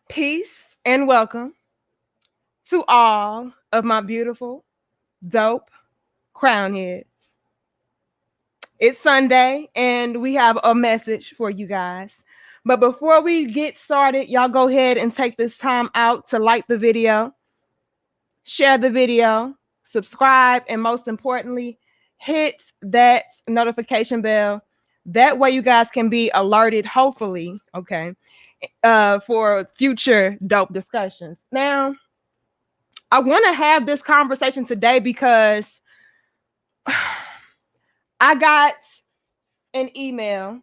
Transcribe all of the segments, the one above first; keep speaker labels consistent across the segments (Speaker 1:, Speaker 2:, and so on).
Speaker 1: Peace and welcome to all of my beautiful, dope crown heads. It's Sunday and we have a message for you guys. But before we get started, y'all go ahead and take this time out to like the video, share the video, subscribe, and most importantly, hit that notification bell. That way you guys can be alerted, hopefully, for future dope discussions. Now, I want to have this conversation today because I got an email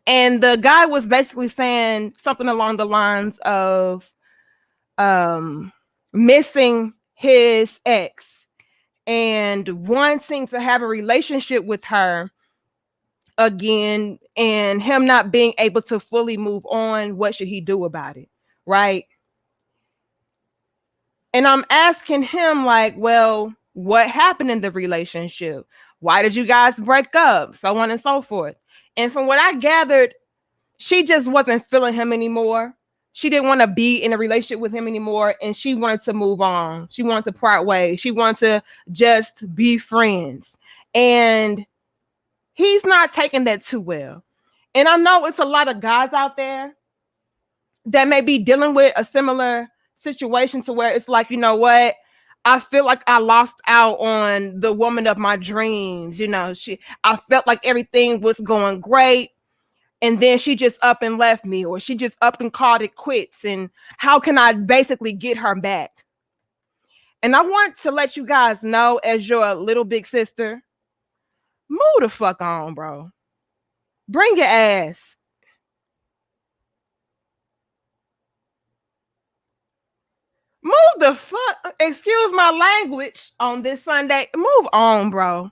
Speaker 1: and the guy was basically saying something along the lines of missing his ex and wanting to have a relationship with her again and him not being able to fully move on. What should he do about it? Right. And I'm asking him, like, well, what happened in the relationship? Why did you guys break up? So on and so forth. And from what I gathered, she just wasn't feeling him anymore. She didn't want to be in a relationship with him anymore. And she wanted to move on. She wanted to part ways. She wanted to just be friends. And he's not taking that too well. And I know it's a lot of guys out there that may be dealing with a similar situation to where it's like, you know what? I feel like I lost out on the woman of my dreams. I felt like everything was going great. And then she just up and left me, or she just up and called it quits. And how can I basically get her back? And I want to let you guys know, as your little big sister, move the fuck on, bro. Bring your ass. Move the fuck, excuse my language on this Sunday. Move on, bro.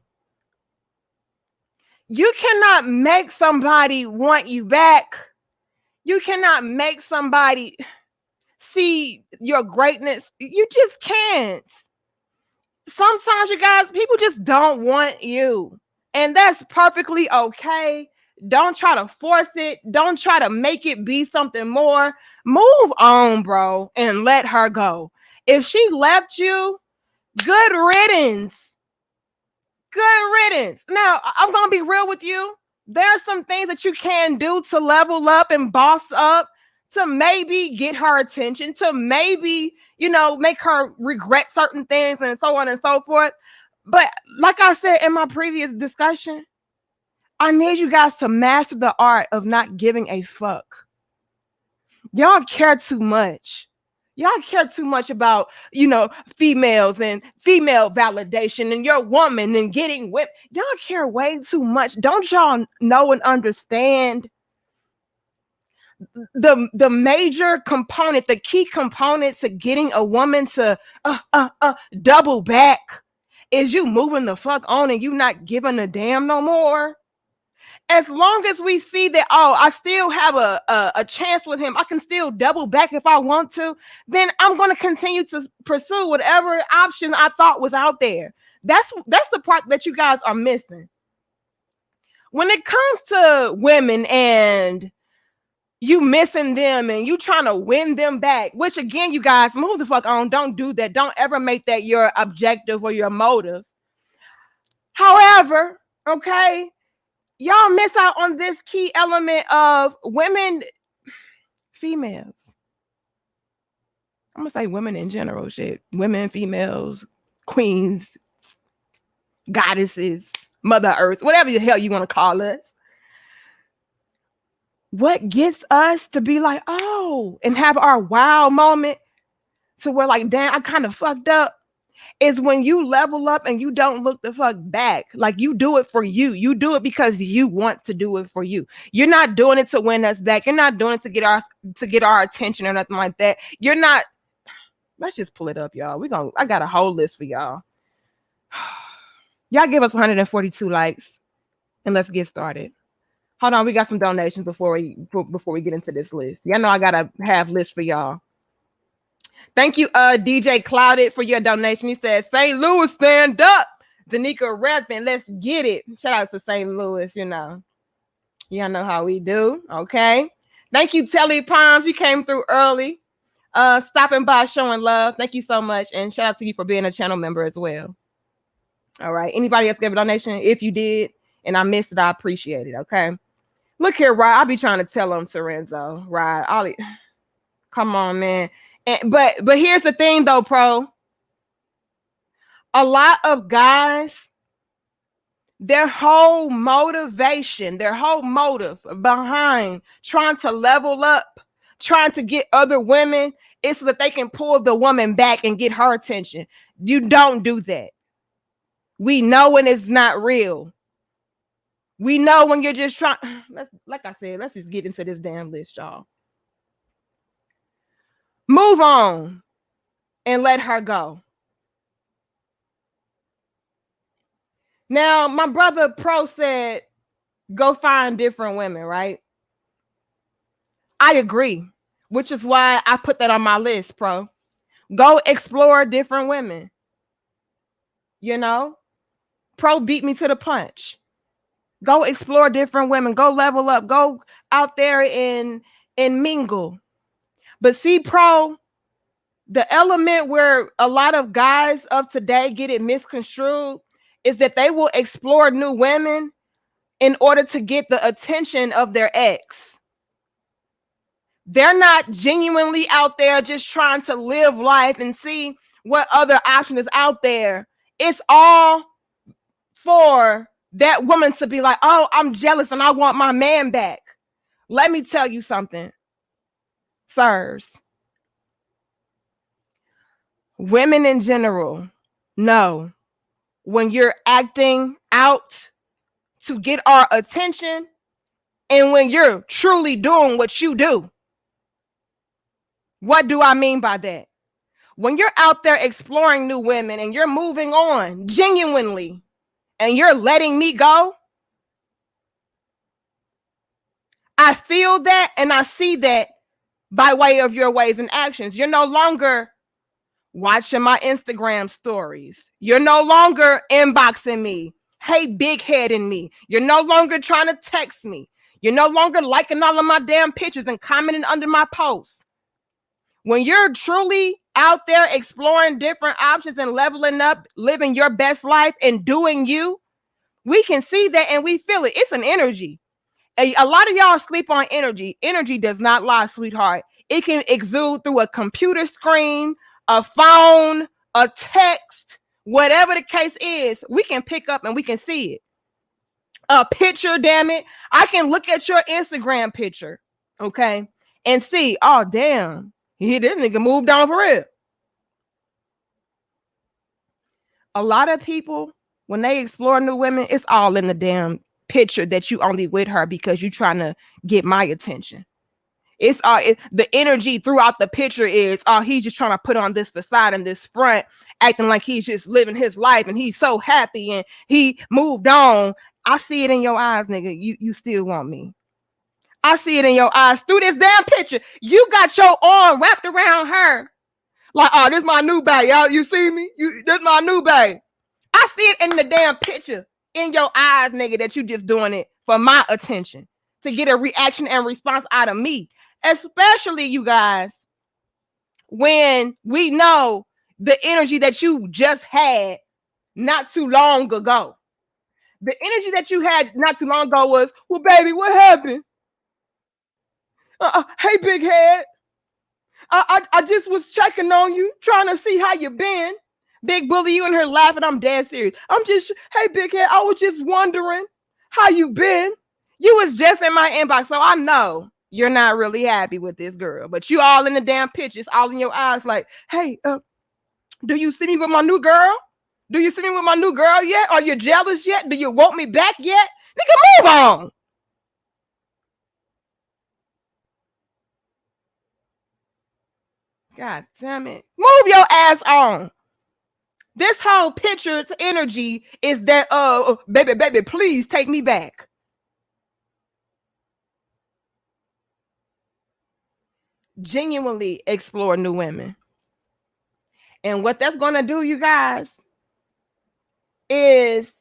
Speaker 1: You cannot make somebody want you back. You cannot make somebody see your greatness. You just can't. Sometimes, you guys, people just don't want you. And that's perfectly okay. Don't try to force it. Don't try to make it be something more. Move on, bro, and let her go. If she left you, good riddance. Good riddance. Now, I'm going to be real with you. There are some things that you can do to level up and boss up, to maybe get her attention, to maybe, make her regret certain things and so on and so forth. But like I said in my previous discussion, I need you guys to master the art of not giving a fuck. Y'all care too much. Y'all care too much about, females and female validation and your woman and getting whipped. Y'all care way too much. Don't y'all know and understand the major component, the key component to getting a woman to double back is you moving the fuck on and you not giving a damn no more. As long as we see that, I still have a chance with him, I can still double back if I want to, then I'm going to continue to pursue whatever option I thought was out there. That's the part that you guys are missing. When it comes to women and you missing them and you trying to win them back, which again, you guys, move the fuck on. Don't do that. Don't ever make that your objective or your motive. However, okay, y'all miss out on this key element of women, females. I'm gonna say women in general, shit. Women, females, queens, goddesses, Mother Earth, whatever the hell you want to call us. What gets us to be like, and have our wow moment to where like, damn, I kind of fucked up, is when you level up and you don't look the fuck back. Like, you do it for you. You do it because you want to do it for you. You're not doing it to win us back. You're not doing it to get our attention or nothing like that. You're not. Let's just pull it up, y'all. I got a whole list for y'all. Y'all give us 142 likes and let's get started. Hold on, we got some donations before we get into this list. Y'all know I gotta have lists for y'all. Thank you, DJ Clouded, for your donation. He said, St. Louis, stand up. Danica repping, let's get it. Shout out to St. Louis, Y'all know how we do, okay? Thank you, Telly Palms. You came through early. Stopping by, showing love. Thank you so much. And shout out to you for being a channel member as well. All right. Anybody else give a donation? If you did and I missed it, I appreciate it. Okay. Look here, Rod. I'll be trying to tell him, Sorenzo. Rod, Ollie. Come on, man. But here's the thing though, Pro. A lot of guys, their whole motivation, their whole motive behind trying to level up, trying to get other women is so that they can pull the woman back and get her attention. You don't do that. We know when it's not real. We know when you're just trying. Like I said, let's just get into this damn list, y'all. Move on and let her go. Now, my brother Pro said, go find different women, right? I agree, which is why I put that on my list, Pro. Go explore different women. You know, Pro beat me to the punch. Go explore different women. Go level up. Go out there and mingle. But see, Pro, the element where a lot of guys of today get it misconstrued is that they will explore new women in order to get the attention of their ex. They're not genuinely out there just trying to live life and see what other option is out there. It's all for that woman to be like, oh, I'm jealous and I want my man back. Let me tell you something, sirs. Women in general know when you're acting out to get our attention and when you're truly doing what you do. What do I mean by that? When you're out there exploring new women and you're moving on genuinely and you're letting me go, I feel that and I see that by way of your ways and actions. You're no longer watching my Instagram stories. You're no longer inboxing me. Hey, big head in me. You're no longer trying to text me. You're no longer liking all of my damn pictures and commenting under my posts. When you're truly out there exploring different options and leveling up, living your best life and doing you, we can see that and we feel it. It's an energy. A lot of y'all sleep on energy. Energy does not lie, sweetheart. It can exude through a computer screen, a phone, a text, whatever the case is. We can pick up and we can see it. A picture, damn it. I can look at your Instagram picture, okay, and see, oh, damn. This nigga moved on for real. A lot of people, when they explore new women, it's all in the damn picture that you only with her because you're trying to get my attention. It's the energy throughout the picture is, oh, he's just trying to put on this facade and this front, acting like he's just living his life and he's so happy and he moved on. I see it in your eyes, nigga. You still want me. I see it in your eyes through this damn picture. You got your arm wrapped around her. Like, oh, this is my new babe. Y'all, you see me? This is my new babe. I see it in the damn picture in your eyes, nigga, that you just doing it for my attention, to get a reaction and response out of me. Especially you guys, when we know the energy that you just had not too long ago. The energy that you had not too long ago was, well, baby, what happened? Hey, big head. I just was checking on you, trying to see how you been. Big bully, you and her laughing. I'm dead serious. Hey, big head, I was just wondering how you been. You was just in my inbox, so I know you're not really happy with this girl, but you all in the damn pictures, all in your eyes like, hey, do you see me with my new girl? Do you see me with my new girl yet? Are you jealous yet? Do you want me back yet? Nigga, move on. God damn it. Move your ass on. This whole picture's energy is that, baby, please take me back. Genuinely explore new women. And what that's going to do, you guys, is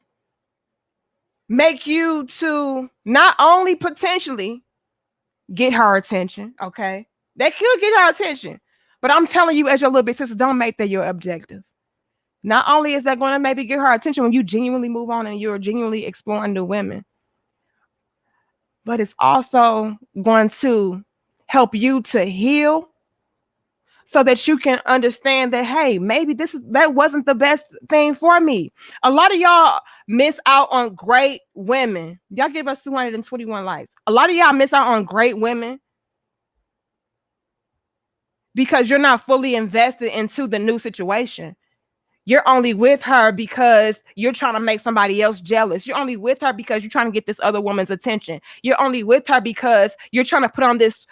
Speaker 1: make you to not only potentially get her attention. Okay. That could get her attention. But I'm telling you, as your little big sister, don't make that your objective. Not only is that going to maybe get her attention when you genuinely move on and you're genuinely exploring new women, but it's also going to help you to heal so that you can understand that, hey, maybe that wasn't the best thing for me. A lot of y'all miss out on great women. Y'all give us 221 likes. A lot of y'all miss out on great women because you're not fully invested into the new situation. You're only with her because you're trying to make somebody else jealous. You're only with her because you're trying to get this other woman's attention. You're only with her because you're trying to put on this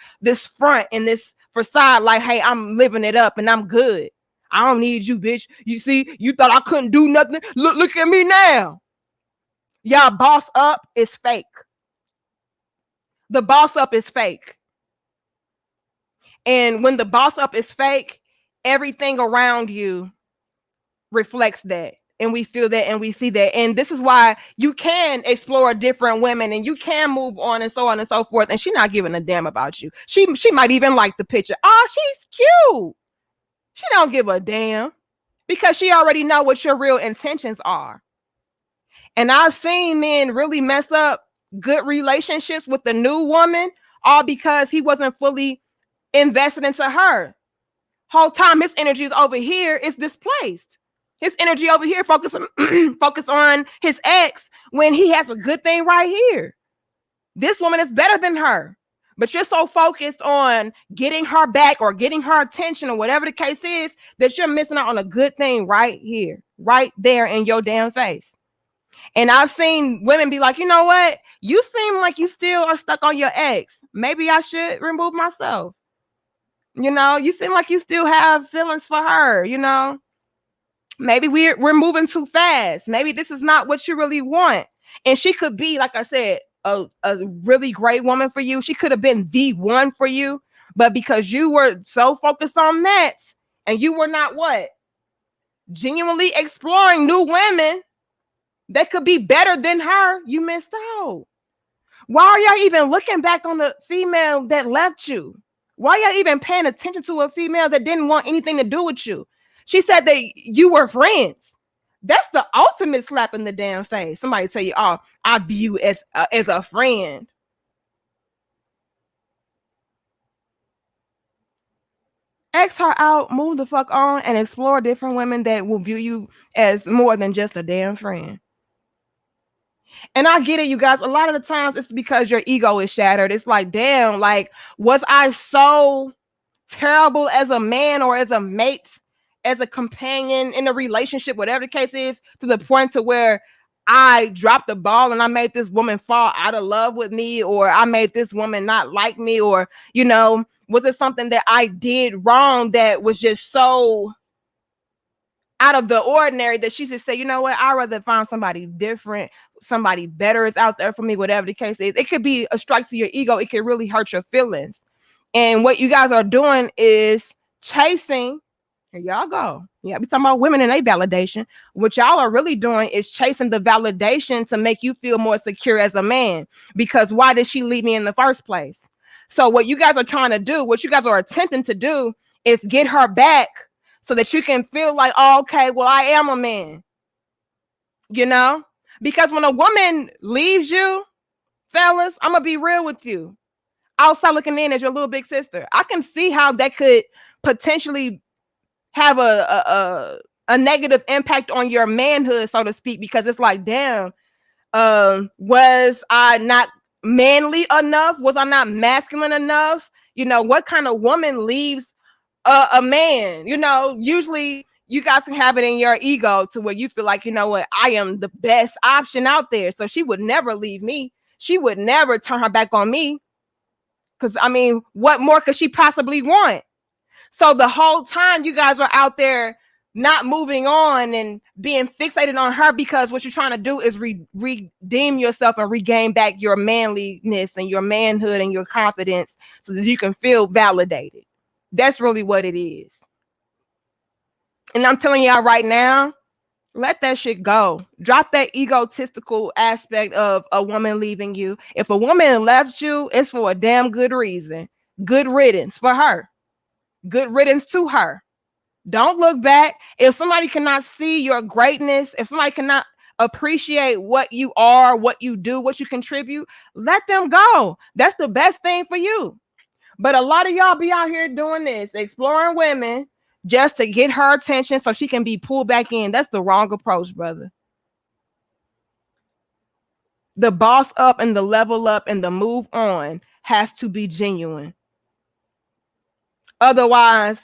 Speaker 1: front and this facade like, hey, I'm living it up and I'm good. I don't need you, bitch. You see, you thought I couldn't do nothing. Look at me now. Y'all, boss up is fake. The boss up is fake. And when the boss up is fake, everything around you reflects that, and we feel that and we see that. And this is why you can explore different women and you can move on and so on and so forth, and she's not giving a damn about you. She might even like the picture. Oh, she's cute. She don't give a damn because she already know what your real intentions are. And I've seen men really mess up good relationships with the new woman all because he wasn't fully invested into her. Whole time his energy is over here, is displaced. His energy over here focus on his ex when he has a good thing right here. This woman is better than her, but you're so focused on getting her back or getting her attention or whatever the case is that you're missing out on a good thing right here, right there in your damn face. And I've seen women be like, you know what? You seem like you still are stuck on your ex. Maybe I should remove myself. You know, you seem like you still have feelings for her, you know. Maybe we're moving too fast. Maybe this is not what you really want. And she could be, like I said, a really great woman for you. She could have been the one for you. But because you were so focused on that and you were not what? Genuinely exploring new women that could be better than her, you missed out. Why are y'all even looking back on the female that left you? Why are y'all even paying attention to a female that didn't want anything to do with you? She said that you were friends. That's the ultimate slap in the damn face. Somebody tell you, oh, I view as a friend. X her out, move the fuck on, and explore different women that will view you as more than just a damn friend. And I get it, you guys. A lot of the times it's because your ego is shattered. It's like, damn, like, was I so terrible as a man or as a mate, as a companion in a relationship, whatever the case is, to the point to where I dropped the ball and I made this woman fall out of love with me, or I made this woman not like me, or, you know, was it something that I did wrong that was just so out of the ordinary that she just said, you know what, I'd rather find somebody different, somebody better is out there for me, whatever the case is. It could be a strike to your ego. It could really hurt your feelings. And what you guys are doing is chasing. Here y'all go. Yeah, we talking about women and their validation. What y'all are really doing is chasing the validation to make you feel more secure as a man. Because why did she leave me in the first place? So what you guys are trying to do, what you guys are attempting to do, is get her back so that you can feel like, oh, okay, well, I am a man. You know? Because when a woman leaves you, fellas, I'm gonna be real with you. Outside looking in as your little big sister, I can see how that could potentially have a negative impact on your manhood, so to speak, because it's like, damn, was I not manly enough? Was I not masculine enough? You know, what kind of woman leaves a man? You know, usually you guys can have it in your ego to where you feel like, you know what, I am the best option out there. So she would never leave me. She would never turn her back on me. Because, I mean, what more could she possibly want? So the whole time you guys are out there not moving on and being fixated on her, because what you're trying to do is redeem yourself and regain back your manliness and your manhood and your confidence so that you can feel validated. That's really what it is. And I'm telling y'all right now, Let that shit go. Drop that egotistical aspect of a woman leaving you. If a woman left you, it's for a damn good reason. Good riddance for her. Good riddance to her. Don't look back. If somebody cannot see your greatness, if somebody cannot appreciate what you are, what you do, what you contribute, let them go. That's the best thing for you. But a lot of y'all be out here doing this, exploring women just to get her attention so she can be pulled back in. That's the wrong approach, brother. The boss up and the level up and the move on has to be genuine. Otherwise,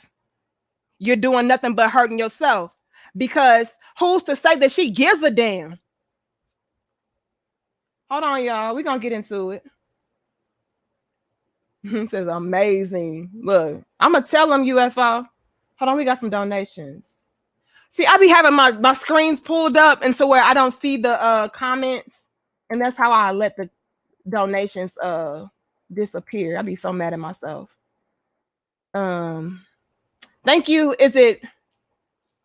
Speaker 1: you're doing nothing but hurting yourself, because who's to say that she gives a damn? Hold on, y'all. We're going to get into it. It says amazing. Look, I'm going to tell them, UFO. Hold on, we got some donations. See, I be having my screens pulled up and so where I don't see the comments, and that's how I let the donations disappear. I be so mad at myself. Thank you. Is it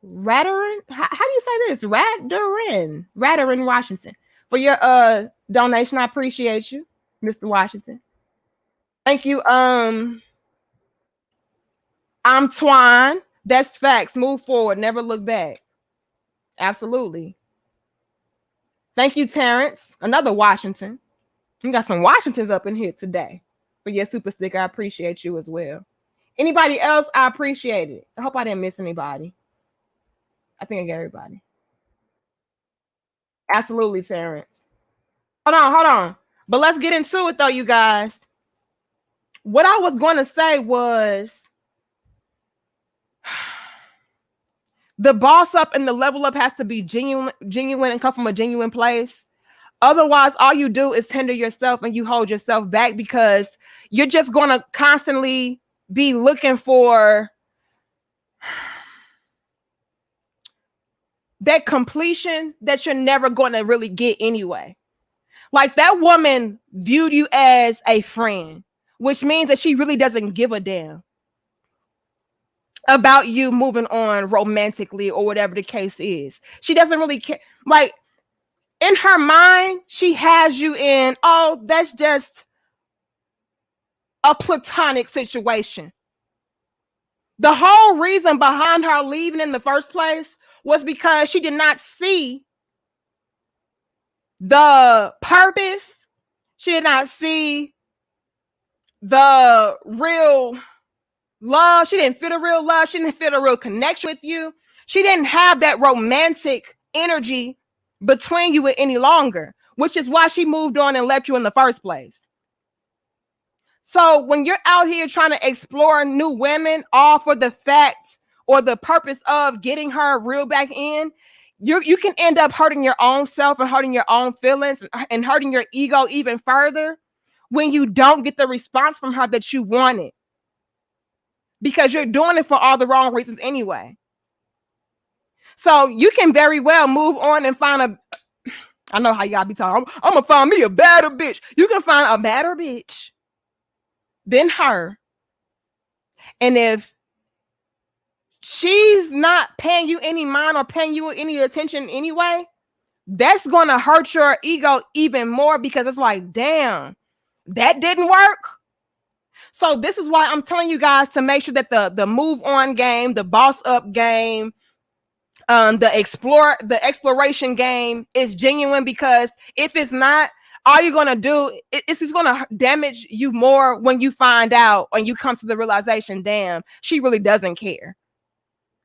Speaker 1: Radarin? How do you say this? Radarin Washington, for your donation. I appreciate you, Mr. Washington. Thank you. I'm Twine. That's facts. Move forward. Never look back. Absolutely. Thank you, Terrence. Another Washington. We got some Washingtons up in here today for your super sticker. I appreciate you as well. Anybody else? I appreciate it. I hope I didn't miss anybody. I think I got everybody. Absolutely, Terrence. Hold on. But let's get into it though, you guys. What I was going to say was the boss up and the level up has to be genuine and come from a genuine place. Otherwise, all you do is hinder yourself and you hold yourself back, because you're just going to constantly be looking for that completion that you're never going to really get anyway. Like, that woman viewed you as a friend, which means that she really doesn't give a damn about you moving on romantically or whatever the case is. She doesn't really care. Like, in her mind, she has you in, oh, that's just a platonic situation. The whole reason behind her leaving in the first place was because she did not see the purpose. She did not see the real love. She didn't feel the real love. She didn't feel the real connection with you. She didn't have that romantic energy between you any longer, which is why she moved on and left you in the first place. So when you're out here trying to explore new women, all for the fact or the purpose of getting her real back in, you can end up hurting your own self and hurting your own feelings and hurting your ego even further when you don't get the response from her that you wanted, because you're doing it for all the wrong reasons anyway. So you can very well move on and find I know how y'all be talking, I'm gonna find me a better bitch. You can find a better bitch than her. And if she's not paying you any mind or paying you any attention anyway, that's going to hurt your ego even more, because it's like, damn, that didn't work. So this is why I'm telling you guys to make sure that the move on game, the boss up game, the exploration game is genuine, because if it's not, all you're going to do, it's just going to damage you more when you find out and you come to the realization, damn, she really doesn't care.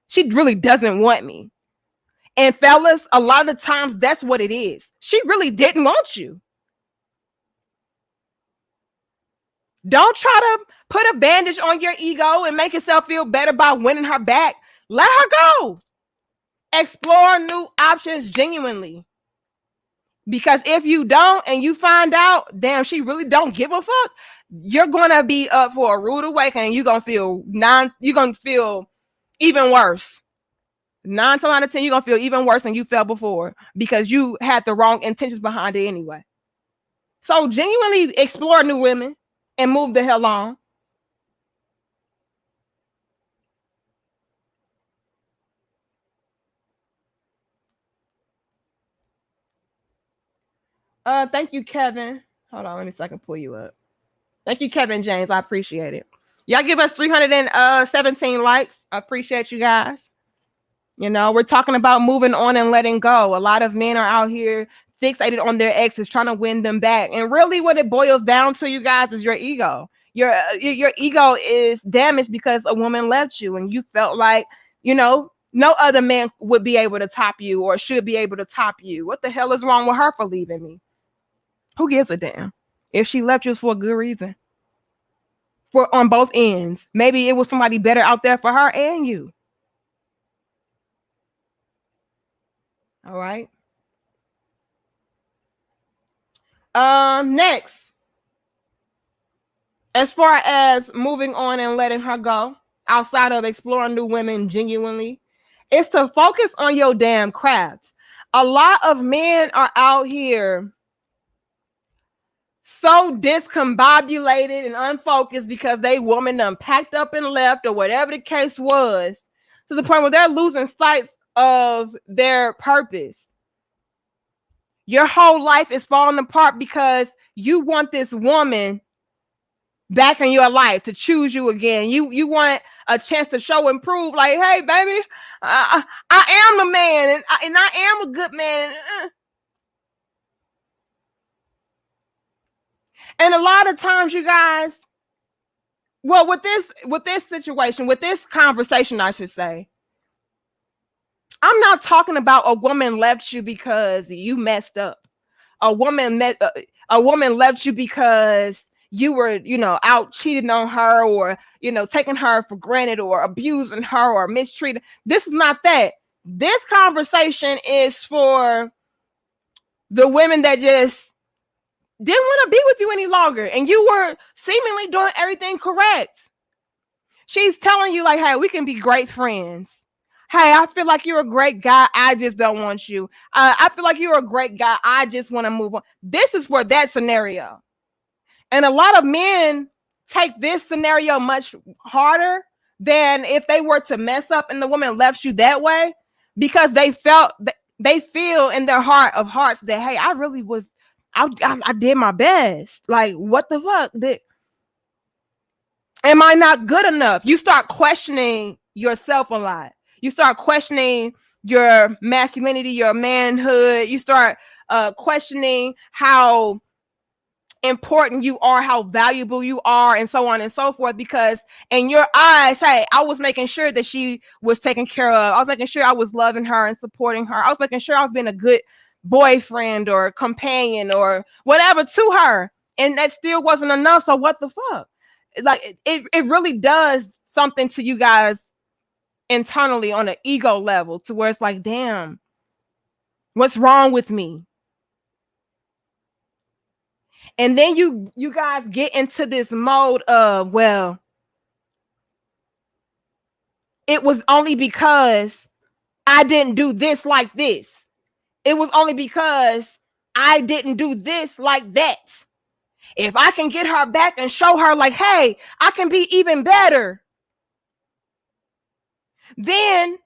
Speaker 1: She really doesn't want me. And fellas, a lot of the times that's what it is. She really didn't want you. Don't try to put a bandage on your ego and make yourself feel better by winning her back. Let her go. Explore new options genuinely. Because if you don't and you find out, damn, she really don't give a fuck, you're gonna be up for a rude awakening. You're gonna feel even worse. 9 times out of 10, you're gonna feel even worse than you felt before, because you had the wrong intentions behind it anyway. So genuinely explore new women and move the hell on. Thank you, Kevin. Hold on, let me see if I can pull you up. Thank you, Kevin James. I appreciate it. Y'all give us 317 likes. I appreciate you guys. You know, we're talking about moving on and letting go. A lot of men are out here fixated on their exes, trying to win them back. And really, what it boils down to, you guys, is your ego. Your ego is damaged because a woman left you, and you felt like, you know, no other man would be able to top you or should be able to top you. What the hell is wrong with her for leaving me? Who gives a damn? If she left you, it's for a good reason. For on both ends. Maybe it was somebody better out there for her and you. All right. Next, as far as moving on and letting her go, outside of exploring new women genuinely, is to focus on your damn craft. A lot of men are out here so discombobulated and unfocused because they woman done packed up and left or whatever the case was, to the point where they're losing sight of their purpose. Your whole life is falling apart because you want this woman back in your life to choose you again. You want a chance to show and prove, like, hey, baby, I am the man, and I am a good man. And a lot of times, you guys, well, with this situation, with this conversation, I should say, I'm not talking about a woman left you because you messed up. A woman left you because you were, you know, out cheating on her, or, you know, taking her for granted, or abusing her, or mistreating. This is not that. This conversation is for the women that just didn't want to be with you any longer, and you were seemingly doing everything correct. She's telling you, like, hey, we can be great friends. Hey, I feel like you're a great guy. I just don't want you. I feel like you're a great guy. I just want to move on. This is for that scenario. And a lot of men take this scenario much harder than if they were to mess up and the woman left you that way, because they feel in their heart of hearts that, hey, I really was, I did my best. Like, what the fuck? Am I not good enough? You start questioning yourself a lot. You start questioning your masculinity, your manhood. You start questioning how important you are, how valuable you are, and so on and so forth. Because in your eyes, hey, I was making sure that she was taken care of. I was making sure I was loving her and supporting her. I was making sure I was being a good boyfriend or companion or whatever to her. And that still wasn't enough. So what the fuck? Like, it really does something to you guys internally on an ego level, to where it's like, damn, what's wrong with me? And then you guys get into this mode of, well, it was only because I didn't do this like this. It was only because I didn't do this like that. If I can get her back and show her, like, hey, I can be even better, then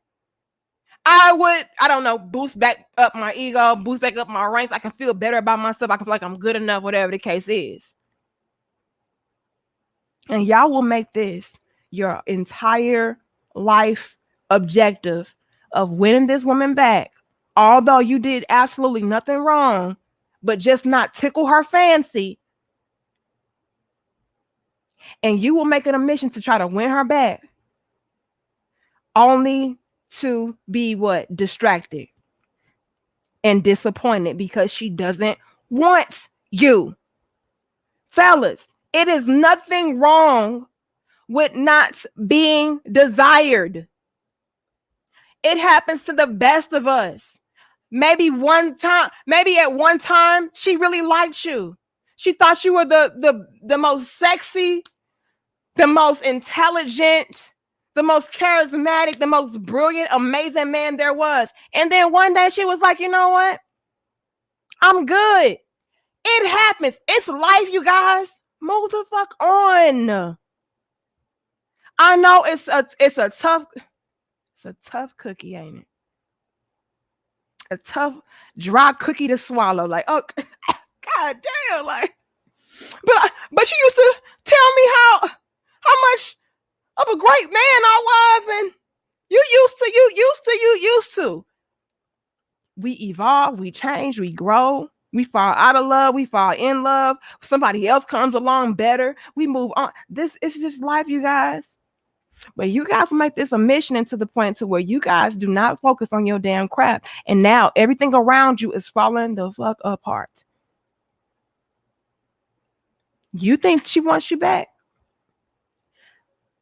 Speaker 1: I would, I don't know, boost back up my ego, boost back up my ranks. I can feel better about myself. I can feel like I'm good enough, whatever the case is. And y'all will make this your entire life objective of winning this woman back, although you did absolutely nothing wrong, but just not tickle her fancy. And you will make it a mission to try to win her back, only to be what? Distracted and disappointed because she doesn't want you. Fellas, it is nothing wrong with not being desired. It happens to the best of us. Maybe at one time, she really liked you. She thought you were the most sexy, the most intelligent, the most charismatic, the most brilliant, amazing man there was. And then one day she was like, you know what? I'm good. It happens. It's life, you guys. Move the fuck on. I know it's a tough cookie, ain't it? A tough, dry cookie to swallow. Like, oh, God damn, like, but you used to tell me how much of a great man I was, and you used to. We evolve, we change, we grow, we fall out of love, we fall in love. Somebody else comes along better. We move on. This is just life, you guys. But you guys make this a mission into the point to where you guys do not focus on your damn crap. And now everything around you is falling the fuck apart. You think she wants you back?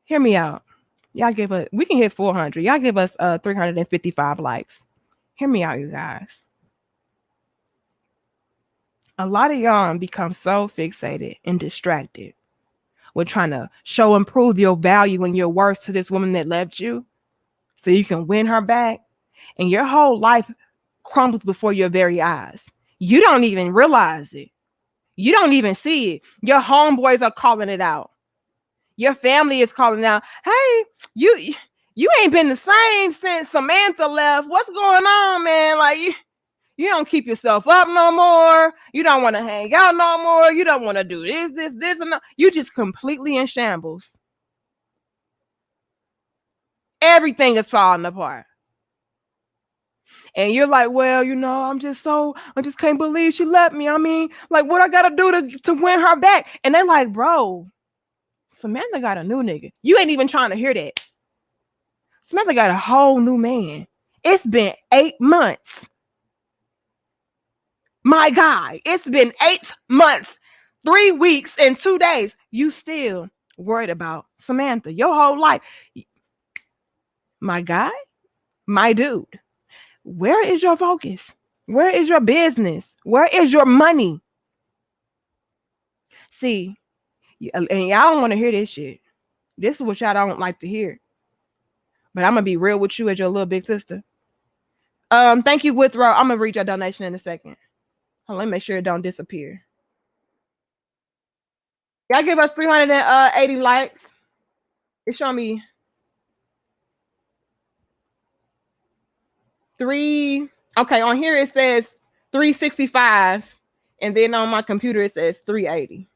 Speaker 1: Hear me out. Y'all give us, we can hit 400. Y'all give us 355 likes. Hear me out, you guys. A lot of y'all become so fixated and distracted with trying to show and prove your value and your worth to this woman that left you so you can win her back. And your whole life crumbles before your very eyes. You don't even realize it. You don't even see it. Your homeboys are calling it out. Your family is calling out, hey, you ain't been the same since Samantha left. What's going on, man? Like, you don't keep yourself up no more. You don't want to hang out no more. You don't want to do this, and that. You just completely in shambles. Everything is falling apart. And you're like, well, I just can't believe she left me. I mean, like, what I got to do to win her back? And they're like, bro, Samantha got a new nigga. You ain't even trying to hear that. Samantha got a whole new man. It's been 8 months. My guy, it's been 8 months, 3 weeks, and 2 days. You still worried about Samantha your whole life. My guy, my dude, where is your focus? Where is your business? Where is your money? See, and y'all don't want to hear this shit. This is what y'all don't like to hear. But I'm going to be real with you as your little big sister. Thank you, Withrow. I'm going to read your donation in a second. Let me make sure it don't disappear. Y'all give us 380 likes. It's showing me 3. Okay, on here it says 365. And then on my computer it says 380.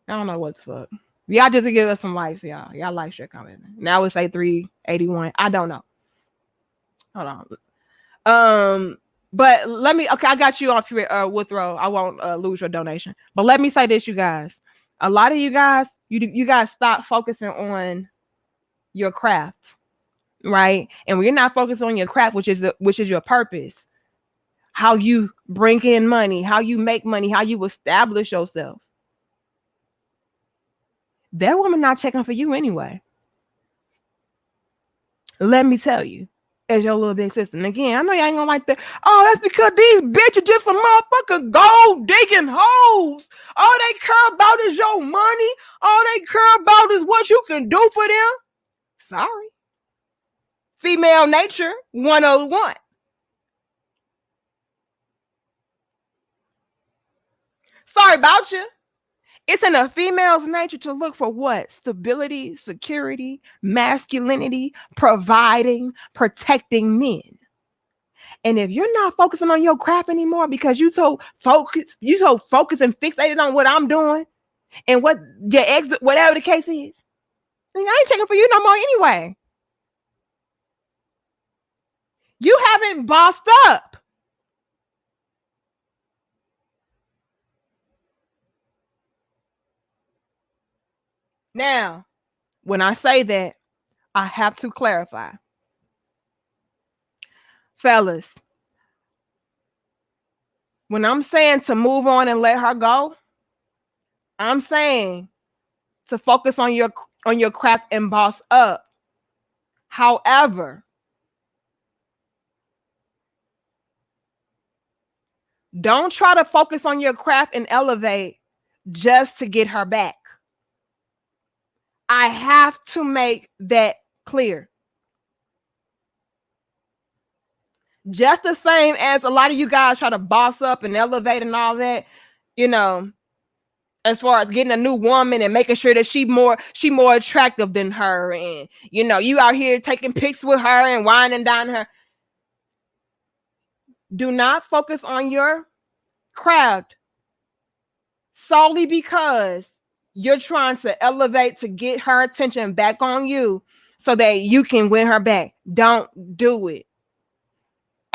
Speaker 1: I don't know what the fuck. Y'all just give us some likes, y'all. Y'all like, share, comment. Now it say 381. I don't know. Hold on. But let me, okay, I got you off here, Withrow. I won't lose your donation. But let me say this, you guys. A lot of you guys, you guys stop focusing on your craft, right? And when you're not focused on your craft, which is your purpose, how you bring in money, how you make money, how you establish yourself. That woman not checking for you anyway. Let me tell you. As your little big sister. And again, I know y'all ain't gonna like that. Oh, that's because these bitches just some motherfucking gold digging hoes. All they care about is your money. All they care about is what you can do for them. Sorry. Female nature 101. Sorry about you. It's in a female's nature to look for what? Stability, security, masculinity, providing, protecting men. And if you're not focusing on your crap anymore because you so focused and fixated on what I'm doing and what your ex, whatever the case is, I ain't checking for you no more anyway. You haven't bossed up. Now, when I say that, I have to clarify. Fellas, when I'm saying to move on and let her go, I'm saying to focus on your craft and boss up. However, don't try to focus on your craft and elevate just to get her back. I have to make that clear. Just the same as a lot of you guys try to boss up and elevate and all that, as far as getting a new woman and making sure that she more attractive than her, and you out here taking pics with her and whining down her. Do not focus on your craft solely because you're trying to elevate to get her attention back on you so that you can win her back. Don't do it.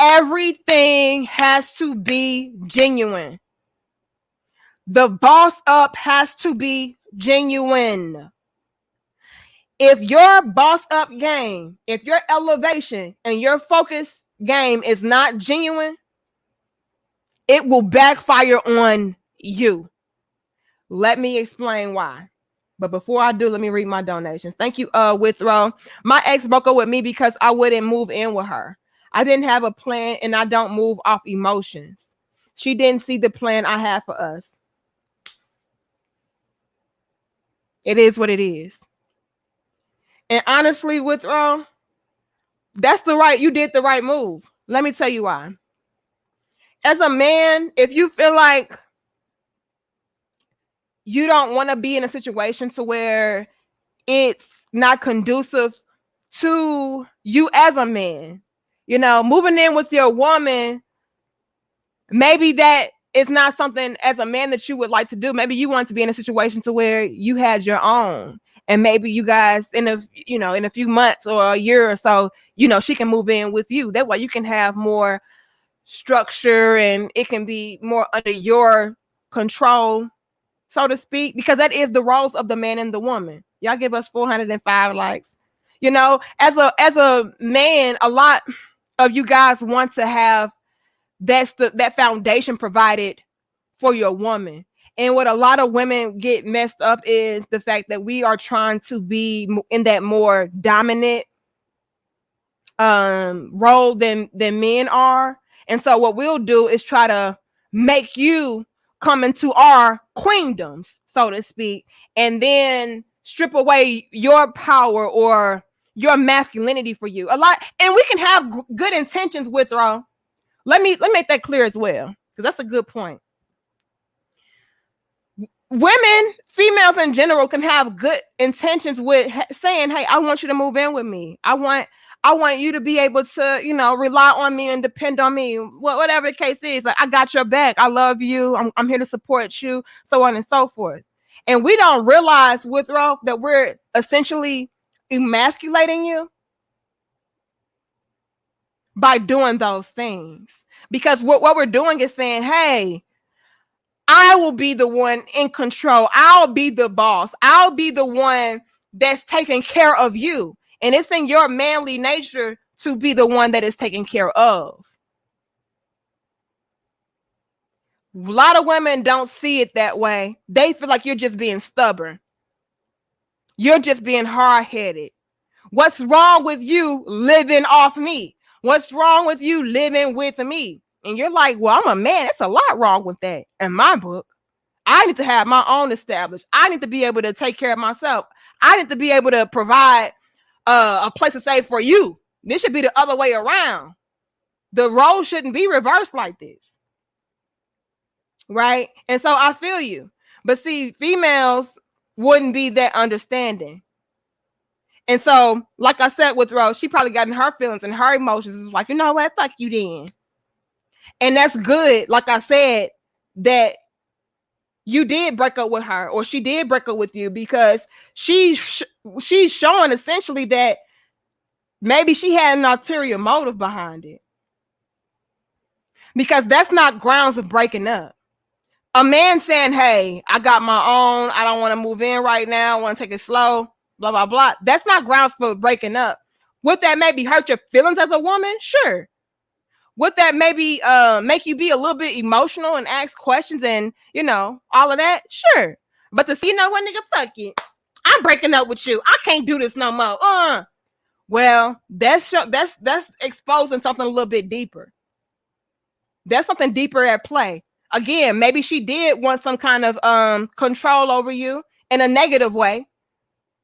Speaker 1: Everything has to be genuine. The boss up has to be genuine. If your boss up game, if your elevation and your focus game is not genuine, it will backfire on you. Let me explain why. But before I do, let me read my donations. Thank you, Withrow. My ex broke up with me because I wouldn't move in with her. I didn't have a plan and I don't move off emotions. She didn't see the plan I had for us. It is what it is. And honestly, Withrow, you did the right move. Let me tell you why. As a man, if you feel like you don't want to be in a situation to where it's not conducive to you as a man, moving in with your woman, maybe that is not something as a man that you would like to do. Maybe you want to be in a situation to where you had your own, and maybe you guys in a few months or a year or so, she can move in with you. That way you can have more structure and it can be more under your control, so to speak, because that is the roles of the man and the woman. Y'all give us 405 likes. As a man, a lot of you guys want to have that foundation provided for your woman. And what a lot of women get messed up is the fact that we are trying to be in that more dominant role than men are. And so what we'll do is try to make you come into our queendoms, so to speak, and then strip away your power or your masculinity for you. A lot, and we can have good intentions with her. Let me make that clear as well, because that's a good point. Women, females in general, can have good intentions with saying, hey, I want you to move in with me. I want you to be able to, rely on me and depend on me. Whatever the case is, like, I got your back. I love you. I'm here to support you, so on and so forth. And we don't realize, Withrow, that we're essentially emasculating you by doing those things. Because what we're doing is saying, hey, I will be the one in control. I'll be the boss. I'll be the one that's taking care of you. And it's in your manly nature to be the one that is taken care of. A lot of women don't see it that way. They feel like you're just being stubborn. You're just being hard-headed. What's wrong with you living off me? What's wrong with you living with me? And you're like, well, I'm a man. It's a lot wrong with that in my book. I need to have my own established. I need to be able to take care of myself. I need to be able to provide a place to stay for you. This should be the other way around. The role shouldn't be reversed like this. Right? And so I feel you. But see, females wouldn't be that understanding. And so, like I said with Rose, she probably got in her feelings and her emotions. It's like, you know what? Fuck you then. And that's good. Like I said, that you did break up with her, or she did break up with you, because she's showing essentially that maybe she had an ulterior motive behind it. Because that's not grounds of breaking up. A man saying, hey, I got my own, I don't want to move in right now, I want to take it slow, blah, blah, blah. That's not grounds for breaking up. Would that maybe hurt your feelings as a woman? Sure. Would that maybe make you be a little bit emotional and ask questions and, all of that? Sure. But to see, what, nigga, fuck it. I'm breaking up with you. I can't do this no more. Well, that's exposing something a little bit deeper. That's something deeper at play. Again, maybe she did want some kind of control over you in a negative way.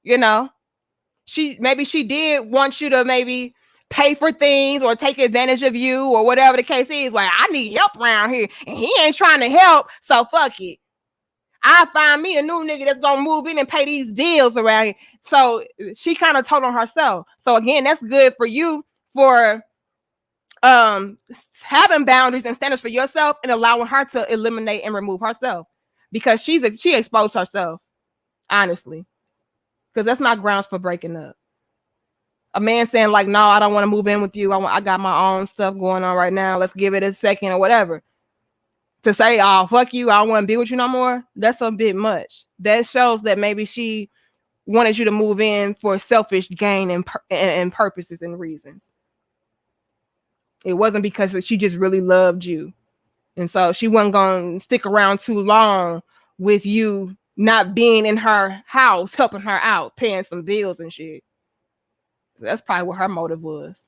Speaker 1: Maybe she did want you to maybe pay for things or take advantage of you or whatever the case is. Like, I need help around here and he ain't trying to help, so fuck it. I'll find me a new nigga that's gonna move in and pay these bills around here. So she kind of told on herself. So again, that's good for you for having boundaries and standards for yourself and allowing her to eliminate and remove herself because she exposed herself, honestly, because that's not grounds for breaking up. A man saying like, no, I don't want to move in with you. I got my own stuff going on right now. Let's give it a second or whatever. To say, oh, fuck you, I don't want to be with you no more. That's a bit much. That shows that maybe she wanted you to move in for selfish gain and purposes and reasons. It wasn't because she just really loved you. And so she wasn't going to stick around too long with you not being in her house, helping her out, paying some bills and shit. So that's probably what her motive was.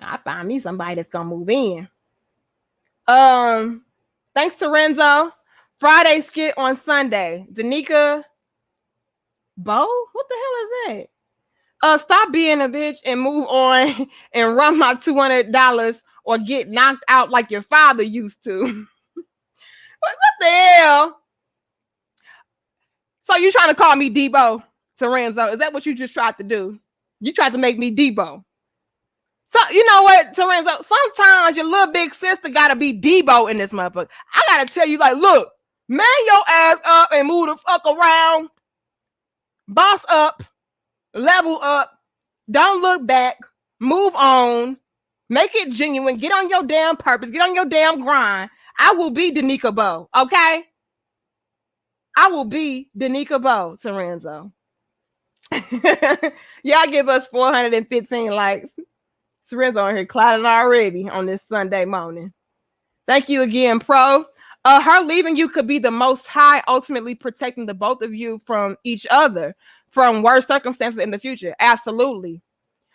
Speaker 1: I find me somebody that's going to move in. Thanks to Renzo. Friday skit on Sunday. Danica Bo? What the hell is that? Stop being a bitch and move on and run my $200 or get knocked out like your father used to. What the hell? So you trying to call me Debo, Terenzo? Is that what you just tried to do? You tried to make me Debo. So you know what, Terenzo? Sometimes your little big sister gotta be Debo in this motherfucker. I gotta tell you, like, look, man your ass up and move the fuck around. Boss up, level up, don't look back, move on, make it genuine, get on your damn purpose, get on your damn grind. I will be Danica Bo, okay? I will be Danica Bo, Terenzo. Y'all give us 415 likes. Terenzo on here clouding already on this Sunday morning. Thank you again, Pro. Her leaving you could be the Most High ultimately protecting the both of you from each other, from worse circumstances in the future. Absolutely.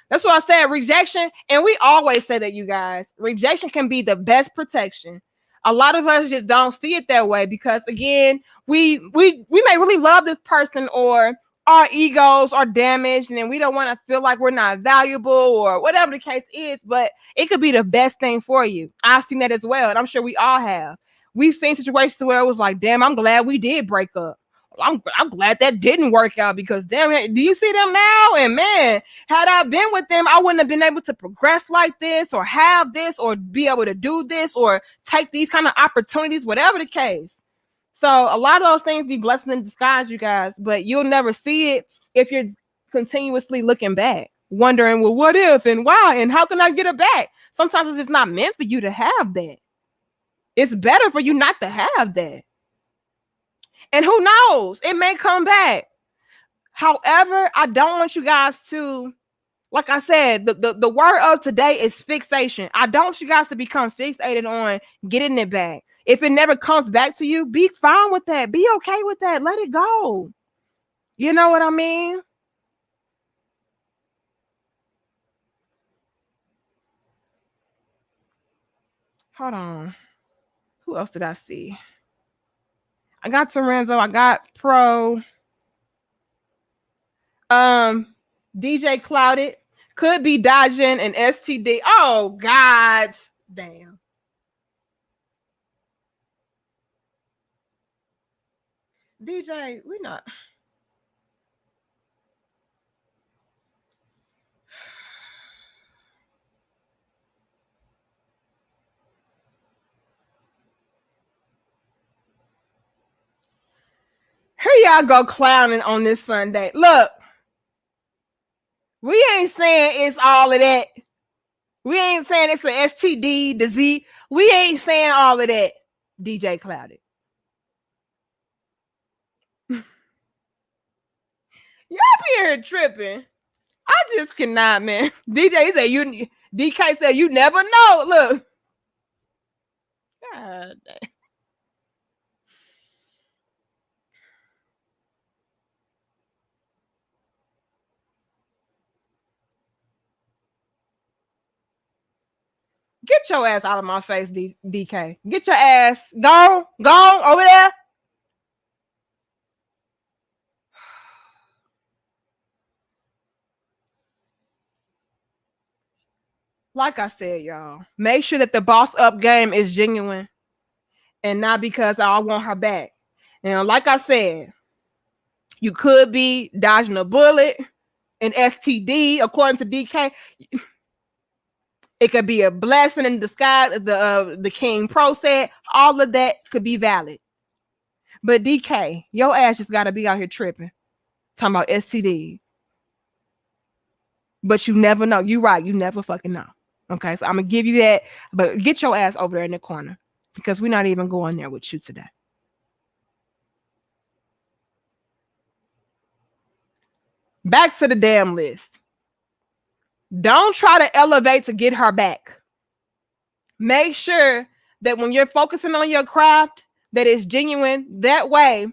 Speaker 1: That's what I said. Rejection, and we always say that, you guys. Rejection can be the best protection. A lot of us just don't see it that way because, again, we may really love this person, or our egos are damaged and we don't want to feel like we're not valuable or whatever the case is, but it could be the best thing for you. I've seen that as well, and I'm sure we all have. We've seen situations where it was like, damn, I'm glad we did break up. I'm glad that didn't work out because, damn, do you see them now? And man, had I been with them, I wouldn't have been able to progress like this or have this or be able to do this or take these kind of opportunities, whatever the case. So a lot of those things be blessings in disguise, you guys, but you'll never see it if you're continuously looking back, wondering, well, what if and why and how can I get it back? Sometimes it's just not meant for you to have that. It's better for you not to have that. And who knows? It may come back. However, I don't want you guys to, like I said, the word of today is fixation. I don't want you guys to become fixated on getting it back. If it never comes back to you, be fine with that. Be okay with that. Let it go. You know what I mean? Hold on. Who else did I see? I got Terenzo. I got Pro. DJ Clouded. Could be dodging an STD. Oh, God. Damn. DJ, we're not. Here y'all go clowning on this Sunday. Look, we ain't saying it's all of that. We ain't saying it's an STD, disease. We ain't saying all of that, DJ Clouded. Y'all be here tripping. I just cannot, man. DJ said DK said you never know. Look. God damn. Get your ass out of my face, DK. Get your ass gone over there. Like I said, y'all, make sure that the boss up game is genuine and not because I want her back. And like I said, you could be dodging a bullet, an STD, according to DK. It could be a blessing in disguise. The King Pro said all of that could be valid. But DK, your ass just got to be out here tripping, talking about STD. But you never know. You right. You never fucking know. Okay, so I'm gonna give you that. But get your ass over there in the corner because we're not even going there with you today. Back to the damn list. Don't try to elevate to get her back. Make sure that when you're focusing on your craft, that it's genuine. That way,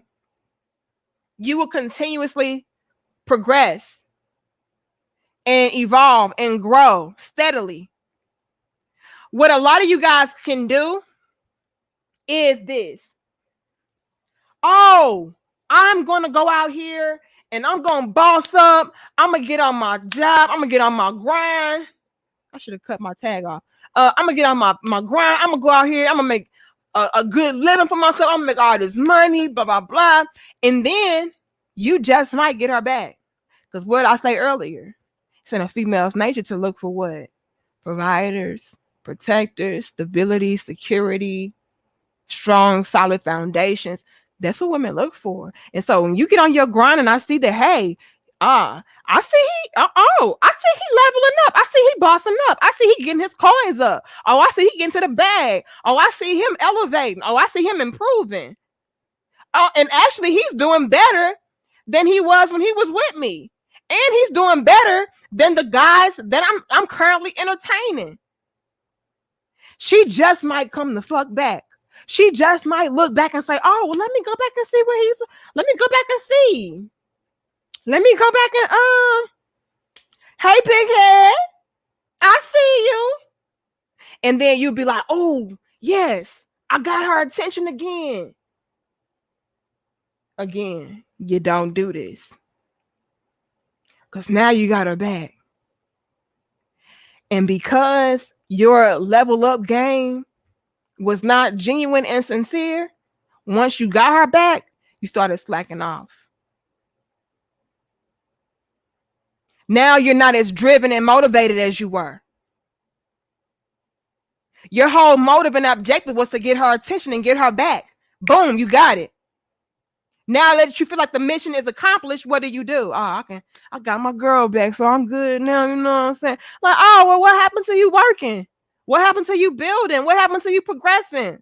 Speaker 1: you will continuously progress and evolve and grow steadily. What a lot of you guys can do is this. Oh, I'm going to go out here and I'm going to boss up. I'm going to get on my job. I'm going to get on my grind. I should have cut my tag off. I'm going to get on my grind. I'm going to go out here. I'm going to make a good living for myself. I'm going to make all this money, blah, blah, blah. And then you just might get her back. Because what I say earlier, it's in a female's nature to look for what? Providers, protectors, stability, security, strong, solid foundations. That's what women look for. And so when you get on your grind and I see that, hey, I see he leveling up. I see he bossing up. I see he getting his coins up. Oh, I see he getting to the bag. Oh, I see him elevating. Oh, I see him improving. Oh, and actually he's doing better than he was when he was with me. And he's doing better than the guys that I'm currently entertaining. She just might come the fuck back. She just might look back and say, oh, well, let me go back and see where let me go back and see. Let me go back and, hey, pighead, I see you. And then you'll be like, oh, yes, I got her attention again. Again, you don't do this. Because now you got her back. And because your level up game was not genuine and sincere, once you got her back, you started slacking off. Now you're not as driven and motivated as you were. Your whole motive and objective was to get her attention and get her back. Boom, you got it. Now that you feel like the mission is accomplished, what do? Oh, I got my girl back, so I'm good now. You know what I'm saying? Like, oh, well, what happened to you working? What happened to you building? What happened to you progressing?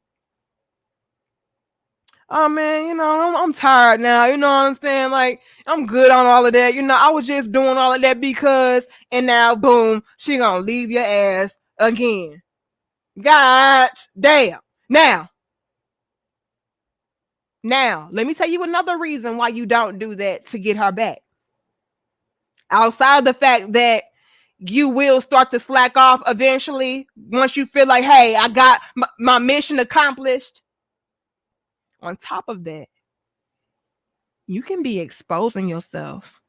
Speaker 1: Oh man, you know, I'm tired now. You know what I'm saying? Like, I'm good on all of that. You know, I was just doing all of that because, and now, boom, she gonna leave your ass again. God damn. Now, let me tell you another reason why you don't do that to get her back. Outside of the fact that you will start to slack off eventually once you feel like, hey, I got my mission accomplished. On top of that, you can be exposing yourself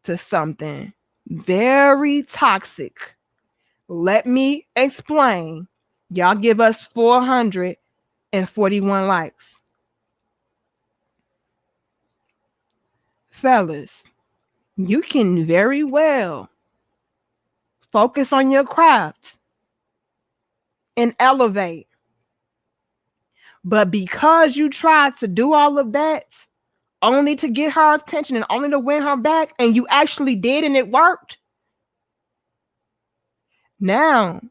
Speaker 1: to something very toxic. Let me explain. Y'all give us 441 likes. Fellas, you can very well focus on your craft and elevate. But because you tried to do all of that only to get her attention and only to win her back, and you actually did and it worked, now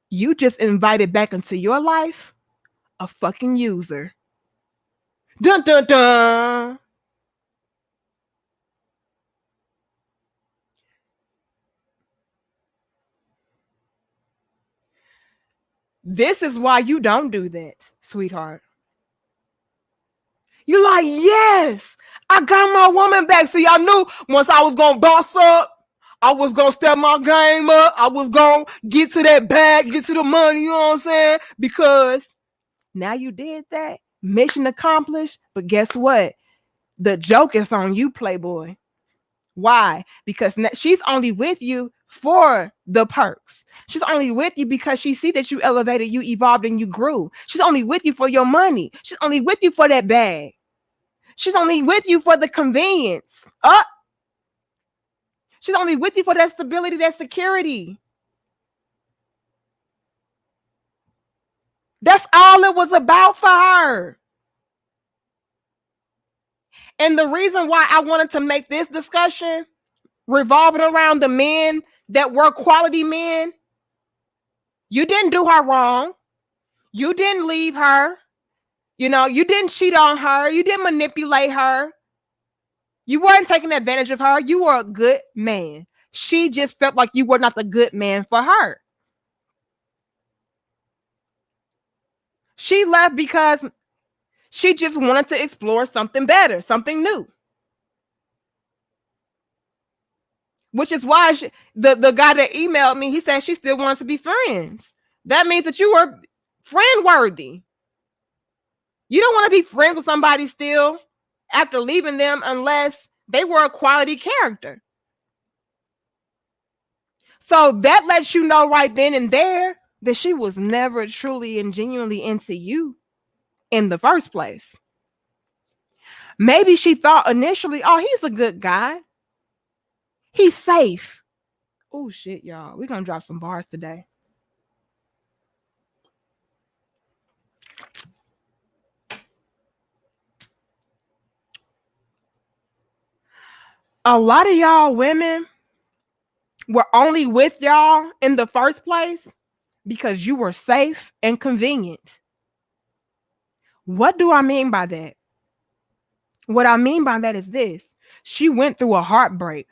Speaker 1: you just invited back into your life a fucking user. Dun dun dun. This is why you don't do that, sweetheart. You're like, yes, I got my woman back. So y'all knew once I was going to boss up, I was going to step my game up. I was going to get to that bag, get to the money, you know what I'm saying? Because now you did that. Mission accomplished. But guess what? The joke is on you, Playboy. Why? Because she's only with you for the perks. She's only with you because she see that you elevated, you evolved, and you grew. She's only with you for your money. She's only with you for that bag. She's only with you for the convenience. She's only with you for that stability, that security. That's all it was about for her. And the reason why I wanted to make this discussion revolving around the men that were quality men, you didn't do her wrong. You didn't leave her. You know, you didn't cheat on her. You didn't manipulate her. You weren't taking advantage of her. You were a good man. She just felt like you were not the good man for her. She left because she just wanted to explore something better, something new. Which is why the guy that emailed me, he said she still wants to be friends. That means that you were friend worthy. You don't want to be friends with somebody still after leaving them unless they were a quality character. So that lets you know right then and there that she was never truly and genuinely into you in the first place. Maybe she thought initially, oh, he's a good guy. He's safe. Oh, shit, y'all. We're going to drop some bars today. A lot of y'all women were only with y'all in the first place because you were safe and convenient. What do I mean by that? What I mean by that is this. She went through a heartbreak.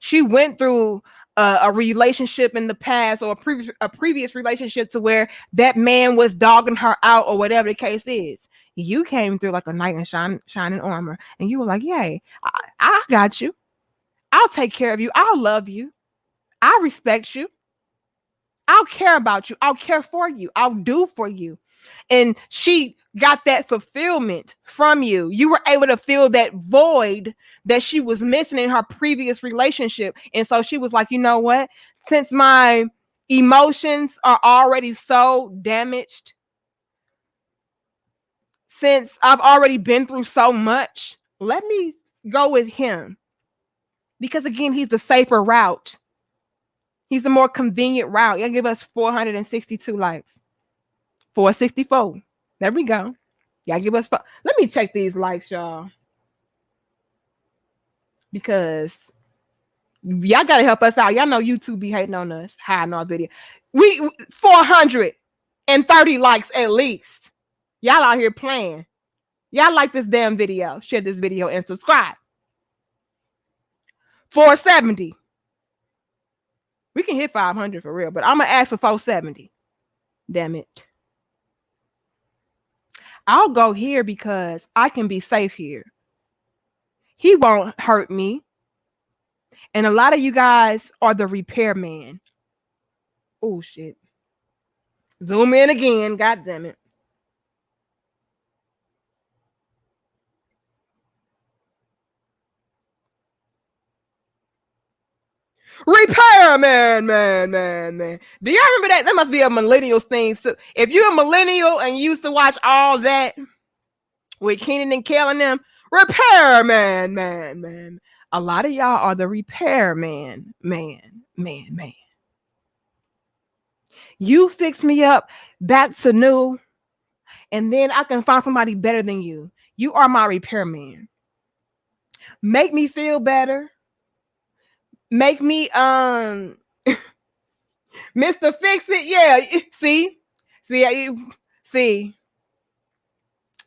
Speaker 1: She went through a relationship in the past or a previous relationship to where that man was dogging her out or whatever the case is. You came through like a knight in shining armor and you were like, yay, I got you. I'll take care of you. I'll love you. I'll respect you. I'll care about you. I'll care for you. I'll do for you. And she got that fulfillment from you. You were able to fill that void that she was missing in her previous relationship. And so she was like, you know what? Since my emotions are already so damaged, since I've already been through so much, let me go with him. Because again, he's the safer route. He's the more convenient route. He'll give us 462 likes. 464. There we go. Y'all give us. Let me check these likes, y'all. Because y'all gotta help us out. Y'all know YouTube be hating on us. Hiding our video. We 430 likes at least. Y'all out here playing. Y'all like this damn video. Share this video and subscribe. 470. We can hit 500 for real, but I'm gonna ask for 470. Damn it. I'll go here because I can be safe here. He won't hurt me. And a lot of you guys are the repairman. Oh, shit. Zoom in again. God damn it. Repairman, man. Do y'all remember that? That must be a millennials thing. So if you're a millennial and you used to watch all that with Kenan and Kel and them, repairman, man. A lot of y'all are the repairman, man. You fix me up back to new, and then I can find somebody better than you. You are my repairman. Make me feel better. Make me Mr. Fix It. Yeah, see.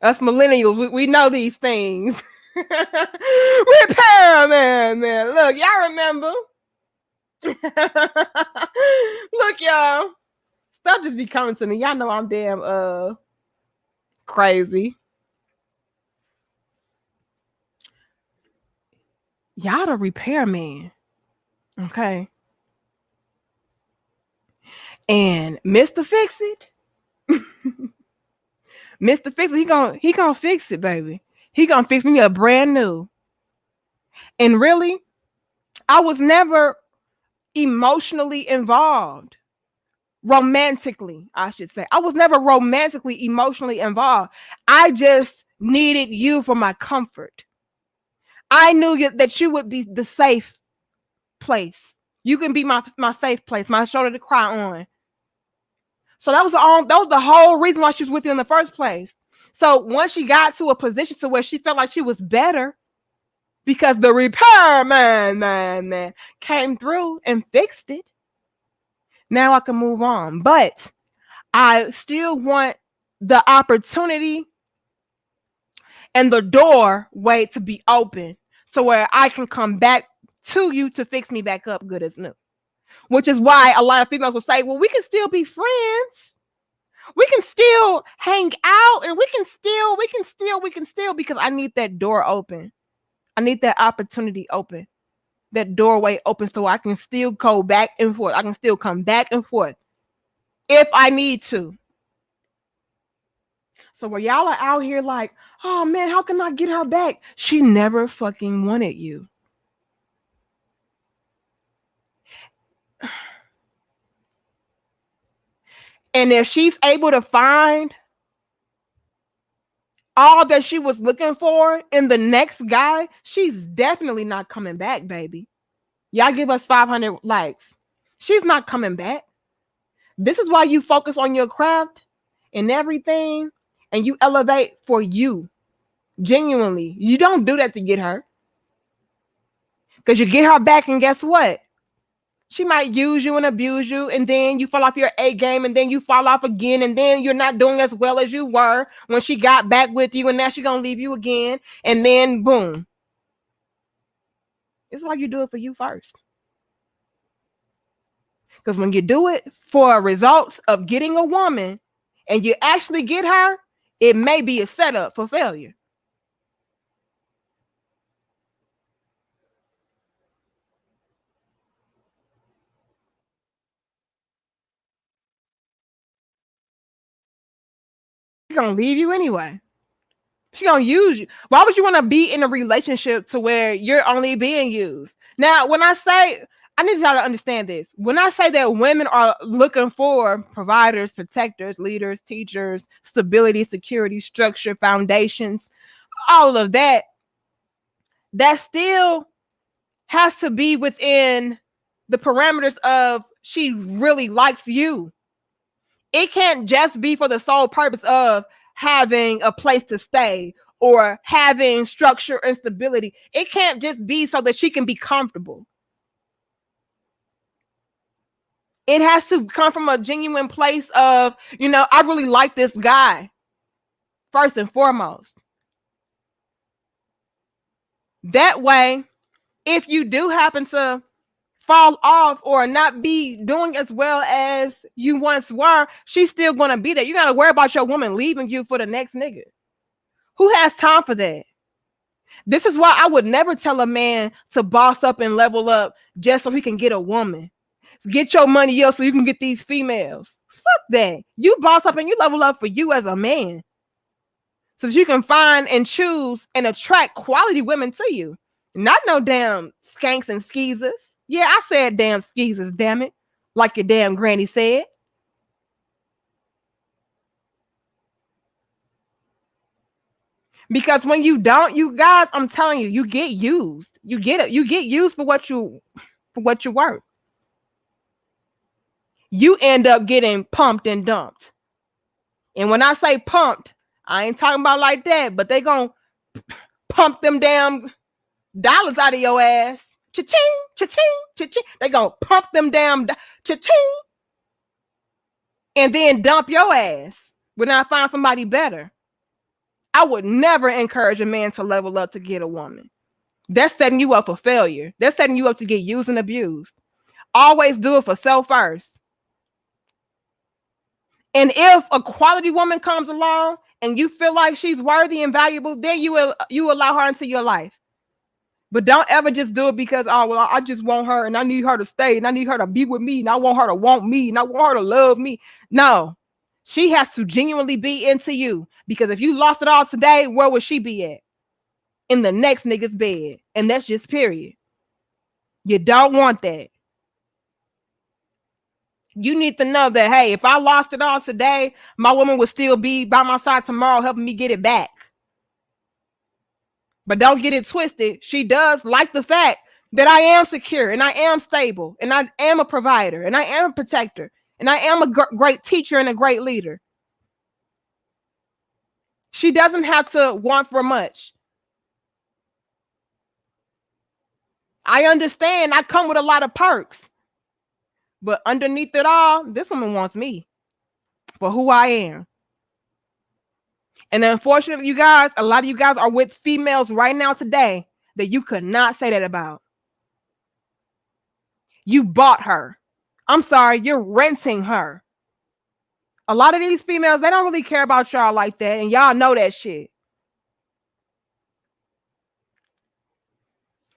Speaker 1: Us millennials, we know these things. Repairman, man. Look, y'all remember? Look, y'all. Stuff just be coming to me. Y'all know I'm damn crazy. Y'all the repairman. Okay. And Mr. Fix It. Mr. Fix It, he gonna fix it, baby. He gonna fix me a brand new. And really, I was never emotionally involved. Romantically, I should say. I was never romantically, emotionally involved. I just needed you for my comfort. I knew that you would be the safe place. You can be my safe place, my shoulder to cry on. So that was the whole reason why she was with you in the first place. So once she got to a position to where she felt like she was better, because the repairman came through and fixed it, now I can move on. But I still want the opportunity and the doorway to be open so where I can come back to you to fix me back up good as new. Which is why a lot of females will say, well, we can still be friends. We can still hang out and we can still, because I need that door open. I need that opportunity open, that doorway open so I can still go back and forth. I can still come back and forth if I need to. So where y'all are out here like, oh man, how can I get her back? She never fucking wanted you. And if she's able to find all that she was looking for in the next guy, she's definitely not coming back, baby. Y'all give us 500 likes. She's not coming back. This is why you focus on your craft and everything, and you elevate for you. Genuinely. You don't do that to get her. Because you get her back, and guess what? She might use you and abuse you, and then you fall off your A game, and then you fall off again, and then you're not doing as well as you were when she got back with you, and now she's going to leave you again, and then boom. This is why you do it for you first. Because when you do it for results of getting a woman, and you actually get her, it may be a setup for failure. She's going to leave you anyway. She's going to use you. Why would you want to be in a relationship to where you're only being used? Now, when I say, I need y'all to understand this. When I say that women are looking for providers, protectors, leaders, teachers, stability, security, structure, foundations, all of that, that still has to be within the parameters of she really likes you. It can't just be for the sole purpose of having a place to stay or having structure and stability. It can't just be so that she can be comfortable. It has to come from a genuine place of, I really like this guy, first and foremost. That way, if you do happen to fall off or not be doing as well as you once were, she's still going to be there. You got to worry about your woman leaving you for the next nigga. Who has time for that? This is why I would never tell a man to boss up and level up just so he can get a woman. Get your money up so you can get these females. Fuck that. You boss up and you level up for you as a man, so that you can find and choose and attract quality women to you. Not no damn skanks and skeezers. Yeah, I said damn skeezers, damn it. Like your damn granny said. Because when you don't, you guys, I'm telling you, you get used. You get it. You get used for what you worth. You end up getting pumped and dumped. And when I say pumped, I ain't talking about like that, but they gonna pump them damn dollars out of your ass. Cha-ching, cha-ching, cha-ching. They gonna pump them damn cha-ching. And then dump your ass when I find somebody better. I would never encourage a man to level up to get a woman. That's setting you up for failure. That's setting you up to get used and abused. Always do it for self first. And if a quality woman comes along and you feel like she's worthy and valuable, then you allow her into your life. But don't ever just do it because, oh, well, I just want her and I need her to stay and I need her to be with me and I want her to want me and I want her to love me. No, she has to genuinely be into you, because if you lost it all today, where would she be at? In the next nigga's bed. And that's just period. You don't want that. You need to know that, hey, if I lost it all today, my woman would still be by my side tomorrow helping me get it back. But don't get it twisted. She does like the fact that I am secure and I am stable and I am a provider and I am a protector And I am a great teacher and a great leader. She doesn't have to want for much. I understand I come with a lot of perks. But underneath it all, this woman wants me for who I am. And unfortunately, you guys, a lot of you guys are with females right now today that you could not say that about. You bought her. I'm sorry, you're renting her. A lot of these females, they don't really care about y'all like that, and y'all know that shit.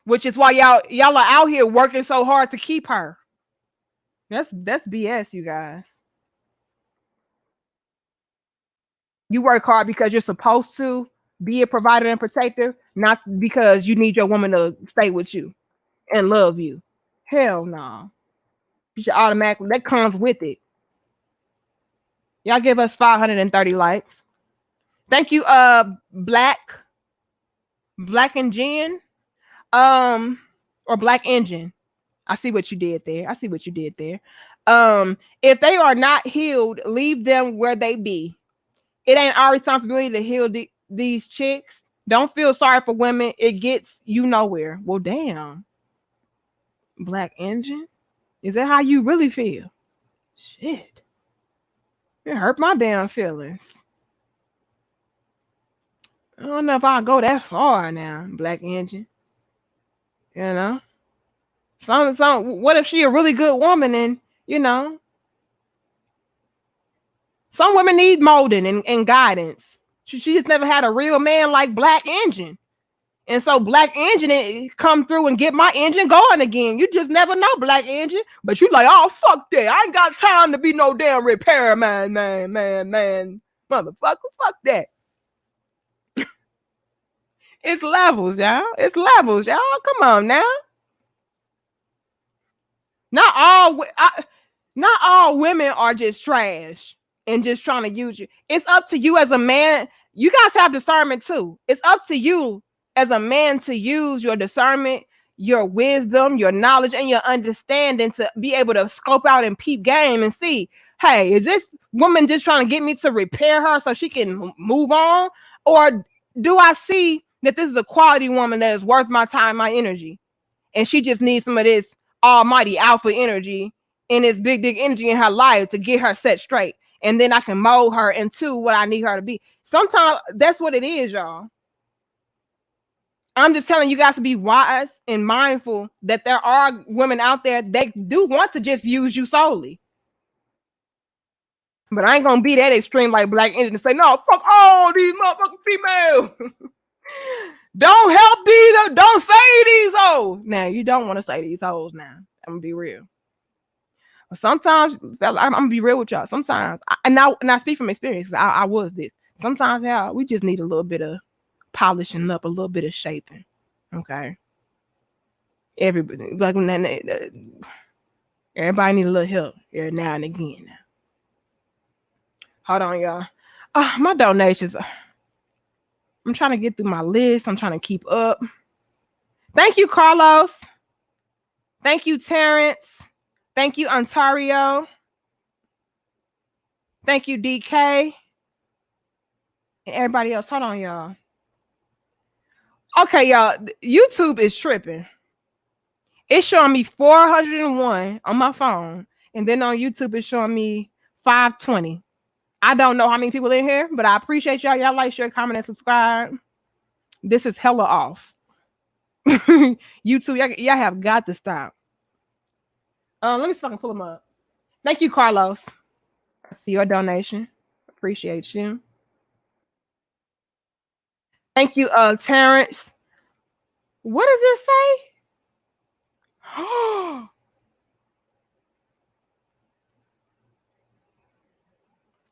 Speaker 1: Which is why y'all are out here working so hard to keep her. That's BS, you guys. You work hard because you're supposed to be a provider and protector, not because you need your woman to stay with you and love you. Hell no. You should automatically, that comes with it. Y'all give us 530 likes. Thank you, Black and Jen. Or Black Engine. I see what you did there. If they are not healed, leave them where they be. It ain't our responsibility to heal these chicks. Don't feel sorry for women. It gets you nowhere. Well, damn. Black Engine? Is that how you really feel? Shit. It hurt my damn feelings. I don't know if I'll go that far now, Black Engine. You know? What if she a really good woman and, you know? Some women need molding and guidance. She just never had a real man like Black Engine. And so Black Engine come through and get my engine going again. You just never know, Black Engine. But you like, oh, fuck that. I ain't got time to be no damn repairman, man. Motherfucker, fuck that. It's levels, y'all. Come on now. Not all women are just trash and just trying to use you. It's up to you as a man. You guys have discernment too. It's up to you as a man to use your discernment, your wisdom, your knowledge, and your understanding to be able to scope out and peep game and see, hey, is this woman just trying to get me to repair her so she can move on? Or do I see that this is a quality woman that is worth my time, my energy? And she just needs some of this almighty alpha energy and this big dick energy in her life to get her set straight. And then I can mold her into what I need her to be. Sometimes that's what it is, y'all. I'm just telling you guys to be wise and mindful that there are women out there that do want to just use you solely. But I ain't gonna be that extreme like Black Engine and say, no, fuck all these motherfucking females. Don't help these, don't say these hoes. Now, you don't want to say these hoes now. I'm gonna be real. Sometimes, I'm gonna be real with y'all. Sometimes, and I speak from experience, I was this. Sometimes, y'all, we just need a little bit of polishing up, a little bit of shaping. Okay. Everybody, like everybody need a little help every now and again. Now. Hold on, y'all. My donations. I'm trying to get through my list. I'm trying to keep up. Thank you, Carlos. Thank you, Terrence. Thank you, Ontario. Thank you, DK. And everybody else. Hold on, y'all. Okay, y'all. YouTube is tripping. It's showing me 401 on my phone. And then on YouTube, it's showing me 520. I don't know how many people in here, but I appreciate y'all. Y'all like, share, comment, and subscribe. This is hella off. YouTube, y'all have got to stop. Let me fucking pull them up. Thank you, Carlos. I see your donation. Appreciate you. Thank you, Terrence. What does it say?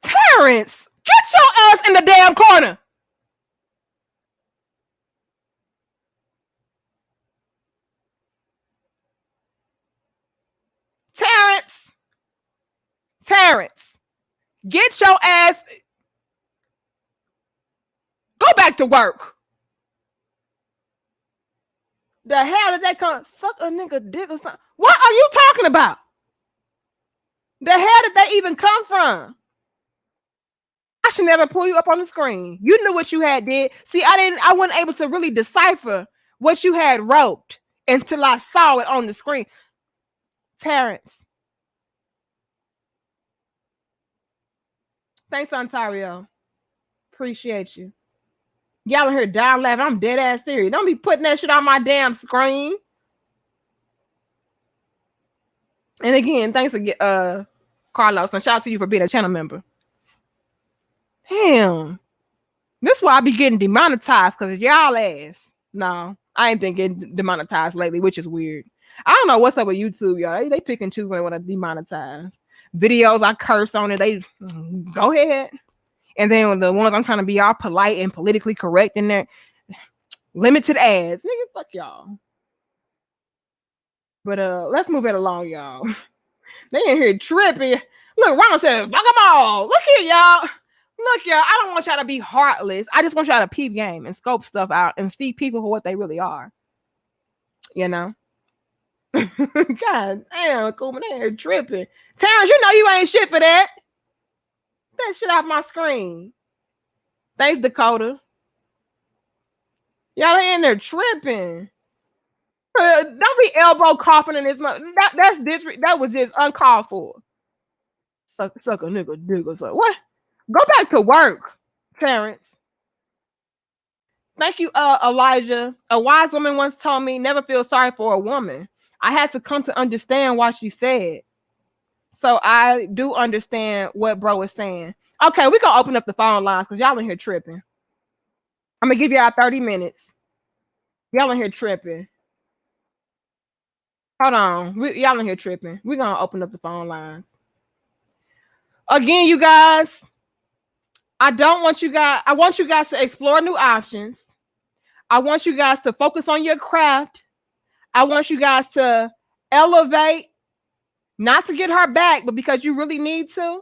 Speaker 1: Terrence, get your ass in the damn corner. Terrence, get your ass. Go back to work. The hell did that come? Suck a nigga dick or something? What are you talking about? The hell did they even come from? I should never pull you up on the screen. You knew what you had did. See, I wasn't able to really decipher what you had wrote until I saw it on the screen. Terrence. Thanks, Ontario. Appreciate you. Y'all in here down laughing. I'm dead ass serious. Don't be putting that shit on my damn screen. And again, thanks again, Carlos, and shout out to you for being a channel member. Damn. This is why I be getting demonetized, because y'all ass. No, I ain't been getting demonetized lately, which is weird. I don't know what's up with YouTube, y'all. They pick and choose when they want to demonetize. Videos I curse on it, they go ahead. And then the ones I'm trying to be all polite and politically correct in there, limited ads. Nigga, fuck y'all. But let's move it along, y'all. They in here tripping. Look, Ronald said, fuck them all. Look here, y'all. Look, y'all, I don't want y'all to be heartless. I just want y'all to peep game and scope stuff out and see people for what they really are. You know? God damn, Coleman, they here tripping. Terrence, you know you ain't shit for that. That shit off my screen. Thanks, Dakota. Y'all in there tripping. Don't be elbow coughing in this month. That was just uncalled for. Suck a nigga dick. What? Go back to work, Terrence. Thank you, Elijah. A wise woman once told me, never feel sorry for a woman. I had to come to understand what she said. So I do understand what bro is saying. Okay, we're going to open up the phone lines because y'all in here tripping. I'm going to give y'all 30 minutes. Y'all in here tripping. Hold on. Y'all in here tripping. We're going to open up the phone lines. Again, you guys, I want you guys to explore new options. I want you guys to focus on your craft. I want you guys to elevate, not to get her back, but because you really need to.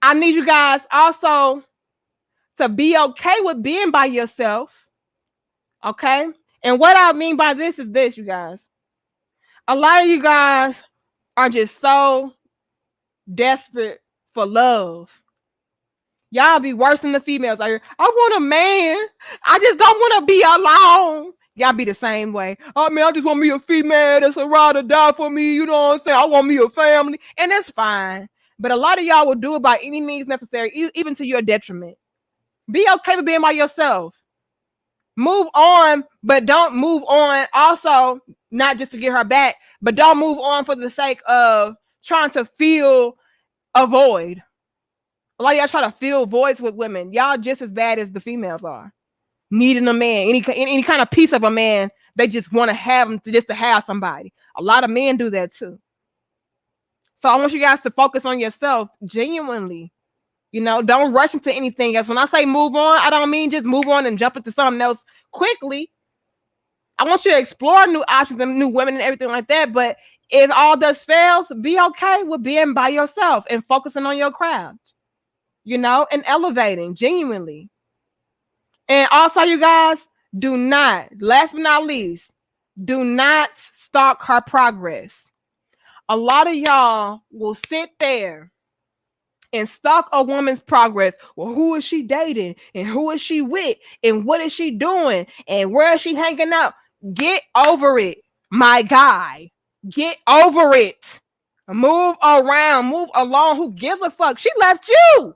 Speaker 1: I need you guys also to be okay with being by yourself. Okay? And what I mean by this is this, you guys. A lot of you guys are just so desperate for love. Y'all be worse than the females out here. I want a man. I just don't want to be alone. Y'all be the same way. Oh man, I just want me a female that's a ride or die for me. You know what I'm saying? I want me a family. And that's fine. But a lot of y'all will do it by any means necessary, even to your detriment. Be okay with being by yourself. Move on, but don't move on also, not just to get her back, but don't move on for the sake of trying to fill a void. A lot of y'all try to fill voids with women. Y'all just as bad as the females are. Needing a man, any kind of piece of a man, they just want to have him just to have somebody. A lot of men do that too. So I want you guys to focus on yourself genuinely. You know, don't rush into anything else. When I say move on, I don't mean just move on and jump into something else quickly. I want you to explore new options and new women and everything like that. But if all this fails, be okay with being by yourself and focusing on your craft, you know, and elevating genuinely. And also, you guys, do not, last but not least, do not stalk her progress. A lot of y'all will sit there and stalk a woman's progress. Well, who is she dating? And who is she with? And what is she doing? And where is she hanging out? Get over it, my guy. Get over it. Move around. Move along. Who gives a fuck? She left you.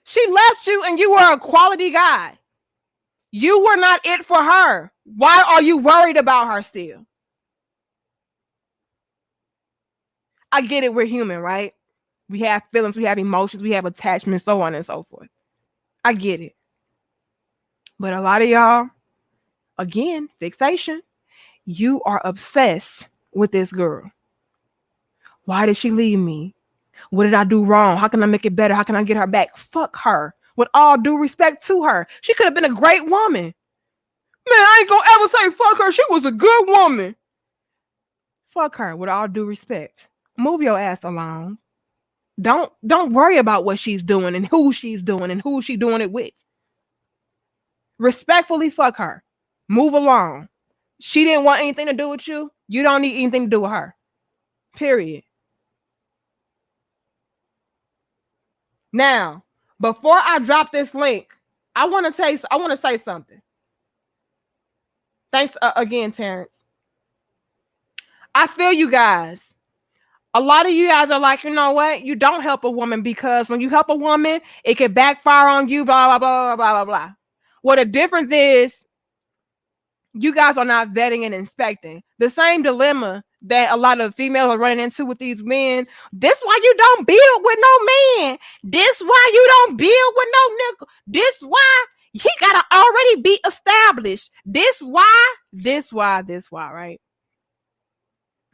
Speaker 1: She left you and you were a quality guy. You were not it for her. Why are you worried about her still? I get it. We're human, right? We have feelings, we have emotions, we have attachments, so on and so forth. I get it. But a lot of y'all, again, fixation. You are obsessed with this girl. Why did she leave me? What did I do wrong? How can I make it better? How can I get her back? Fuck her. With all due respect to her. She could have been a great woman. Man, I ain't gonna ever say fuck her. She was a good woman. Fuck her with all due respect. Move your ass along. Don't worry about what she's doing and who she's doing and who she's doing it with. Respectfully fuck her. Move along. she didn't want anything to do with you, you don't need anything to do with her. Period. Now, before I drop this link, I want to say something. Thanks again, Terrence. I feel you guys. A lot of you guys are like, you know what? You don't help a woman because when you help a woman, it can backfire on you, blah, blah, blah, blah, blah, blah. Well, the difference is you guys are not vetting and inspecting. The same dilemma that a lot of females are running into with these men. This why you don't build with no man. This why you don't build with no nickel. This why he gotta already be established. This why, right?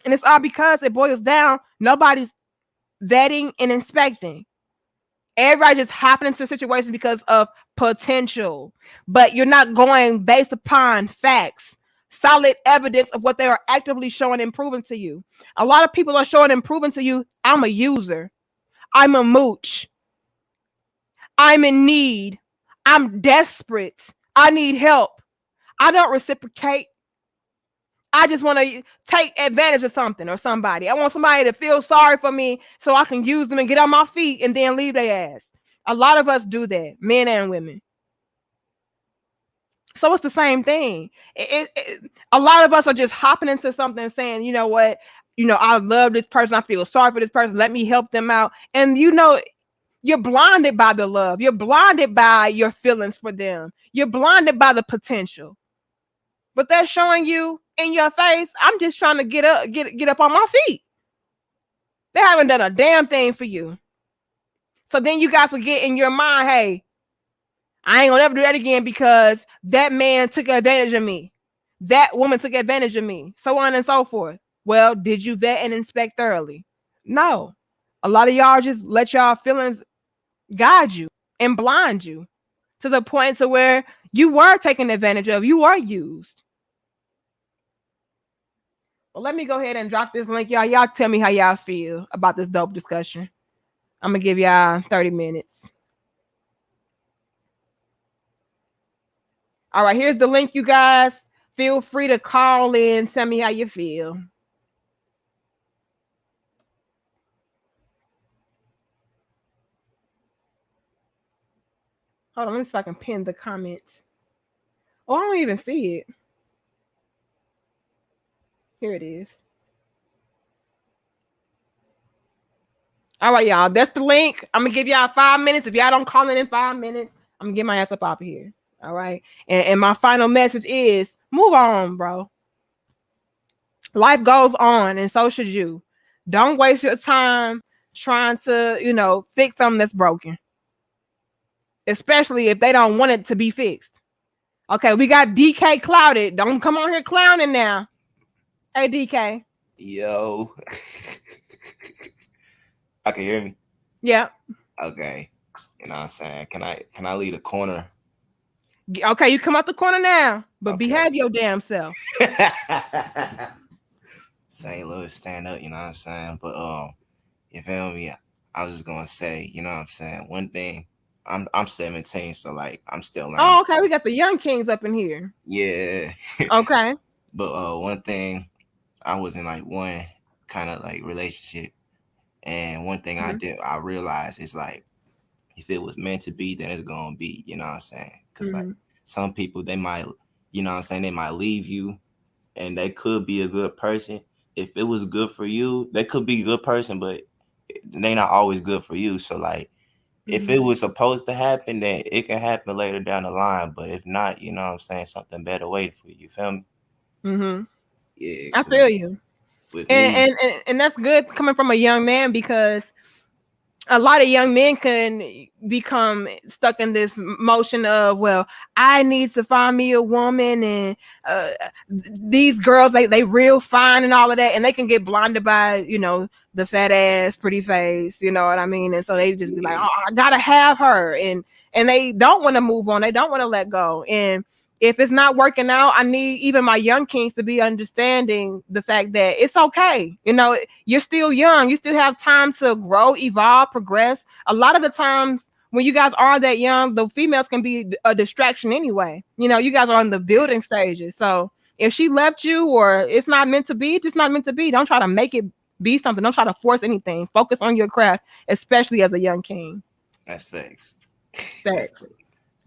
Speaker 1: And it's all because it boils down, nobody's vetting and inspecting. Everybody just hopping into situations because of potential, but you're not going based upon facts, solid evidence of what they are actively showing and proving to you. A lot of people are showing and proving to you, I'm a user, I'm a mooch, I'm in need, I'm desperate, I need help, I don't reciprocate. I just want to take advantage of something or somebody. I want somebody to feel sorry for me so I can use them and get on my feet and then leave their ass. A lot of us do that, men and women. So it's the same thing. A lot of us are just hopping into something and saying, you know what? You know, I love this person. I feel sorry for this person. Let me help them out. And you know, you're blinded by the love. You're blinded by your feelings for them. You're blinded by the potential. But they're showing you in your face, I'm just trying to get up on my feet. They haven't done a damn thing for you. So then you guys will get in your mind, hey, I ain't gonna ever do that again because that man took advantage of me. That woman took advantage of me. So on and so forth. Well, did you vet and inspect thoroughly? No. A lot of y'all just let y'all feelings guide you and blind you to the point to where you were taken advantage of. You were used. Well, let me go ahead and drop this link, y'all. Y'all tell me how y'all feel about this dope discussion. I'm going to give y'all 30 minutes. All right, here's the link, you guys. Feel free to call in. Tell me how you feel. Hold on, let me see if I can pin the comment. Oh, I don't even see it. Here it is. All right, y'all. That's the link. I'm going to give y'all 5 minutes. If y'all don't call in 5 minutes, I'm going to get my ass up off of here. All right. And my final message is move on, bro. Life goes on, and so should you. Don't waste your time trying to, you know, fix something that's broken. Especially if they don't want it to be fixed. Okay, we got DK Clouded. Don't come on here clowning now. Hey, DK.
Speaker 2: Yo. I can hear me.
Speaker 1: Yeah.
Speaker 2: Okay. You know what I'm saying? Can I leave the corner?
Speaker 1: Okay, you come out the corner now, but
Speaker 2: Okay.
Speaker 1: behave your damn self.
Speaker 2: St. Louis, stand up, you know what I'm saying? But you feel me? I was just gonna say, you know what I'm saying? One thing, I'm 17, so like I'm still learning.
Speaker 1: Oh, okay. We got the young kings up in here.
Speaker 2: Yeah.
Speaker 1: Okay.
Speaker 2: But one thing, I was in like one kind of like relationship, and one thing I realized is like if it was meant to be, then it's gonna be, you know what I'm saying? Because like some people, they might, you know what I'm saying, they might leave you and they could be a good person. If it was good for you, they could be a good person, but they not always good for you. So like if it was supposed to happen, then it can happen later down the line. But if not, you know what I'm saying, something better waiting for you. You feel me?
Speaker 1: Mm-hmm.
Speaker 2: Yeah.
Speaker 1: I feel you. And that's good coming from a young man, because a lot of young men can become stuck in this motion of, well, I need to find me a woman, and these girls, they real fine and all of that, and they can get blinded by, you know, the fat ass, pretty face, you know what I mean? And so they just be like, oh, I gotta have her, and they don't want to move on, they don't want to let go. And if it's not working out, I need even my young kings to be understanding the fact that it's okay. You know, you're still young. You still have time to grow, evolve, progress. A lot of the times when you guys are that young, the females can be a distraction anyway. You know, you guys are on the building stages. So If she left you or it's not meant to be, it's just not meant to be. Don't try to make it be something. Don't try to force anything. Focus on your craft, especially as a young king.
Speaker 2: That's facts. That's
Speaker 1: Facts.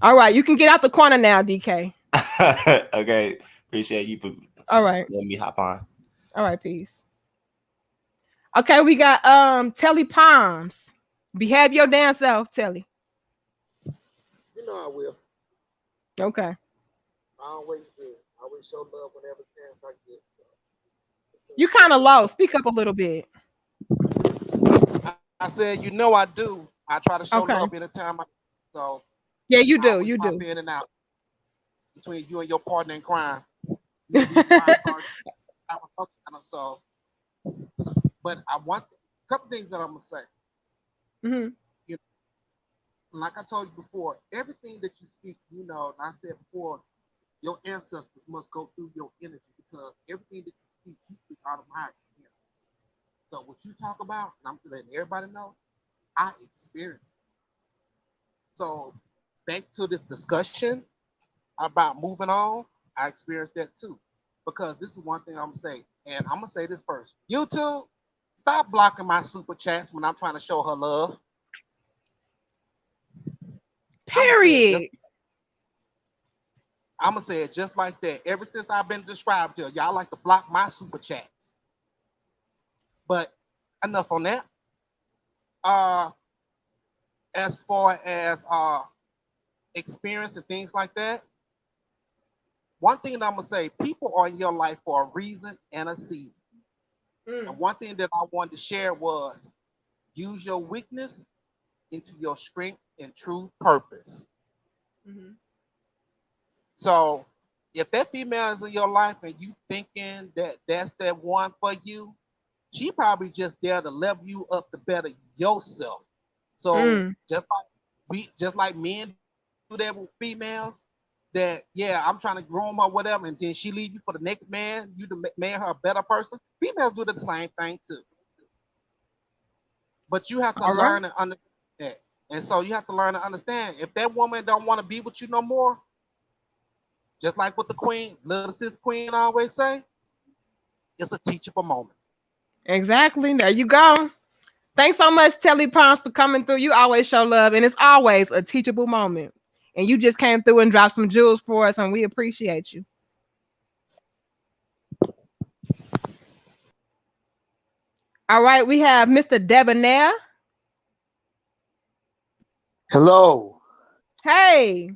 Speaker 1: All right, you can get out the corner now, DK.
Speaker 2: okay. Appreciate you for
Speaker 1: All right.
Speaker 2: letting me hop on.
Speaker 1: All right, peace. Okay, we got Telly Palms. Behave your damn self, Telly.
Speaker 3: You know I will.
Speaker 1: Okay.
Speaker 3: I always do. I always show love whenever chance I get.
Speaker 1: You kind of low. Speak up a little bit.
Speaker 3: I said, you know I do. I try to show
Speaker 1: Okay.
Speaker 3: love anytime I so
Speaker 1: Yeah, you
Speaker 3: I
Speaker 1: do.
Speaker 3: always
Speaker 1: You
Speaker 3: pop
Speaker 1: do.
Speaker 3: in and out between you and your partner in crime. You know, I was kind of so, but I want a couple things that I'm gonna say.
Speaker 1: Hmm.
Speaker 3: You know, like I told you before, everything that you speak, you know, and I said before, your ancestors must go through your energy because everything that you speak out of my experience. So what you talk about, and I'm letting everybody know, I experienced it. So back to this discussion about moving on, I experienced that too. Because this is one thing I'm gonna say, and I'm gonna say this first. YouTube, stop blocking my super chats when I'm trying to show her love. I'm gonna say it just
Speaker 1: Period.
Speaker 3: I'm gonna say it just like that. Ever since I've been described here, y'all like to block my super chats. But enough on that. Uh, as far as experience and things like that, one thing that I'm gonna say, people are in your life for a reason and a season. And one thing that I wanted to share was use your weakness into your strength and true purpose.
Speaker 1: Mm-hmm.
Speaker 3: So if that female is in your life and you thinking that that's that one for you, she probably just there to level you up to better yourself. So
Speaker 1: Mm.
Speaker 3: just like men do that with females, that yeah, I'm trying to groom her whatever, and then she leave you for the next man, you to make her a better person. Females do the same thing too. But you have to
Speaker 1: All right.
Speaker 3: learn and understand that. And so you have to learn to understand if that woman don't want to be with you no more, just like what the queen, little sis queen always say, it's a teachable moment.
Speaker 1: Exactly. There you go. Thanks so much, Telly Palms, for coming through. You always show love, and it's always a teachable moment. And you just came through and dropped some jewels for us, and we appreciate you. All right, we have Mr. Debonair.
Speaker 4: Hello.
Speaker 1: Hey,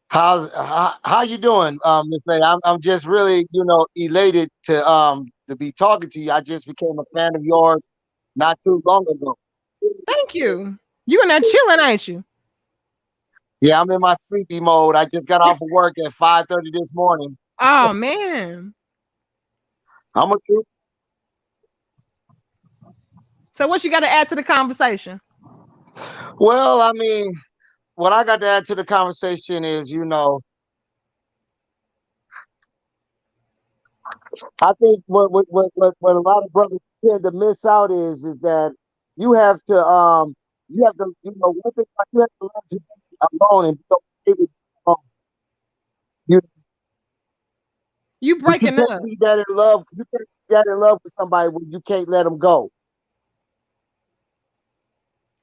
Speaker 4: How you doing, Miss Lady? I'm just really, elated to be talking to you. I just became a fan of yours not too long ago.
Speaker 1: thank you. You in there chilling, ain't you?
Speaker 4: Yeah, I'm in my sleepy mode. I just got off of work at 5:30 this morning.
Speaker 1: Oh man.
Speaker 4: I'm a true.
Speaker 1: So what you got to add to the conversation?
Speaker 4: Well, I mean, what I got to add to the conversation is, I think what a lot of brothers tend to miss out is that you have to one thing you have to learn to be alone and be okay with alone. You
Speaker 1: You
Speaker 4: but you
Speaker 1: breaking
Speaker 4: can't
Speaker 1: up.
Speaker 4: be that in love. You can't be that in love with somebody when you can't let them go.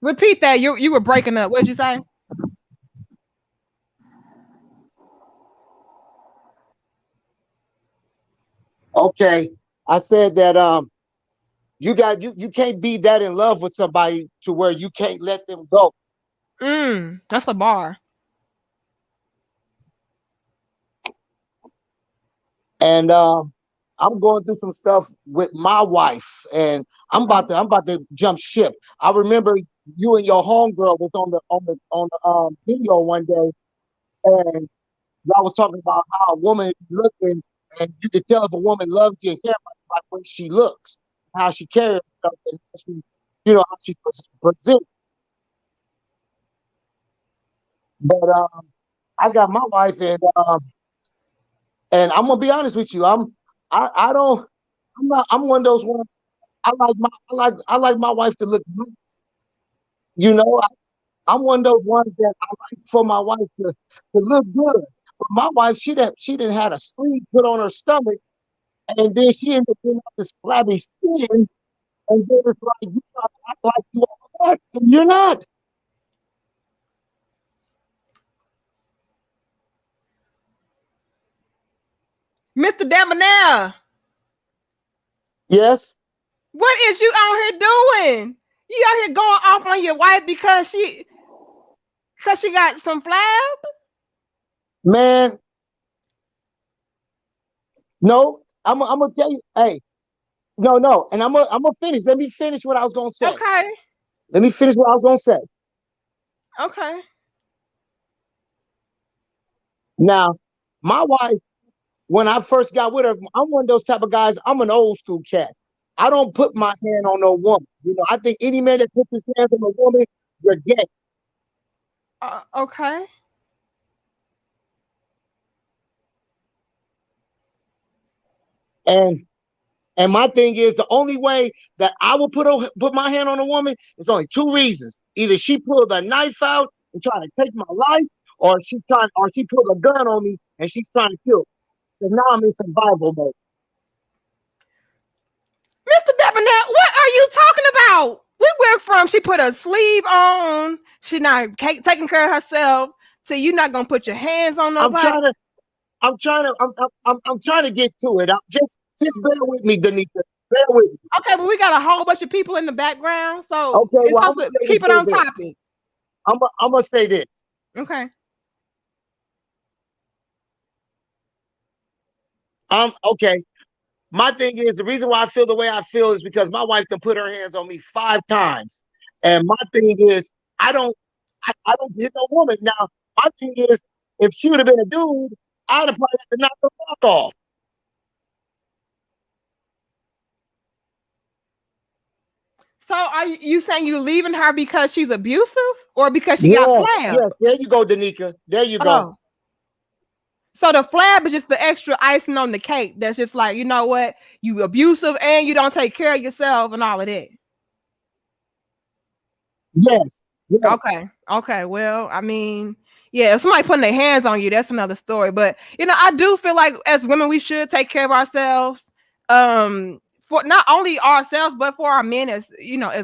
Speaker 1: Repeat that. You were breaking up. What'd you say?
Speaker 4: Okay, I said that you can't be that in love with somebody to where you can't let them go.
Speaker 1: That's a bar.
Speaker 4: And I'm going through some stuff with my wife, and I'm about to jump ship. I remember you and your homegirl was on the video one day, and y'all was talking about how a woman is looking, and you can tell if a woman loves you and cares about you by the way she looks, how she carries herself, and how she presents. But I got my wife, and I'm gonna be honest with you. I don't. I'm not. I'm one of those ones. I like my wife to look good. I'm one of those ones that I like for my wife to look good. my wife, she didn't had a sleeve put on her stomach, and then she ended up getting this flabby skin, and then it's like you try to act like you are that, and you're not.
Speaker 1: Mr. Debonair,
Speaker 4: Yes,
Speaker 1: what is you out here doing? You out here going off on your wife because she got some flab?
Speaker 4: man. No, I'm gonna tell you. Hey, no, and I'm gonna finish. Let me finish what I was gonna say.
Speaker 1: Okay.
Speaker 4: Let me finish what I was gonna say.
Speaker 1: Okay.
Speaker 4: Now, my wife, when I first got with her, I'm one of those type of guys. I'm an old school cat. I don't put my hand on no woman. You know, I think any man that puts his hands on a woman, you're gay.
Speaker 1: Okay.
Speaker 4: And my thing is, the only way that I will put my hand on a woman is only two reasons: either she pulled a knife out and trying to take my life, or she pulled a gun on me and she's trying to kill me. So now I'm in survival mode.
Speaker 1: Mr. Debonair, what are you talking about? We went from she put a sleeve on, she not taking care of herself, to you not gonna put your hands on nobody.
Speaker 4: I'm trying to get to it. Just bear with me, Danica. Bear with me.
Speaker 1: Okay, but we got a whole bunch of people in the background, so
Speaker 4: Okay, well,
Speaker 1: keep it on topic.
Speaker 4: I'm gonna say this.
Speaker 1: Okay.
Speaker 4: Okay. My thing is, the reason why I feel the way I feel is because my wife done put her hands on me 5 times, and my thing is, I don't hit no woman. Now, my thing is, if she would have been a dude, I'd have probably had to knock the fuck off.
Speaker 1: So are you saying you leaving her because she's abusive or because she got flab?
Speaker 4: Yes, there you go, Danica. There you go.
Speaker 1: Oh. So the flab is just the extra icing on the cake. That's just like, you know what? You abusive and you don't take care of yourself and all of that.
Speaker 4: Yes.
Speaker 1: Okay. Well, I mean, yeah, if somebody putting their hands on you, that's another story. But you know, I do feel like as women, we should take care of ourselves. For not only ourselves, but for our men as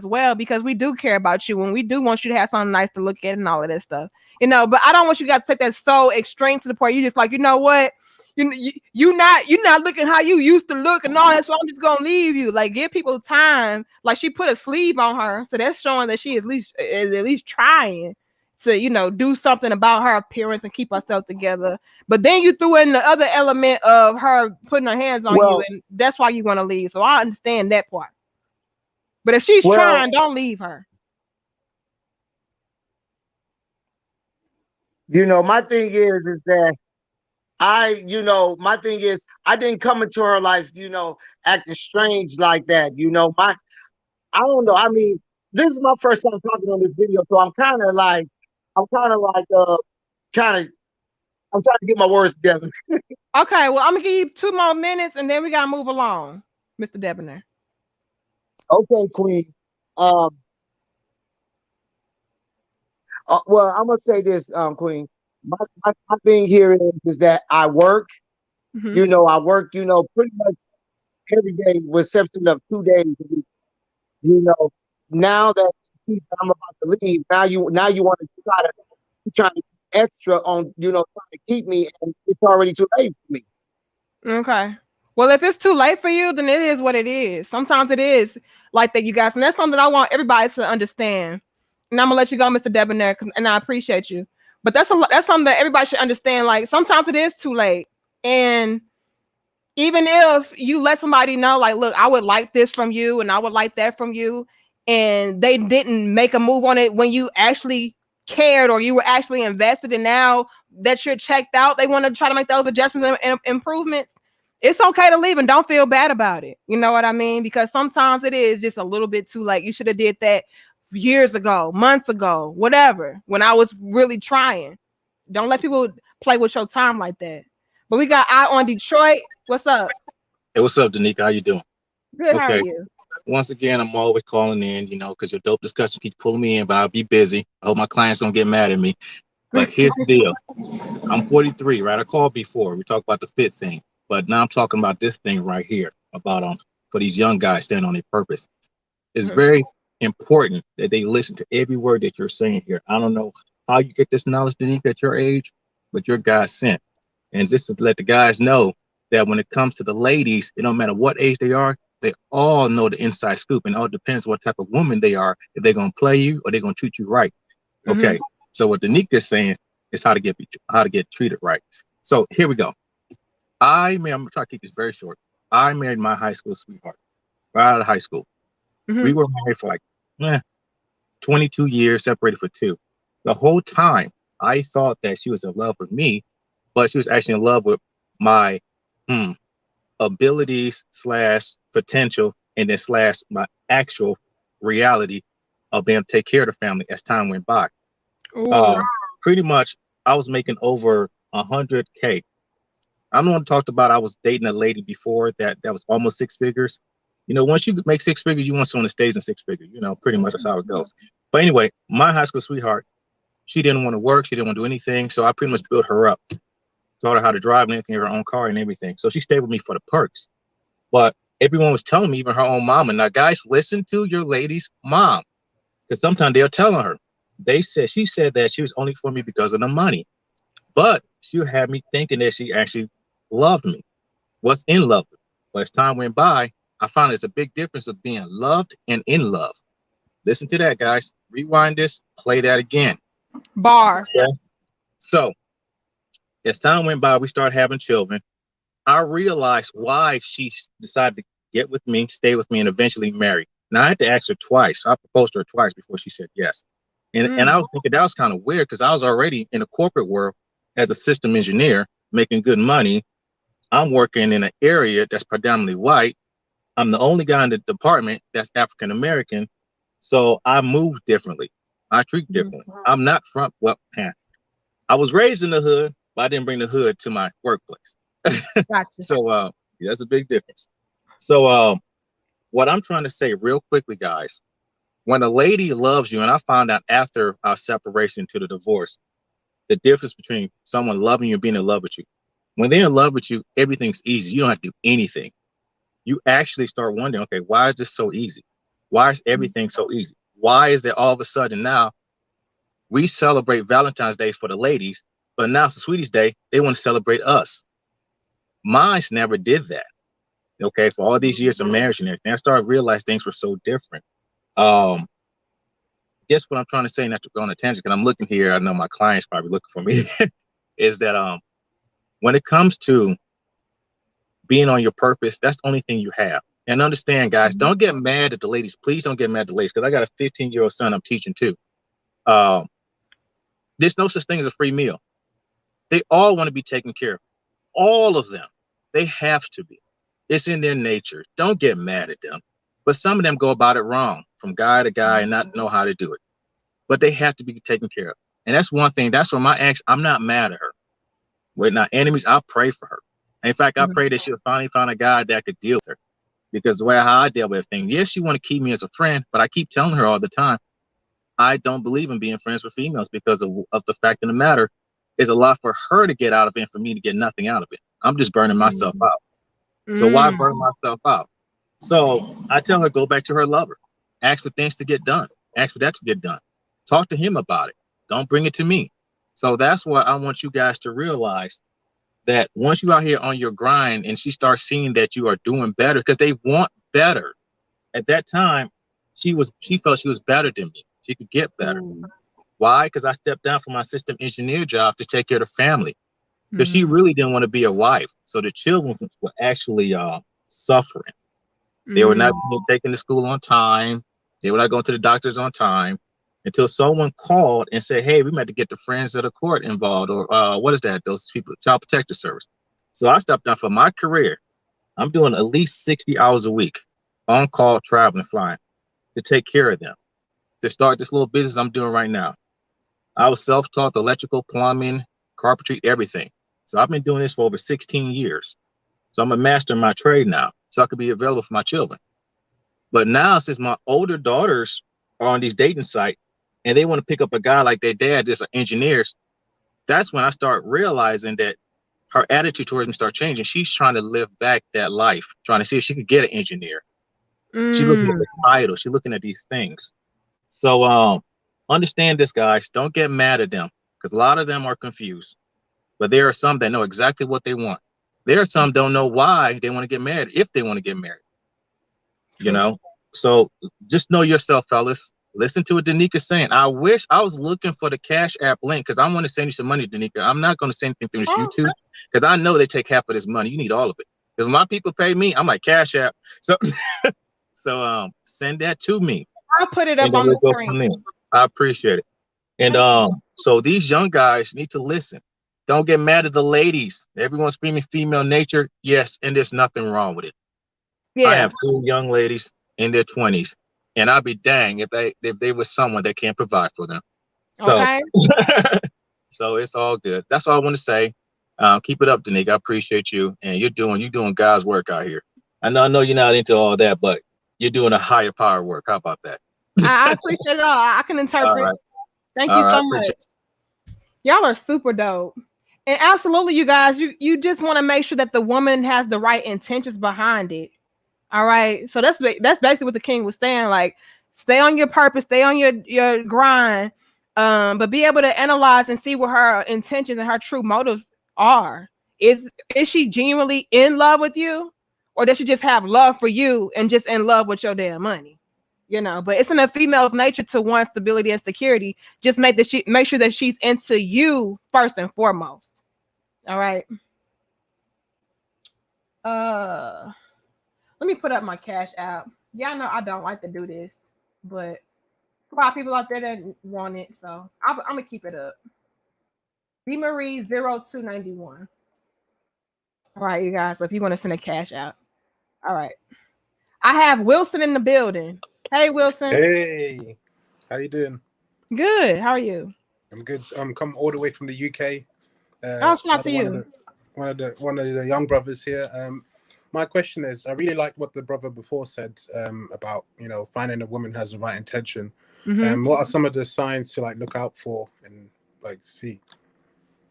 Speaker 1: well, because we do care about you and we do want you to have something nice to look at and all of that stuff. But I don't want you guys to take that so extreme to the point you just like, you know what? You're not looking how you used to look and all that, so I'm just gonna leave you. Like, give people time. Like, she put a sleeve on her, so that's showing that she is at least trying to do something about her appearance and keep herself together. But then you threw in the other element of her putting her hands on you, and that's why you want to leave. So I understand that part. But if she's trying, don't leave her.
Speaker 4: My thing is that my thing is I didn't come into her life, acting strange like that. I don't know. I mean, this is my first time talking on this video, so I'm trying to get my words together.
Speaker 1: Okay, well, I'm gonna give you 2 more minutes, and then we gotta move along, Mr. Debonair.
Speaker 4: Okay, Queen. Well, I'm gonna say this, Queen. My thing here is that I work.
Speaker 1: Mm-hmm.
Speaker 4: I work. Pretty much every day, with exception of 2 days a week. Now that I'm about to leave, now you want to try to extra on, trying to keep me, and it's already too late for me.
Speaker 1: Okay. Well, if it's too late for you, then it is what it is. Sometimes it is like that, you guys, and that's something I want everybody to understand. And I'm gonna let you go, Mr. Debonair, and I appreciate you. But that's something that everybody should understand. Like, sometimes it is too late, and even if you let somebody know, like, look, I would like this from you, and I would like that from you, and they didn't make a move on it when you actually cared or you were actually invested, and now that you're checked out, they want to try to make those adjustments and improvements. It's okay to leave and don't feel bad about it. You know what I mean? Because sometimes it is just a little bit too late. You should have did that years ago, months ago, whatever, when I was really trying. Don't let people play with your time like that. But we got Eye on Detroit. What's up?
Speaker 5: Hey, what's up, Danica? How you doing?
Speaker 1: Good. Okay. How are you?
Speaker 5: Once again, I'm always calling in, because your dope discussion keeps pulling me in, but I'll be busy. I hope my clients don't get mad at me. But here's the deal. I'm 43, right? I called before. We talked about the fit thing, but now I'm talking about this thing right here about for these young guys standing on their purpose. It's very important that they listen to every word that you're saying here. I don't know how you get this knowledge, Denise, at your age, but your God sent. And just to let the guys know that when it comes to the ladies, it don't matter what age they are, they all know the inside scoop, and it all depends what type of woman they are, if they're gonna play you or they're gonna treat you right. Okay. So what Danica is saying is how to get treated right. So here we go. I'm gonna try to keep this very short. I married my high school sweetheart right out of high school. We were married for like 22 years, separated for 2. The whole time I thought that she was in love with me, but she was actually in love with my abilities / potential, and then / my actual reality of being able to take care of the family as time went by. Pretty much I was making over 100K. I'm the one talked about I was dating a lady before that was almost 6 figures. You know, once you make 6 figures, you want someone that stays in 6 figures. You know, pretty much that's how it goes. But anyway, my high school sweetheart, she didn't want to work. She didn't want to do anything. So I pretty much built her up, taught her how to drive and anything, her own car and everything. So she stayed with me for the perks. But everyone was telling me, even her own mom, and now guys, listen to your lady's mom, because sometimes they're telling her. She said that she was only for me because of the money, but she had me thinking that she actually loved me, was in love with me. But as time went by, I found there's a big difference of being loved and in love. Listen to that, guys. Rewind this, play that again.
Speaker 1: Bar.
Speaker 5: Okay? So as time went by, we started having children. I realized why she decided to get with me, stay with me, and eventually marry. Now I had to ask her twice. I proposed to her twice before she said yes. And I was thinking that was kind of weird because I was already in the corporate world as a system engineer, making good money. I'm working in an area that's predominantly white. I'm the only guy in the department that's African American. So I move differently. I treat differently. I'm not from, I was raised in the hood, but I didn't bring the hood to my workplace.
Speaker 1: Gotcha.
Speaker 5: So that's a big difference. So what I'm trying to say real quickly, guys, when a lady loves you, and I found out after our separation to the divorce, the difference between someone loving you and being in love with you. When they're in love with you, everything's easy. You don't have to do anything. You actually start wondering, okay, why is this so easy? Why is everything so easy? Why is that all of a sudden now we celebrate Valentine's Day for the ladies, but now it's the Sweeties Day, they want to celebrate us. Mine never did that. Okay, for all these years of marriage and everything, I started to realize things were so different. Guess what I'm trying to say, not to go on a tangent, because I'm looking here, I know my clients probably looking for me, is that when it comes to being on your purpose, that's the only thing you have. And understand, guys, don't get mad at the ladies. Please don't get mad at the ladies, because I got a 15-year-old son I'm teaching too. There's no such thing as a free meal. They all want to be taken care of. All of them. They have to be. It's in their nature. Don't get mad at them. But some of them go about it wrong, from guy to guy, and not know how to do it. But they have to be taken care of. And that's one thing. That's why my ex, I'm not mad at her. We're not enemies. I pray for her. In fact, I pray that she'll finally find a guy that could deal with her. Because the way how I deal with things, yes, she want to keep me as a friend, but I keep telling her all the time, I don't believe in being friends with females because of the fact of the matter is a lot for her to get out of it and for me to get nothing out of it. I'm just burning myself out. So why burn myself out? So I tell her, go back to her lover. Ask for things to get done. Ask for that to get done. Talk to him about it. Don't bring it to me. So that's what I want you guys to realize, that once you out here on your grind and she starts seeing that you are doing better, because they want better. At that time, she felt she was better than me. She could get better. Why? Because I stepped down from my system engineer job to take care of the family. Because she really didn't want to be a wife. So the children were actually suffering. They were not taken to school on time. They were not going to the doctors on time until someone called and said, hey, we meant to get the friends of the court involved, or what is that? Those people, Child Protective Service. So I stepped down for my career. I'm doing at least 60 hours a week on call, traveling, flying to take care of them, to start this little business I'm doing right now. I was self-taught, electrical, plumbing, carpentry, everything. So I've been doing this for over 16 years. So I'm a master in my trade now, so I could be available for my children. But now, since my older daughters are on these dating sites and they want to pick up a guy like their dad, just engineers, that's when I start realizing that her attitude towards me start changing. She's trying to live back that life, trying to see if she could get an engineer. She's looking at the title. She's looking at these things. So understand this, guys. Don't get mad at them, because a lot of them are confused. But there are some that know exactly what they want. There are some don't know why they want to get married, if they want to get married. You know? So just know yourself, fellas. Listen to what Danika's saying. I wish I was looking for the Cash App link, because I want to send you some money, Danika. I'm not going to send anything through this YouTube, because I know they take half of this money. You need all of it. Because my people pay me, I'm like, Cash App. So send that to me.
Speaker 1: I'll put it up on the screen.
Speaker 5: I appreciate it. And so these young guys need to listen. Don't get mad at the ladies. Everyone's screaming female nature. Yes, and there's nothing wrong with it. Yeah. I have 2 young ladies in their 20s, and I'd be dang if they were someone that can't provide for them. So, so it's all good. That's all I want to say. Keep it up, Danika. I appreciate you, and you're doing God's work out here. I know you're not into all that, but you're doing a higher power work. How about that?
Speaker 1: I appreciate it all. I can interpret. Right. Thank you so much. Y'all are super dope. And absolutely, you guys, you just want to make sure that the woman has the right intentions behind it. All right. So that's basically what the king was saying. Like, stay on your purpose, stay on your grind, but be able to analyze and see what her intentions and her true motives are. Is she genuinely in love with you, or does she just have love for you and just in love with your damn money? You know, but it's in a female's nature to want stability and security. Just make sure that she's into you first and foremost. All right. Let me put up my Cash App. Yeah, I know I don't like to do this, but a lot of people out there that want it, so I'm gonna keep it up. B Marie 0291. All right, you guys. So if you want to send a Cash App, all right. I have Wilson in the building. Hey, Wilson.
Speaker 6: Hey, how you doing?
Speaker 1: Good. How are you?
Speaker 6: I'm good. I'm come all the way from the UK.
Speaker 1: Shout out to you.
Speaker 6: One of the young brothers here. My question is, I really like what the brother before said about, you know, finding a woman who has the right intention. What are some of the signs to like look out for and like see?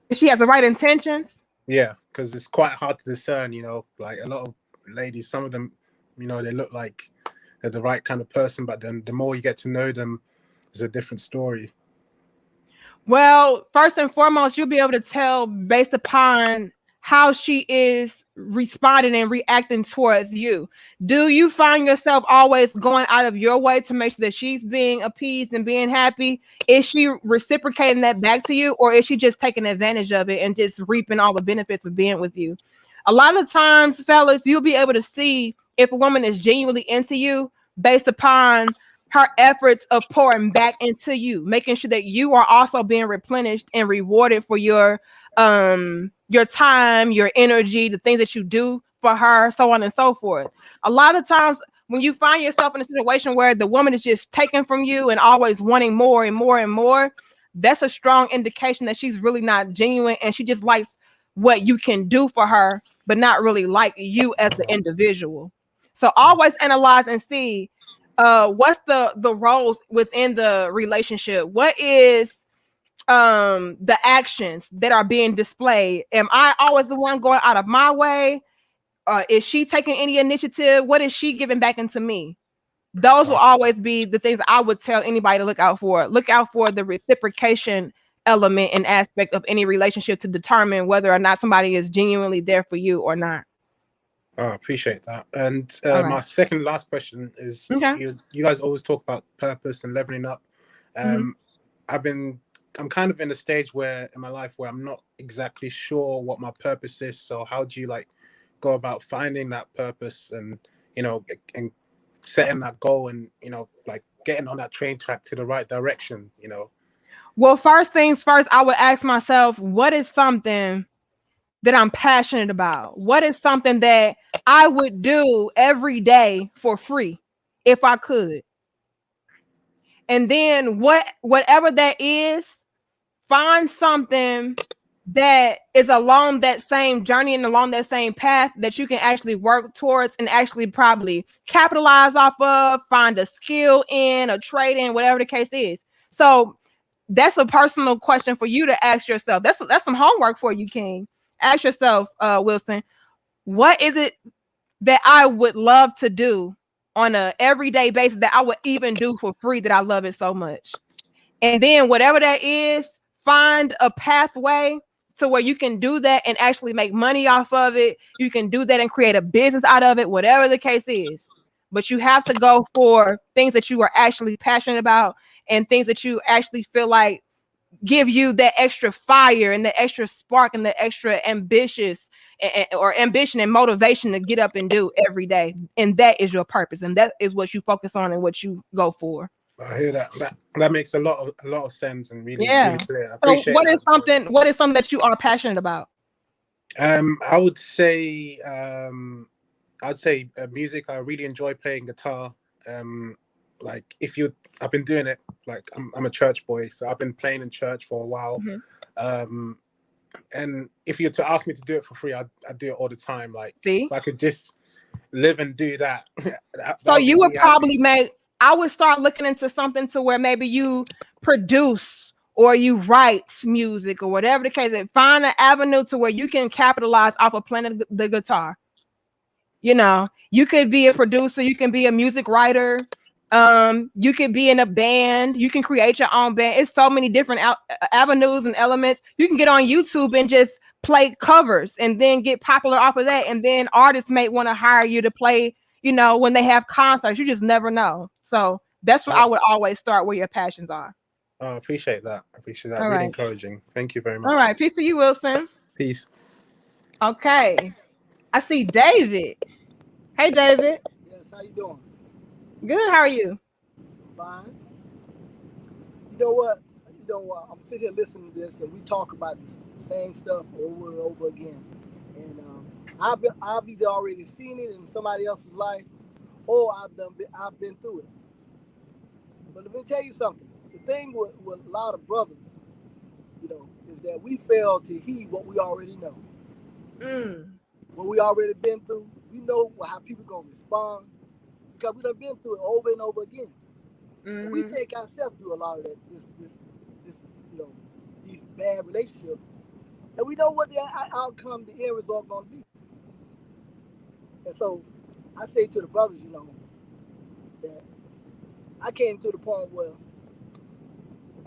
Speaker 1: If she has the right intentions?
Speaker 6: Yeah, because it's quite hard to discern, you know, like a lot of ladies, some of them, you know, they look like they're the right kind of person, but then the more you get to know them, it's a different story.
Speaker 1: Well, first and foremost, you'll be able to tell based upon how she is responding and reacting towards you. Do you find yourself always going out of your way to make sure that she's being appeased and being happy? Is she reciprocating that back to you, or is she just taking advantage of it and just reaping all the benefits of being with you? A lot of times, fellas, you'll be able to see if a woman is genuinely into you based upon her efforts of pouring back into you, making sure that you are also being replenished and rewarded for your time, your energy, the things that you do for her, so on and so forth. A lot of times when you find yourself in a situation where the woman is just taking from you and always wanting more and more and more, that's a strong indication that she's really not genuine and she just likes what you can do for her, but not really like you as the individual. So always analyze and see what's the roles within the relationship. What is the actions that are being displayed? Am I always the one going out of my way? Is she taking any initiative? What is she giving back into me? Those will always be the things I would tell anybody to look out for. Look out for the reciprocation element and aspect of any relationship to determine whether or not somebody is genuinely there for you or not.
Speaker 6: Oh, I appreciate that. And my second last question is, you guys always talk about purpose and leveling up. I'm kind of in a stage where in my life where I'm not exactly sure what my purpose is. So how do you like go about finding that purpose and, you know, and setting that goal and, you know, like getting on that train track to the right direction, you know?
Speaker 1: Well, first things first, I would ask myself, what is something that I'm passionate about? What is something that I would do every day for free if I could? And then whatever that is, find something that is along that same journey and along that same path that you can actually work towards and actually probably capitalize off of, find a skill in, a trade in, whatever the case is. So that's a personal question for you to ask yourself. That's some homework for you, King. Ask yourself, Wilson, what is it that I would love to do on a everyday basis that I would even do for free that I love it so much? And then whatever that is, find a pathway to where you can do that and actually make money off of it. You can do that and create a business out of it, whatever the case is. But you have to go for things that you are actually passionate about and things that you actually feel like give you that extra fire and the extra spark and the extra ambition and motivation to get up and do every day. And that is your purpose. And that is what you focus on and what you go for.
Speaker 6: I hear that. That makes a lot of sense and really, really clear. I
Speaker 1: appreciate so what is something that you are passionate about?
Speaker 6: I would say music. I really enjoy playing guitar. Like I've been doing it. Like I'm a church boy, so I've been playing in church for a while. Mm-hmm. And if you were to ask me to do it for free, I'd do it all the time. Like, if I could just live and do that.
Speaker 1: So you would probably I would start looking into something to where maybe you produce or you write music or whatever the case is. Find an avenue to where you can capitalize off of playing the guitar. You know, you could be a producer, you can be a music writer, you could be in a band, you can create your own band. It's so many different avenues and elements. You can get on YouTube and just play covers and then get popular off of that. And then artists may want to hire you to play, you know, when they have concerts. You just never know. So that's what I would always start where your passions are.
Speaker 6: Oh, I appreciate that. All really encouraging. Thank you very much.
Speaker 1: All right. Peace to you, Wilson.
Speaker 6: Peace.
Speaker 1: Okay. I see David. Hey, David.
Speaker 7: Yes, how you doing?
Speaker 1: Good. How are you?
Speaker 7: Fine. You know what? I'm sitting here listening to this, and we talk about the same stuff over and over again. And I've either already seen it in somebody else's life, or I've been through it. But let me tell you something. The thing with a lot of brothers, you know, is that we fail to heed what we already know. What we already been through. We know how people gonna respond because we done been through it over and over again. And we take ourselves through a lot of that, this, you know, these bad relationships, and we know what the outcome, the end result gonna be. And so, I say to the brothers, you know, that I came to the point where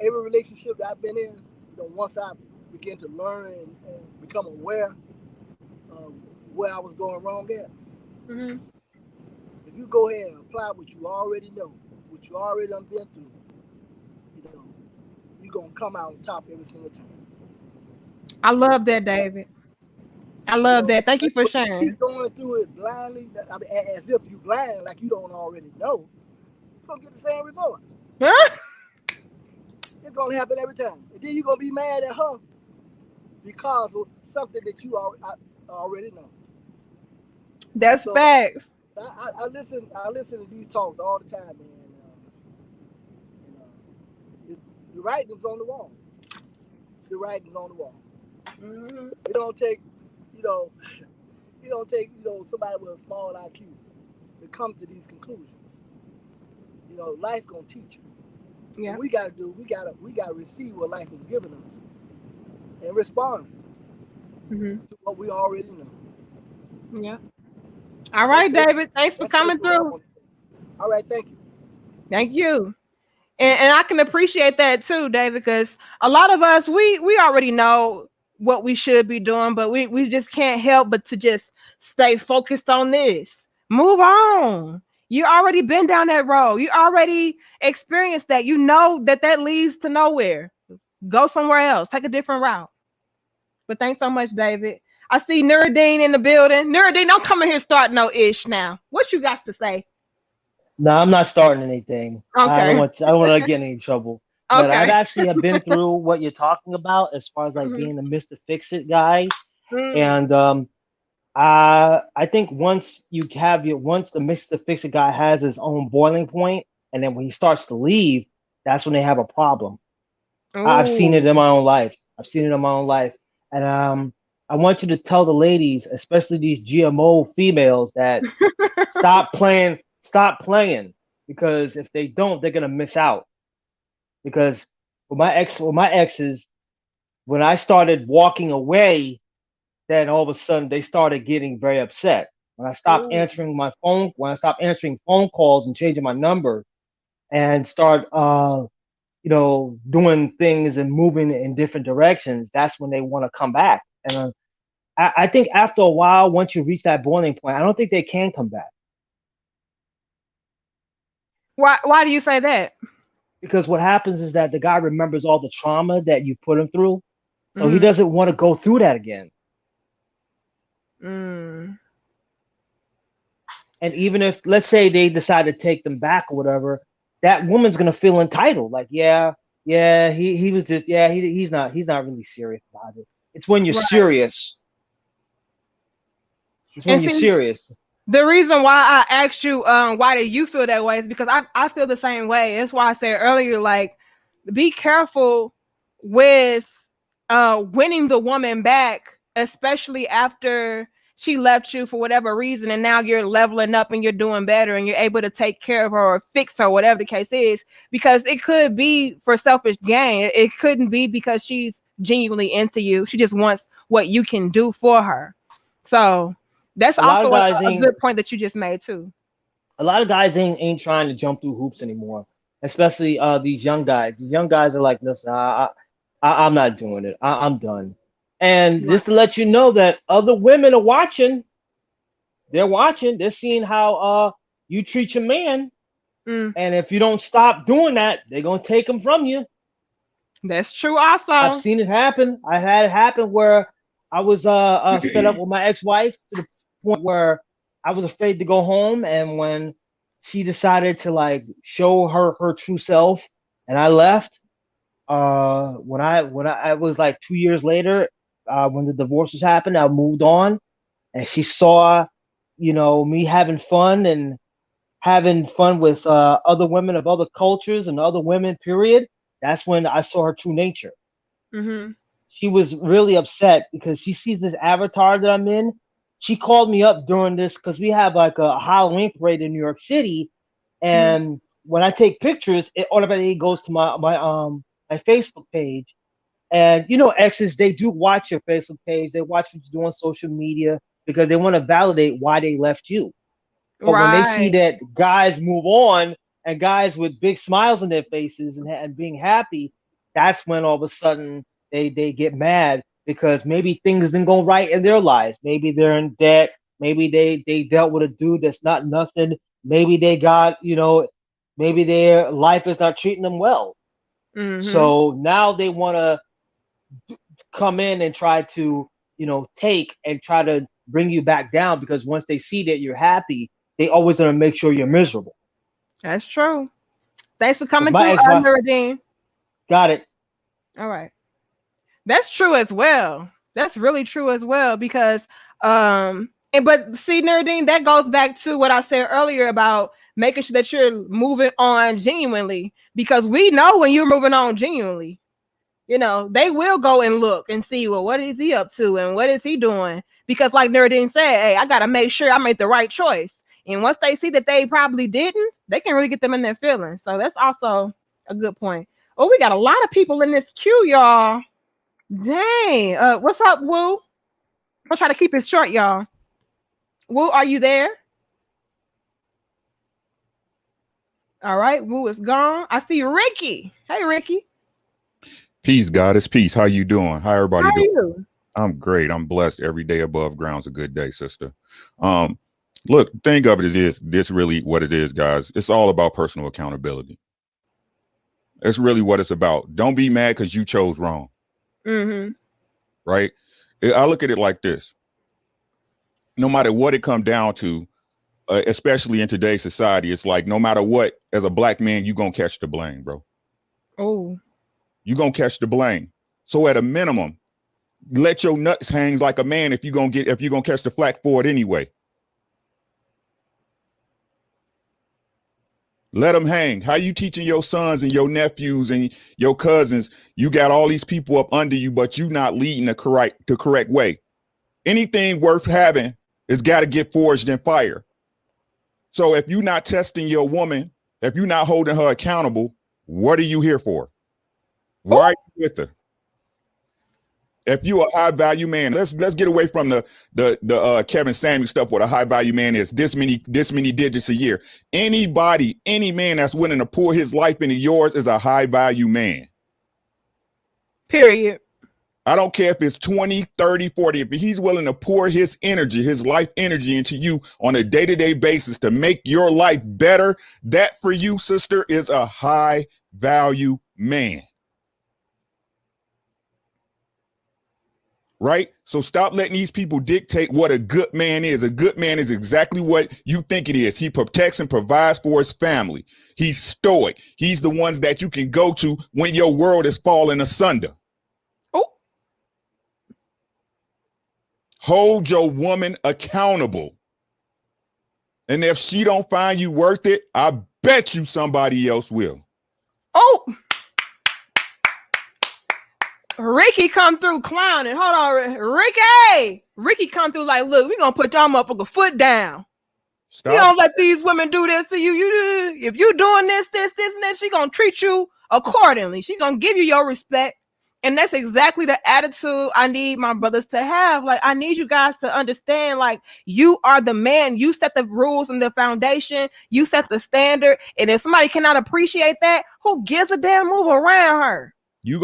Speaker 7: every relationship that I've been in, you know, once I began to learn and become aware of where I was going wrong at. If you go ahead and apply what you already know, what you already done been through, you know, you're going to come out on top every single time.
Speaker 1: I love that, David. I love that. Thank you for sharing.
Speaker 7: Keep going through it blindly, I mean, as if you blind, like you don't already know, you're going to get the same results. It's going to happen every time. And then you're going to be mad at her because of something that you already know.
Speaker 1: That's facts.
Speaker 7: So I listen to these talks all the time, man. The writing's on the wall. The writing's on the wall. It don't take, somebody with a small IQ to come to these conclusions. You know, life gonna teach you. Yeah. What we gotta receive what life has given us and respond to what we already know.
Speaker 1: Yeah. All right, David. Thanks for coming through.
Speaker 7: All right, thank you.
Speaker 1: Thank you. And I can appreciate that too, David, because a lot of us, we already know what we should be doing, but we just can't help but to just stay focused on this. Move on. You already been down that road. You already experienced that. You know that leads to nowhere. Go somewhere else. Take a different route. But thanks so much, David. I see Nuruddin in the building. Nuruddin, don't come in here starting no ish now. What you got to say?
Speaker 8: No, I'm not starting anything.
Speaker 1: Okay.
Speaker 8: I don't want to get in any trouble. Okay. But I've actually have been through what you're talking about as far as like being a Mr. Fix-It guy. And I think once the Mr. Fix-It guy has his own boiling point, and then when he starts to leave, that's when they have a problem. I've seen it in my own life. And I want you to tell the ladies, especially these GMO females, that stop playing, because if they don't, they're gonna miss out. Because with my exes, when I started walking away, then all of a sudden they started getting very upset. When I stopped answering phone calls and changing my number and start doing things and moving in different directions, that's when they want to come back. And I think after a while, once you reach that boiling point, I don't think they can come back.
Speaker 1: Why do you say that?
Speaker 8: Because what happens is that the guy remembers all the trauma that you put him through. So he doesn't want to go through that again. And even if, let's say, they decide to take them back or whatever, that woman's gonna feel entitled. Like, he was just, he's not really serious about it. It's when you're serious. It's when you're serious.
Speaker 1: The reason why I asked you, why do you feel that way, is because I feel the same way. That's why I said earlier, like, be careful with winning the woman back, especially after she left you for whatever reason, and now you're leveling up and you're doing better and you're able to take care of her or fix her, whatever the case is, because it could be for selfish gain. It couldn't be because she's genuinely into you. She just wants what you can do for her. So that's also a good point that you just made too.
Speaker 8: A lot of guys ain't trying to jump through hoops anymore, especially these young guys. These young guys are like, listen, I'm not doing it. I'm done. And just to let you know that other women are watching. They're watching. They're seeing how you treat your man. And if you don't stop doing that, they're going to take him from you.
Speaker 1: That's true also.
Speaker 8: I've seen it happen. I had it happen where I was fed up with my ex-wife to the point where I was afraid to go home. And when she decided to like show her true self and I left, when I was like 2 years later, when the divorces happened, I moved on, and she saw, me having fun with other women of other cultures and other women, period. That's when I saw her true nature. She was really upset because she sees this avatar that I'm in. She called me up during this because we have like a Halloween parade in New York City, and when I take pictures, it automatically goes to my Facebook page. And exes, they do watch your Facebook page. They watch what you do on social media because they want to validate why they left you. But when they see that guys move on and guys with big smiles on their faces and being happy, that's when all of a sudden they get mad because maybe things didn't go right in their lives. Maybe they're in debt. Maybe they dealt with a dude that's not nothing. Maybe they got, maybe their life is not treating them well. So now they want to come in and try to, take and try to bring you back down, because once they see that you're happy, they always want to make sure you're miserable.
Speaker 1: That's true. Thanks for coming through, Nuruddin.
Speaker 8: Got it.
Speaker 1: All right. That's true as well. That's really true as well, because but see, Nuruddin, that goes back to what I said earlier about making sure that you're moving on genuinely, because we know when you're moving on genuinely, they will go and look and see, well, what is he up to and what is he doing? Because like Nuruddin said, hey, I got to make sure I made the right choice. And once they see that they probably didn't, they can really get them in their feelings. So that's also a good point. Oh, we got a lot of people in this queue, y'all. Dang. What's up, Woo? I'll try to keep it short, y'all. Woo, are you there? All right, Woo is gone. I see Ricky. Hey, Ricky.
Speaker 9: Peace, Goddess. Peace. How you doing? How everybody doing?
Speaker 1: You?
Speaker 9: I'm great. I'm blessed. Every day above ground's a good day, sister. Look, think of it as this really what it is, guys. It's all about personal accountability. That's really what it's about. Don't be mad because you chose wrong. Right? I look at it like this. No matter what it come down to, especially in today's society, it's like no matter what, as a black man, you're going to catch the blame, bro.
Speaker 1: Oh.
Speaker 9: You're going to catch the blame. So at a minimum, let your nuts hang like a man if you're going to catch the flack for it anyway. Let them hang. How you teaching your sons and your nephews and your cousins? You got all these people up under you, but you not leading the correct way. Anything worth having is got to get forged in fire. So if you're not testing your woman, if you're not holding her accountable, what are you here for? Why are you with her? If you a high value man, let's get away from the Kevin Samuels stuff. What a high value man is this many digits a year. Any man that's willing to pour his life into yours is a high value man.
Speaker 1: Period.
Speaker 9: I don't care if it's 20, 30, 40. If he's willing to pour his energy, his life energy into you on a day-to-day basis to make your life better, that for you, sister, is a high value man. Right? So stop letting these people dictate what a good man is. A good man is exactly what you think it is. He protects and provides for his family. He's stoic. He's the ones that you can go to when your world is falling asunder.
Speaker 1: Oh.
Speaker 9: Hold your woman accountable. And if she don't find you worth it, I bet you somebody else will.
Speaker 1: Oh. Ricky come through clowning. Hold on, Ricky. Ricky come through like, look, we gonna put y'all motherfucker foot down.
Speaker 9: Stop.
Speaker 1: You don't let these women do this to you. If you doing this, and that, she gonna treat you accordingly. She gonna give you your respect. And that's exactly the attitude I need my brothers to have. Like, I need you guys to understand, like, you are the man. You set the rules and the foundation. You set the standard. And if somebody cannot appreciate that, who gives a damn move around her? You're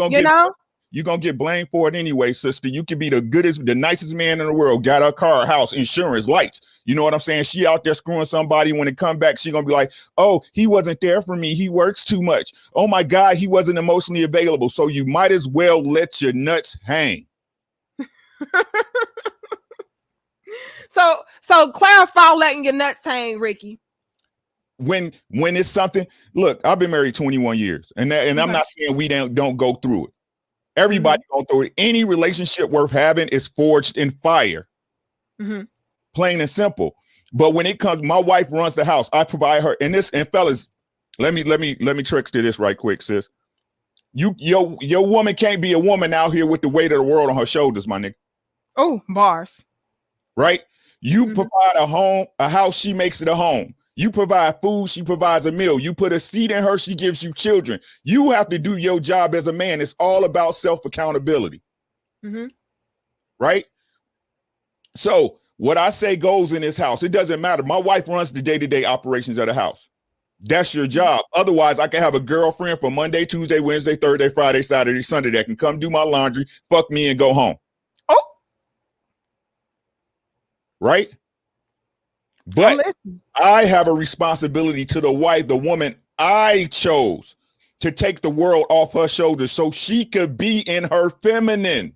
Speaker 9: gonna get blamed for it anyway, sister. You could be the goodest, the nicest man in the world, got a car, house, insurance, lights. You know what I'm saying? She out there screwing somebody. When it come back, she gonna be like, oh, he wasn't there for me. He works too much. Oh my God, he wasn't emotionally available. So you might as well let your nuts hang.
Speaker 1: So clarify letting your nuts hang, Ricky.
Speaker 9: When it's something, look, I've been married 21 years, and I'm not saying we don't go through it. Everybody go through it. Any relationship worth having is forged in fire. Plain and simple. But when it comes, my wife runs the house. I provide her. And fellas, let me trickster this right quick, sis. Your woman can't be a woman out here with the weight of the world on her shoulders, my nigga.
Speaker 1: Oh, bars.
Speaker 9: Right? You provide a home, a house, she makes it a home. You provide food, she provides a meal. You put a seed in her, she gives you children. You have to do your job as a man. It's all about self-accountability. Right? So what I say goes in this house. It doesn't matter. My wife runs the day-to-day operations of the house. That's your job. Otherwise, I can have a girlfriend for Monday, Tuesday, Wednesday, Thursday, Friday, Saturday, Sunday that can come do my laundry, fuck me, and go home.
Speaker 1: Oh.
Speaker 9: Right? But I have a responsibility to the wife, the woman I chose, to take the world off her shoulders so she could be in her feminine.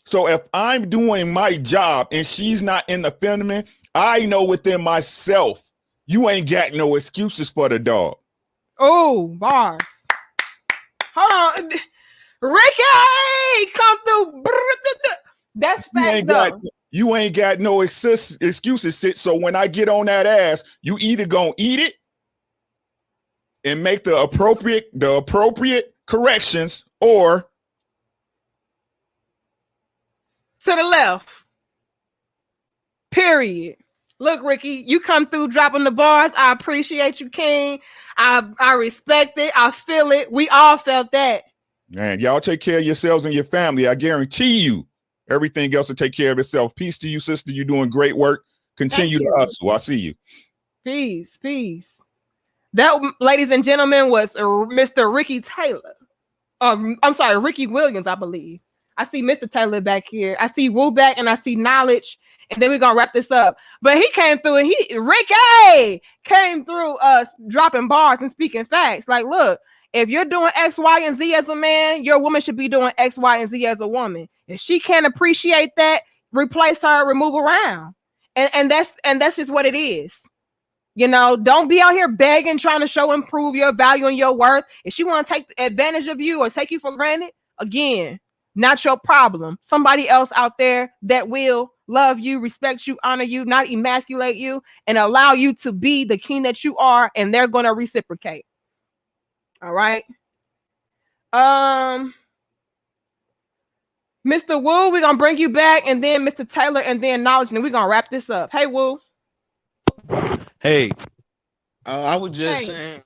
Speaker 9: So if I'm doing my job and she's not in the feminine, I know within myself, you ain't got no excuses for the dog.
Speaker 1: Oh, bars. Hold on. Ricky, come through. That's facts, though.
Speaker 9: You ain't got no excuses, sis. So when I get on that ass, you either gonna eat it and make the appropriate corrections, or
Speaker 1: to the left. Period. Look, Ricky, you come through dropping the bars. I appreciate you, King. I respect it. I feel it. We all felt that.
Speaker 9: Man, y'all take care of yourselves and your family. I guarantee you. Everything else will take care of itself. Peace to you, sister. You're doing great work. Continue to hustle. I see you.
Speaker 1: Peace, peace. That, ladies and gentlemen, was Mr. Ricky Taylor. I'm sorry, Ricky Williams, I believe. I see Mr. Taylor back here. I see Woo back, and I see Knowledge. And then we're gonna wrap this up. But he came through, and Ricky came through dropping bars and speaking facts. Like, look, if you're doing X, Y, and Z as a man, your woman should be doing X, Y, and Z as a woman. If she can't appreciate that, replace her, remove around. And that's just what it is. You know, don't be out here begging, trying to improve your value and your worth. If she want to take advantage of you or take you for granted, again, not your problem. Somebody else out there that will love you, respect you, honor you, not emasculate you, and allow you to be the king that you are, and they're going to reciprocate. All right. Mr. Woo, we're going to bring you back, and then Mr. Taylor, and then Knowledge, and we're going to wrap this up. Hey, Woo.
Speaker 10: Hey, I was just saying,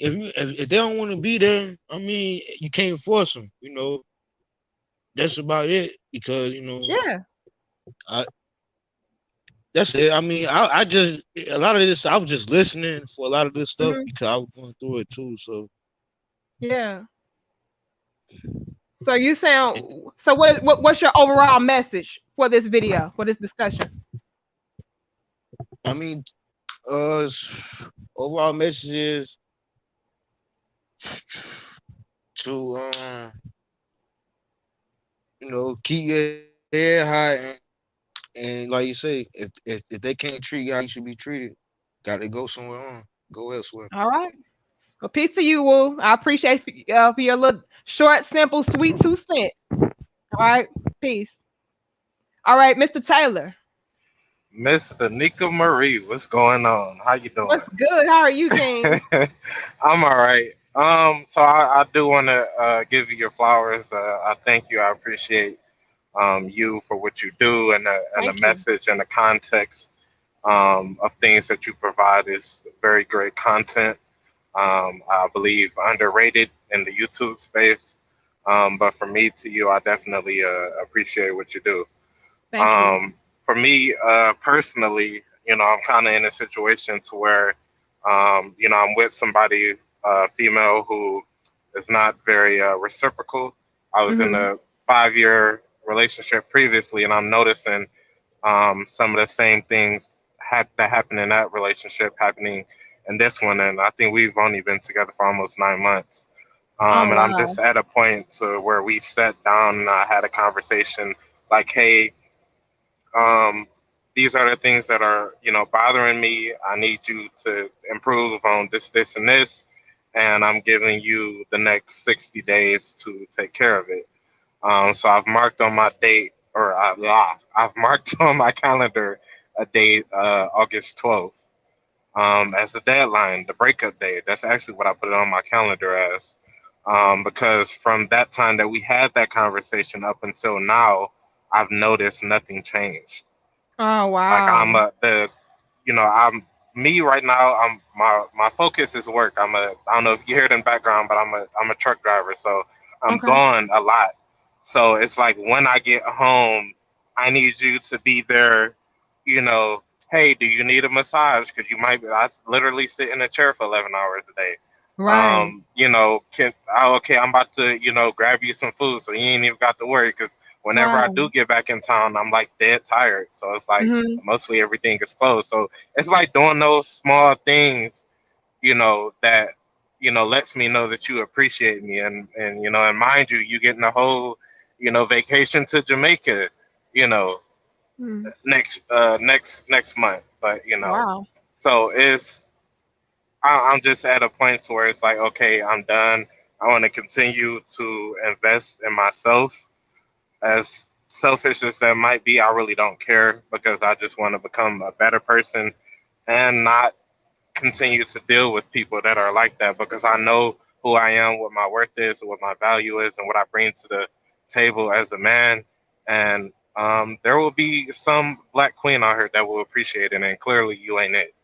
Speaker 10: if they don't want to be there, I mean, you can't force them. You know, that's about it. Because
Speaker 1: Yeah.
Speaker 10: That's it. I mean, I just a lot of this. I was just listening for a lot of this stuff because I was going through it too. So
Speaker 1: yeah. So you sound. So what's your overall message for this video, for this discussion?
Speaker 10: I mean, overall message is to keep your head high and like you say, if they can't treat you how you should be treated, got to go somewhere on, go elsewhere.
Speaker 1: All right. Well, peace to you, Woo. I appreciate for your little short, simple, sweet 2 cents. All right. Peace. All right, Mr. Taylor.
Speaker 11: Miss Danica Marie, what's going on? How you doing?
Speaker 1: What's good? How are you, King?
Speaker 11: I'm all right. So I do want to give you your flowers. I thank you. I appreciate you for what you do and the message and the context of things that you provide is very great content. I believe underrated in the YouTube space. But from me to you, I definitely appreciate what you do.
Speaker 1: Thank you.
Speaker 11: For me personally, I'm kind of in a situation to where, I'm with somebody, female, who is not very reciprocal. I was in a 5-year relationship previously, and I'm noticing some of the same things that happened in that relationship happening in this one. And I think we've only been together for almost 9 months. And I'm just at a point to where we sat down and I had a conversation like, hey, these are the things that are, bothering me. I need you to improve on this, this, and this. And I'm giving you the next 60 days to take care of it. So I've marked on my date, or I've marked on my calendar a date, August 12th, as the deadline, the breakup date. That's actually what I put it on my calendar as. Because from that time that we had that conversation up until now, I've noticed nothing changed.
Speaker 1: Oh wow!
Speaker 11: Like I'm me right now. My focus is work. I don't know if you hear it in the background, but I'm a truck driver, so I'm gone a lot. So it's like when I get home, I need you to be there. Hey, do you need a massage? Because I literally sit in a chair for 11 hours a day.
Speaker 1: Right.
Speaker 11: I'm about to, grab you some food, so you ain't even got to worry. Because whenever I do get back in town, I'm like dead tired. So it's like mostly everything is closed. So it's like doing those small things, that, lets me know that you appreciate me. And mind you, you getting a whole, vacation to Jamaica, next month. But, so I'm just at a point to where it's like, okay, I'm done. I want to continue to invest in myself. As selfish as that might be, I really don't care because I just want to become a better person and not continue to deal with people that are like that, because I know who I am, what my worth is, what my value is, and what I bring to the table as a man. And there will be some black queen out here that will appreciate it, and clearly you ain't it.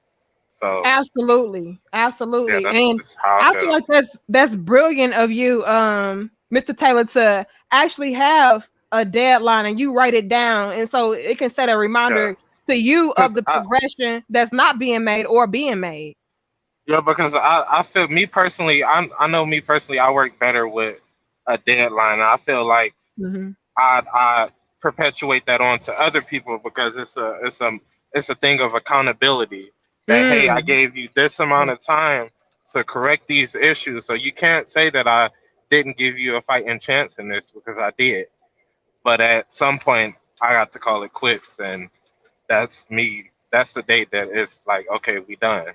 Speaker 11: So
Speaker 1: absolutely,
Speaker 11: yeah,
Speaker 1: and I feel like that's brilliant of you, Mr. Taylor, to actually have a deadline and you write it down, and so it can set a reminder to you of the progression that's not being made or being made.
Speaker 11: Yeah, because I feel I know me personally, I work better with a deadline. I feel like I perpetuate that on to other people because it's a thing of accountability. That hey, I gave you this amount of time to correct these issues, so you can't say that I didn't give you a fighting chance in this, because I did. But at some point, I got to call it quits, and that's me. That's the date that it's like, okay, we done.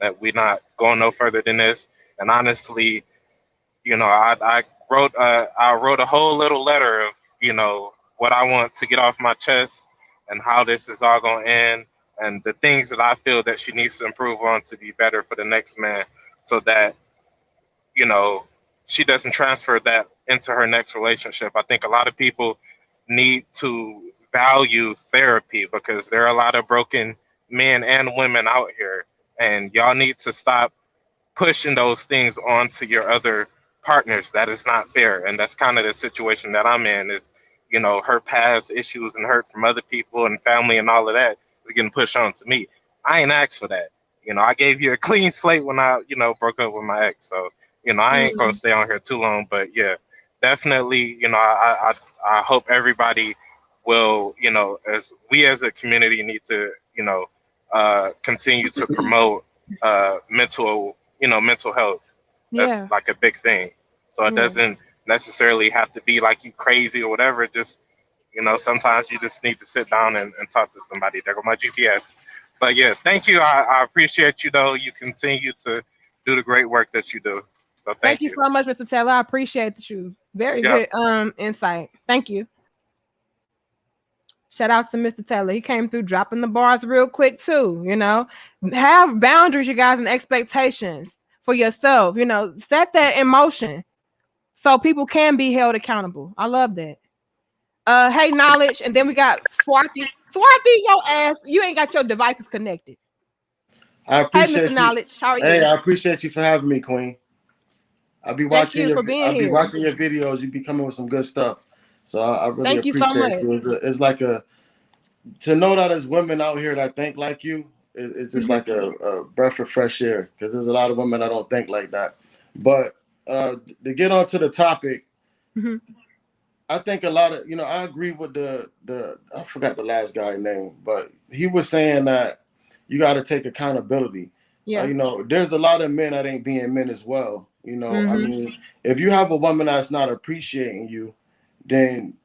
Speaker 11: That we not going no further than this. And honestly, I wrote a whole little letter of, what I want to get off my chest and how this is all going to end, and the things that I feel that she needs to improve on to be better for the next man, so that, she doesn't transfer that into her next relationship. I think a lot of people need to value therapy because there are a lot of broken men and women out here, and y'all need to stop, pushing those things onto your other partners. That is not fair. And that's kind of the situation that I'm in is, you know, her past issues and hurt from other people and family and all of that is getting pushed on to me. I ain't asked for that. You know, I gave you a clean slate when I, you know, broke up with my ex. So, you know, I ain't gonna stay on here too long, but yeah, definitely, you know, I hope everybody will, you know, as we as a community need to, you know, continue to promote mental health. That's like a big thing. So it doesn't necessarily have to be like you crazy or whatever. Just, you know, sometimes you just need to sit down and talk to somebody. There go my GPS. But yeah, thank you. I appreciate you though. You continue to do the great work that you do. So thank you
Speaker 1: so much, Mr. Taylor. I appreciate you. Very good insight. Thank you. Shout out to Mr. Taylor. He came through dropping the bars real quick too. You know, have boundaries, you guys, and expectations for yourself. You know, set that in motion so people can be held accountable. I love that. Hey, Knowledge, and then we got Swarthy. Swarthy, your ass, you ain't got your devices connected.
Speaker 12: I appreciate
Speaker 1: Mr. Knowledge. How are you?
Speaker 12: Hey, I appreciate you for having me, Queen. I'll be watching
Speaker 1: your
Speaker 12: videos. You be coming with some good stuff. So I really appreciate you. It's like to know that there's women out here that think like you, it's just like a breath of fresh air, because there's a lot of women that don't think like that. But to get on to the topic, I think a lot of, you know, I agree with the I forgot the last guy's name, but he was saying that you got to take accountability. Yeah. You know, there's a lot of men that ain't being men as well. You know, I mean, if you have a woman that's not appreciating you, then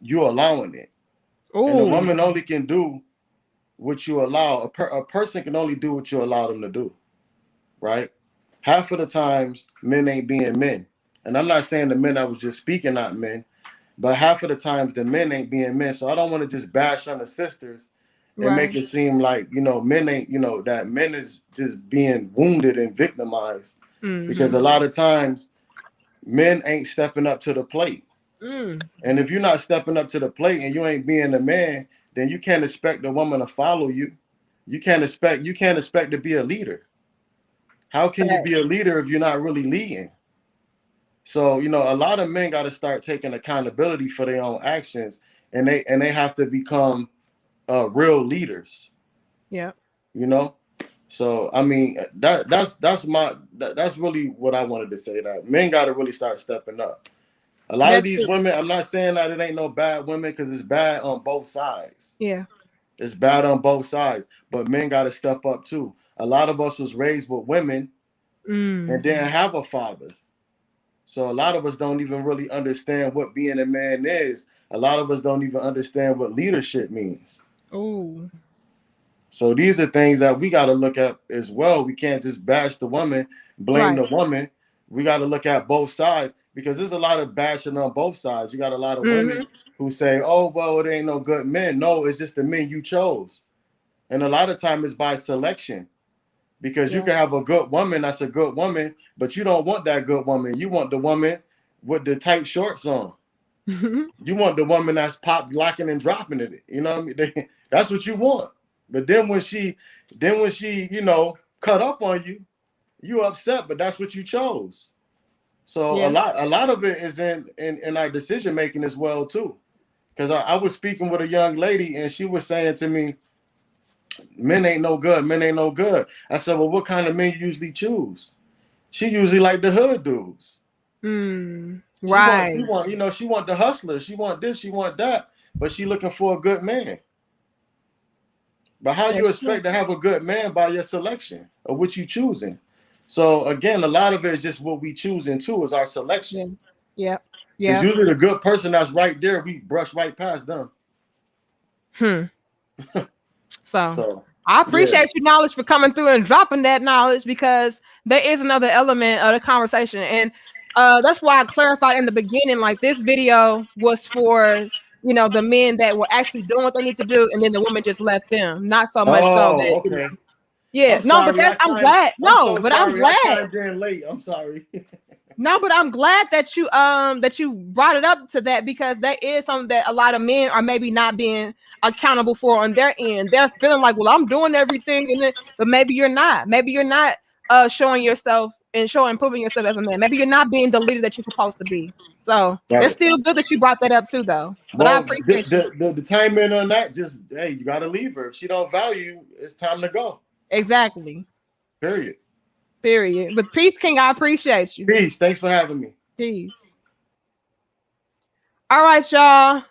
Speaker 12: you're allowing it. Ooh. And a woman only can do what you allow. A person can only do what you allow them to do, right? Half of the times, men ain't being men. And I'm not saying the men I was just speaking, not men, but half of the times the men ain't being men. So I don't want to just bash on the sisters and make it seem like, you know, men ain't, you know, that men is just being wounded and victimized. Because a lot of times men ain't stepping up to the plate. And if you're not stepping up to the plate and you ain't being a man, then you can't expect a woman to follow you. You can't expect to be a leader. How can you be a leader if you're not really leading? So, you know, a lot of men got to start taking accountability for their own actions, and they have to become real leaders. Yeah. You know? So, I mean, that's really what I wanted to say, that men got to really start stepping up. A lot of these women, I'm not saying that it ain't no bad women, because it's bad on both sides. Yeah. It's bad on both sides, but men got to step up too. A lot of us was raised with women and didn't have a father. So a lot of us don't even really understand what being a man is. A lot of us don't even understand what leadership means. Oh. So these are things that we got to look at as well. We can't just bash the woman, blame the woman. We got to look at both sides, because there's a lot of bashing on both sides. You got a lot of women who say, oh, well, it ain't no good men. No, it's just the men you chose. And a lot of time it's by selection, because you can have a good woman that's a good woman, but you don't want that good woman. You want the woman with the tight shorts on. You want the woman that's pop locking and dropping it. You know what I mean? That's what you want. But then when she, you know, cut up on you, you upset, but that's what you chose. So a lot of it is in our decision making as well too. Because I was speaking with a young lady and she was saying to me, men ain't no good. Men ain't no good. I said, well, what kind of men you usually choose? She usually like the hood dudes. Right. She want the hustlers. She want this, she want that, but she looking for a good man. But how you expect to have a good man by your selection or what you choosing? So again, a lot of it is just what we choosing too, is our selection. Yeah. Yeah. It's usually the good person that's right there, we brush right past them.
Speaker 1: So I appreciate your knowledge for coming through and dropping that knowledge, because there is another element of the conversation. And that's why I clarified in the beginning, like this video was for, you know, the men that were actually doing what they need to do, and then the woman just left them. Not so much so that,
Speaker 12: okay.
Speaker 1: You know, yeah, no, but that's I'm glad. No, but I'm glad.
Speaker 12: I chimed in late. I'm sorry.
Speaker 1: No, but I'm glad that you brought it up to that, because that is something that a lot of men are maybe not being accountable for on their end. They're feeling like, well, I'm doing everything, but maybe you're not. Maybe you're not showing yourself and improving yourself as a man. Maybe you're not being the leader that you're supposed to be. So it's still good that you brought that up too, though. But I appreciate
Speaker 12: the time in on that. Just you gotta leave her. If she don't value, it's time to go.
Speaker 1: Exactly.
Speaker 12: Period.
Speaker 1: But peace, King. I appreciate you.
Speaker 12: Peace. Thanks for having me.
Speaker 1: Peace. All right, y'all.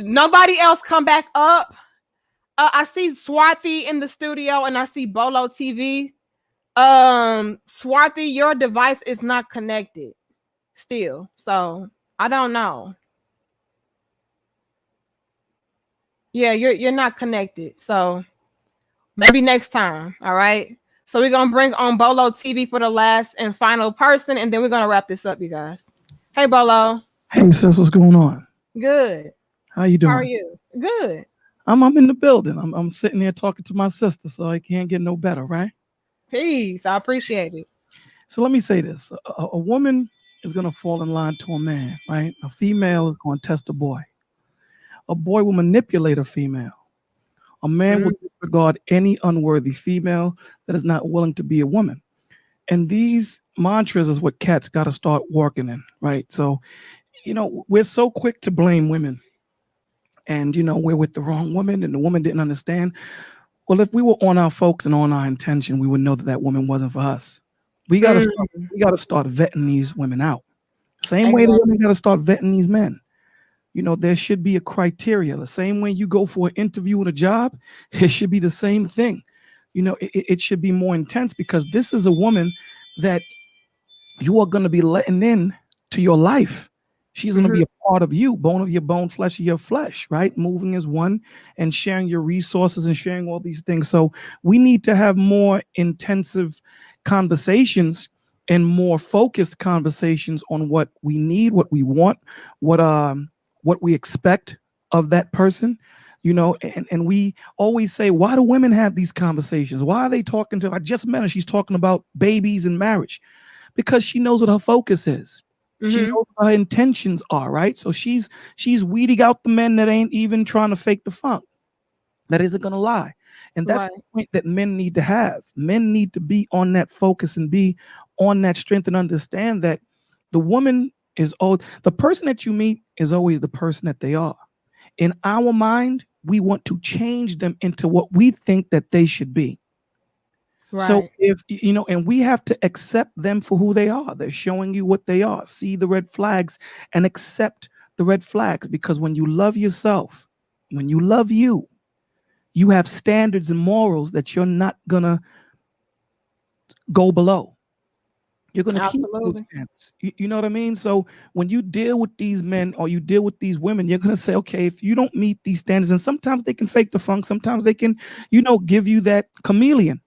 Speaker 1: Nobody else come back up. I see Swarthy in the studio and I see Bolo TV. Swarthy, your device is not connected still. So I don't know. Yeah, you're not connected. So maybe next time. All right. So we're gonna bring on Bolo TV for the last and final person, and then we're gonna wrap this up, you guys. Hey Bolo.
Speaker 13: Hey sis, what's going on?
Speaker 1: Good.
Speaker 13: How you doing?
Speaker 1: How are you? Good.
Speaker 13: I'm in the building. I'm sitting here talking to my sister, so I can't get no better, right?
Speaker 1: Peace. I appreciate it.
Speaker 13: So let me say this: a woman is gonna fall in line to a man, right? A female is gonna test a boy. A boy will manipulate a female. A man will disregard any unworthy female that is not willing to be a woman. And these mantras is what cats got to start working in, right? So, we're so quick to blame women. And, we're with the wrong woman and the woman didn't understand. Well, if we were on our focus and on our intention, we would know that woman wasn't for us. We got to start vetting these women out. Same way the women got to start vetting these men. There should be a criteria. The same way you go for an interview and a job, it should be the same thing. It should be more intense because this is a woman that you are going to be letting in to your life. She's going to be a part of you, bone of your bone, flesh of your flesh, right? Moving as one and sharing your resources and sharing all these things. So we need to have more intensive conversations and more focused conversations on what we need, what we want, what we expect of that person, and we always say, why do women have these conversations? Why are they talking to, I just met her, she's talking about babies and marriage, because she knows what her focus is. She knows what her intentions are, right? So she's weeding out the men that ain't even trying to fake the funk, that isn't going to lie. And that's the point that men need to have. Men need to be on that focus and be on that strength and understand that the woman the person that you meet is always the person that they are. In our mind, we want to change them into what we think that they should be. Right. So if and we have to accept them for who they are. They're showing you what they are. See the red flags and accept the red flags, because when you love yourself, when you love you have standards and morals that you're not gonna go below. You're going to keep those standards. You know what I mean? So when you deal with these men or you deal with these women, you're going to say, okay, if you don't meet these standards, and sometimes they can fake the funk, sometimes they can, give you that chameleon,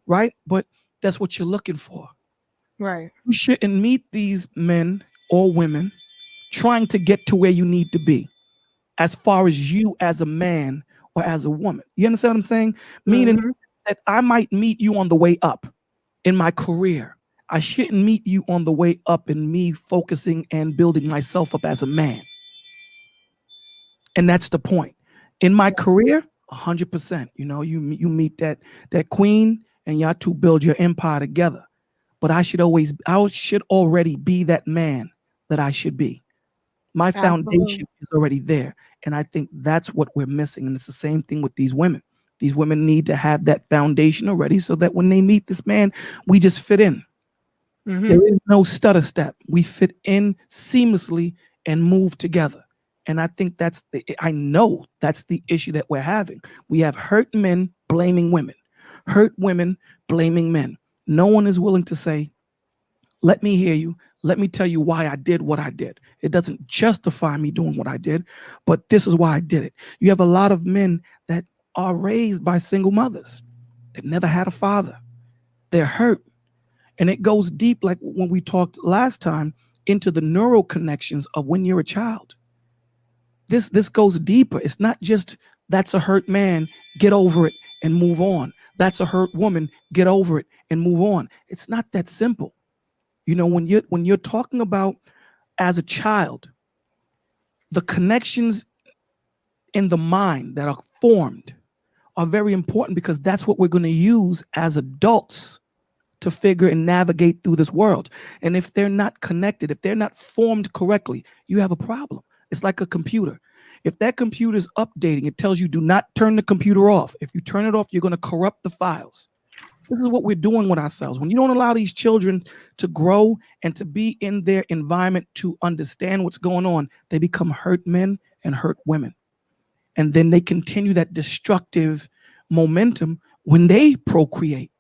Speaker 13: right? But that's what you're looking for.
Speaker 1: Right.
Speaker 13: You shouldn't meet these men or women trying to get to where you need to be as far as you as a man or as a woman. You understand what I'm saying? Meaning that I might meet you on the way up in my career. I shouldn't meet you on the way up in me focusing and building myself up as a man. And that's the point. In my career, 100%, you meet that queen and y'all two build your empire together. But I should already be that man that I should be. My foundation is already there. And I think that's what we're missing. And it's the same thing with these women. These women need to have that foundation already so that when they meet this man, we just fit in. There is no stutter step. We fit in seamlessly and move together. And I think I know that's the issue that we're having. We have hurt men blaming women, hurt women blaming men. No one is willing to say, let me hear you. Let me tell you why I did what I did. It doesn't justify me doing what I did, but this is why I did it. You have a lot of men that are raised by single mothers that never had a father. They're hurt. And it goes deep, like when we talked last time, into the neural connections of when you're a child. This goes deeper. It's not just that's a hurt man, get over it and move on. That's a hurt woman, get over it and move on. It's not that simple. When you're talking about as a child, the connections in the mind that are formed are very important, because that's what we're going to use as adults to figure and navigate through this world. And if they're not connected, if they're not formed correctly, you have a problem. It's like a computer. If that computer is updating, it tells you do not turn the computer off. If you turn it off, you're going to corrupt the files. This is what we're doing with ourselves. When you don't allow these children to grow and to be in their environment to understand what's going on, they become hurt men and hurt women. And then they continue that destructive momentum when they procreate.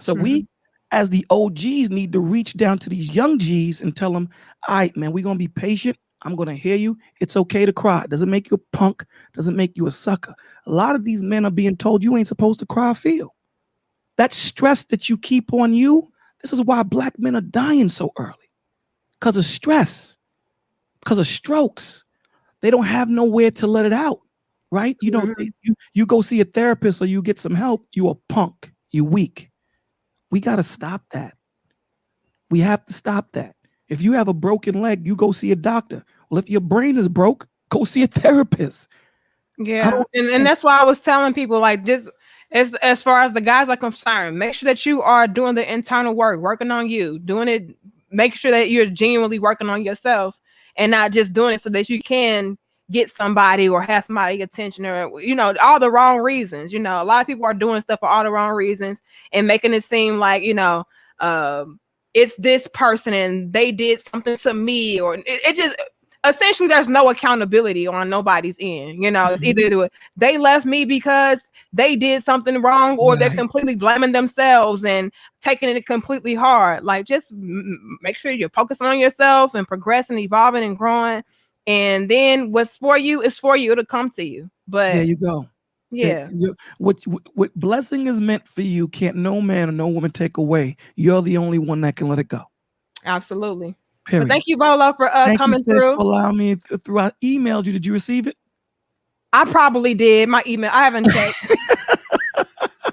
Speaker 13: So we, as the OGs, need to reach down to these young G's and tell them, all right, man, we're going to be patient. I'm going to hear you. It's okay to cry. Doesn't make you a punk. Doesn't make you a sucker. A lot of these men are being told you ain't supposed to cry or feel. That stress that you keep on you, this is why black men are dying so early. Because of stress, because of strokes. They don't have nowhere to let it out, right? You know, you go see a therapist or you get some help, you a punk, you weak. We got to stop that. We have to stop that. If you have a broken leg, you go see a doctor. Well, if your brain is broke, go see a therapist.
Speaker 1: Yeah, and that's why I was telling people, like, just as far as the guys are concerned, make sure that you are doing the internal work, working on you, doing it, make sure that you're genuinely working on yourself and not just doing it so that you can get somebody or have somebody attention or, you know, all the wrong reasons. You know, a lot of people are doing stuff for all the wrong reasons and making it seem like, you know, it's this person and they did something to me, or it just essentially there's no accountability on nobody's end. You know, it's either they left me because they did something wrong, or they're completely blaming themselves and taking it completely hard. Like, just make sure you're focusing on yourself and progressing, evolving and growing. And then what's for you is for you. It'll come to you. But
Speaker 13: there you go.
Speaker 1: Yeah.
Speaker 13: What blessing is meant for you, can't no man or no woman take away. You're the only one that can let it go.
Speaker 1: Absolutely.
Speaker 13: Period.
Speaker 1: But thank you, Bolo, for coming through.
Speaker 13: Allow me through. I emailed you. Did you receive it?
Speaker 1: I probably did. My email. I haven't checked.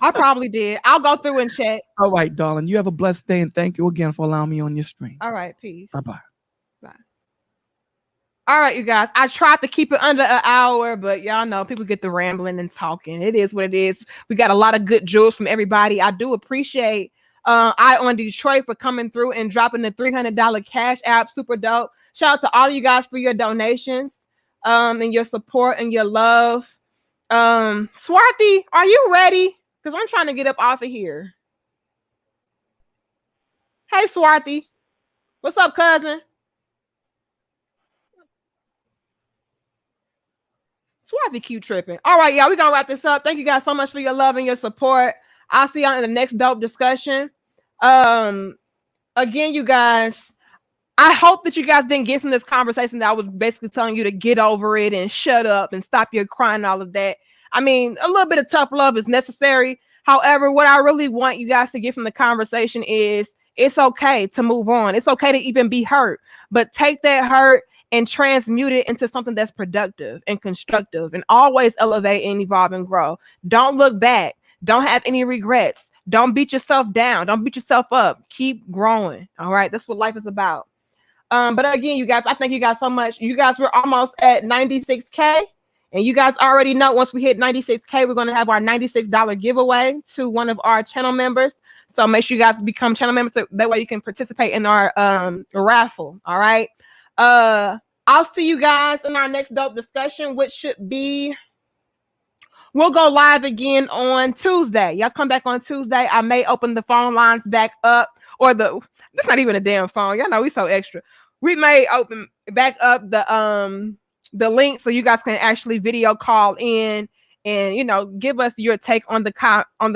Speaker 1: I probably did. I'll go through and check.
Speaker 13: All right, darling. You have a blessed day, and thank you again for allowing me on your stream.
Speaker 1: All right. Peace.
Speaker 13: Bye-bye.
Speaker 1: Bye. All right, you guys. I tried to keep it under an hour, but y'all know people get the rambling and talking. It is what it is. We got a lot of good jewels from everybody. I do appreciate I on Detroit for coming through and dropping the $300 cash app. Super dope. Shout out to all of you guys for your donations and your support and your love. Swarthy, are you ready? Because I'm trying to get up off of here. Hey, Swarthy. What's up, cousin? Swarthy keep tripping. All right, y'all, we're going to wrap this up. Thank you guys so much for your love and your support. I'll see y'all in the next dope discussion. Again, you guys, I hope that you guys didn't get from this conversation that I was basically telling you to get over it and shut up and stop your crying and all of that. I mean, a little bit of tough love is necessary. However, what I really want you guys to get from the conversation is it's okay to move on. It's okay to even be hurt, but take that hurt and transmute it into something that's productive and constructive, and always elevate and evolve and grow. Don't look back. Don't have any regrets. Don't beat yourself down. Don't beat yourself up. Keep growing. All right. That's what life is about. But again, you guys, I thank you guys so much. You guys were almost at 96K. And you guys already know once we hit 96K, we're going to have our $96 giveaway to one of our channel members. So make sure you guys become channel members. So that way you can participate in our raffle. All right. I'll see you guys in our next dope discussion, which should be, we'll go live again on Tuesday. Y'all come back on Tuesday. I may open the phone lines back up, or that's not even a damn phone. Y'all know we so extra. We may open back up the link so you guys can actually video call in and, you know, give us your take on the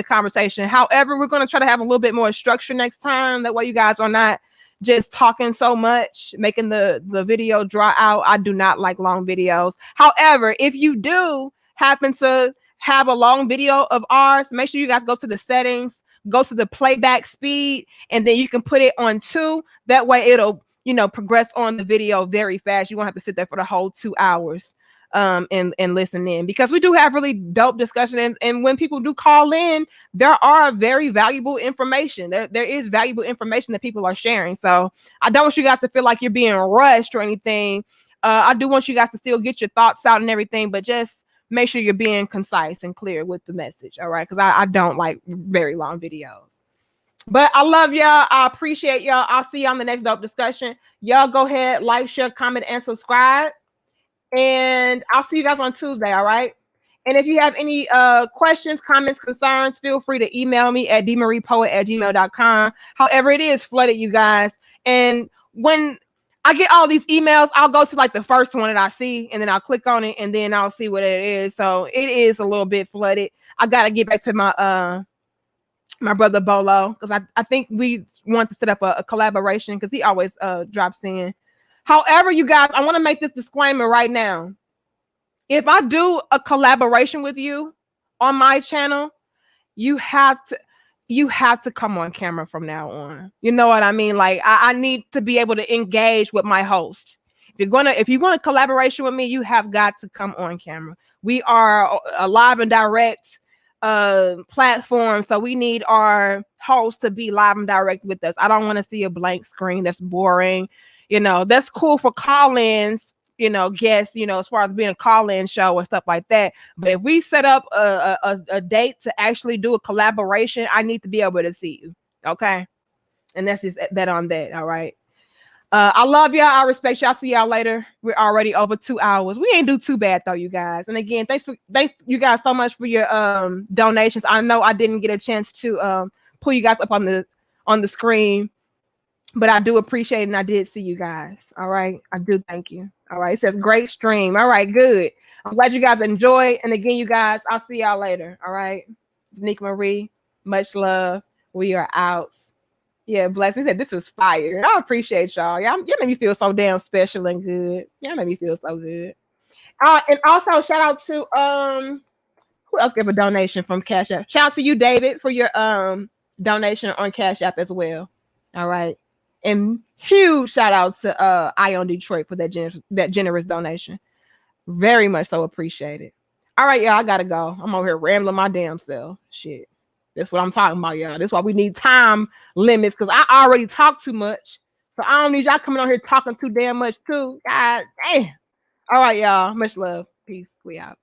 Speaker 1: conversation. However, we're going to try to have a little bit more structure next time. That way you guys are not just talking so much, making the video draw out. I do not like long videos. However, if you do happen to have a long video of ours, make sure you guys go to the settings, go to the playback speed, and then you can put it on 2. That way it'll, you know, progress on the video very fast. You won't have to sit there for the whole 2 hours and listen in, because we do have really dope discussion. And when people do call in, there are very valuable information. There is valuable information that people are sharing. So I don't want you guys to feel like you're being rushed or anything. I do want you guys to still get your thoughts out and everything, but just make sure you're being concise and clear with the message. All right. Because I don't like very long videos. But I love y'all. I appreciate y'all. I'll see you on the next dope discussion. Y'all go ahead, like, share, comment, and subscribe. And I'll see you guys on Tuesday, all right? And if you have any questions, comments, concerns, feel free to email me at dmariepoet@gmail.com. However it is flooded, you guys. And when I get all these emails, I'll go to like the first one that I see, and then I'll click on it, and then I'll see what it is. So it is a little bit flooded. I got to get back to my my brother Bolo, because I think we want to set up a collaboration, because he always drops in. However, you guys, I want to make this disclaimer right now. If I do a collaboration with you on my channel, you have to come on camera from now on. You know what I mean? Like I need to be able to engage with my host. If you want a collaboration with me, you have got to come on camera. We are a live and direct platform, so we need our host to be live and direct with us. I don't want to see a blank screen. That's boring. You know, that's cool for call-ins, you know, guests, you know, as far as being a call-in show and stuff like that. But if we set up a date to actually do a collaboration, I need to be able to see you. Okay. And that's just that on that. All right. I love y'all. I respect y'all. See y'all later. We're already over 2 hours. We ain't do too bad though, you guys. And again, thanks you guys so much for your donations. I know I didn't get a chance to pull you guys up on the screen, but I do appreciate it, and I did see you guys. All right. I do thank you. All right. It says great stream. All right, good. I'm glad you guys enjoy. And again, you guys, I'll see y'all later. All right. Nick Marie, much love. We are out. Yeah, Blessing said this is fire. I appreciate y'all. Y'all make me feel so damn special and good. Y'all make me feel so good. And also shout out to who else gave a donation from Cash App? Shout out to you, David, for your donation on Cash App as well. All right. And huge shout out to Ion Detroit for that generous donation. Very much so appreciated. All right, y'all, I gotta go. I'm over here rambling my damn self. Shit. That's what I'm talking about, y'all. That's why we need time limits, because I already talk too much. So I don't need y'all coming on here talking too damn much too. God damn. All right, y'all. Much love. Peace. We out.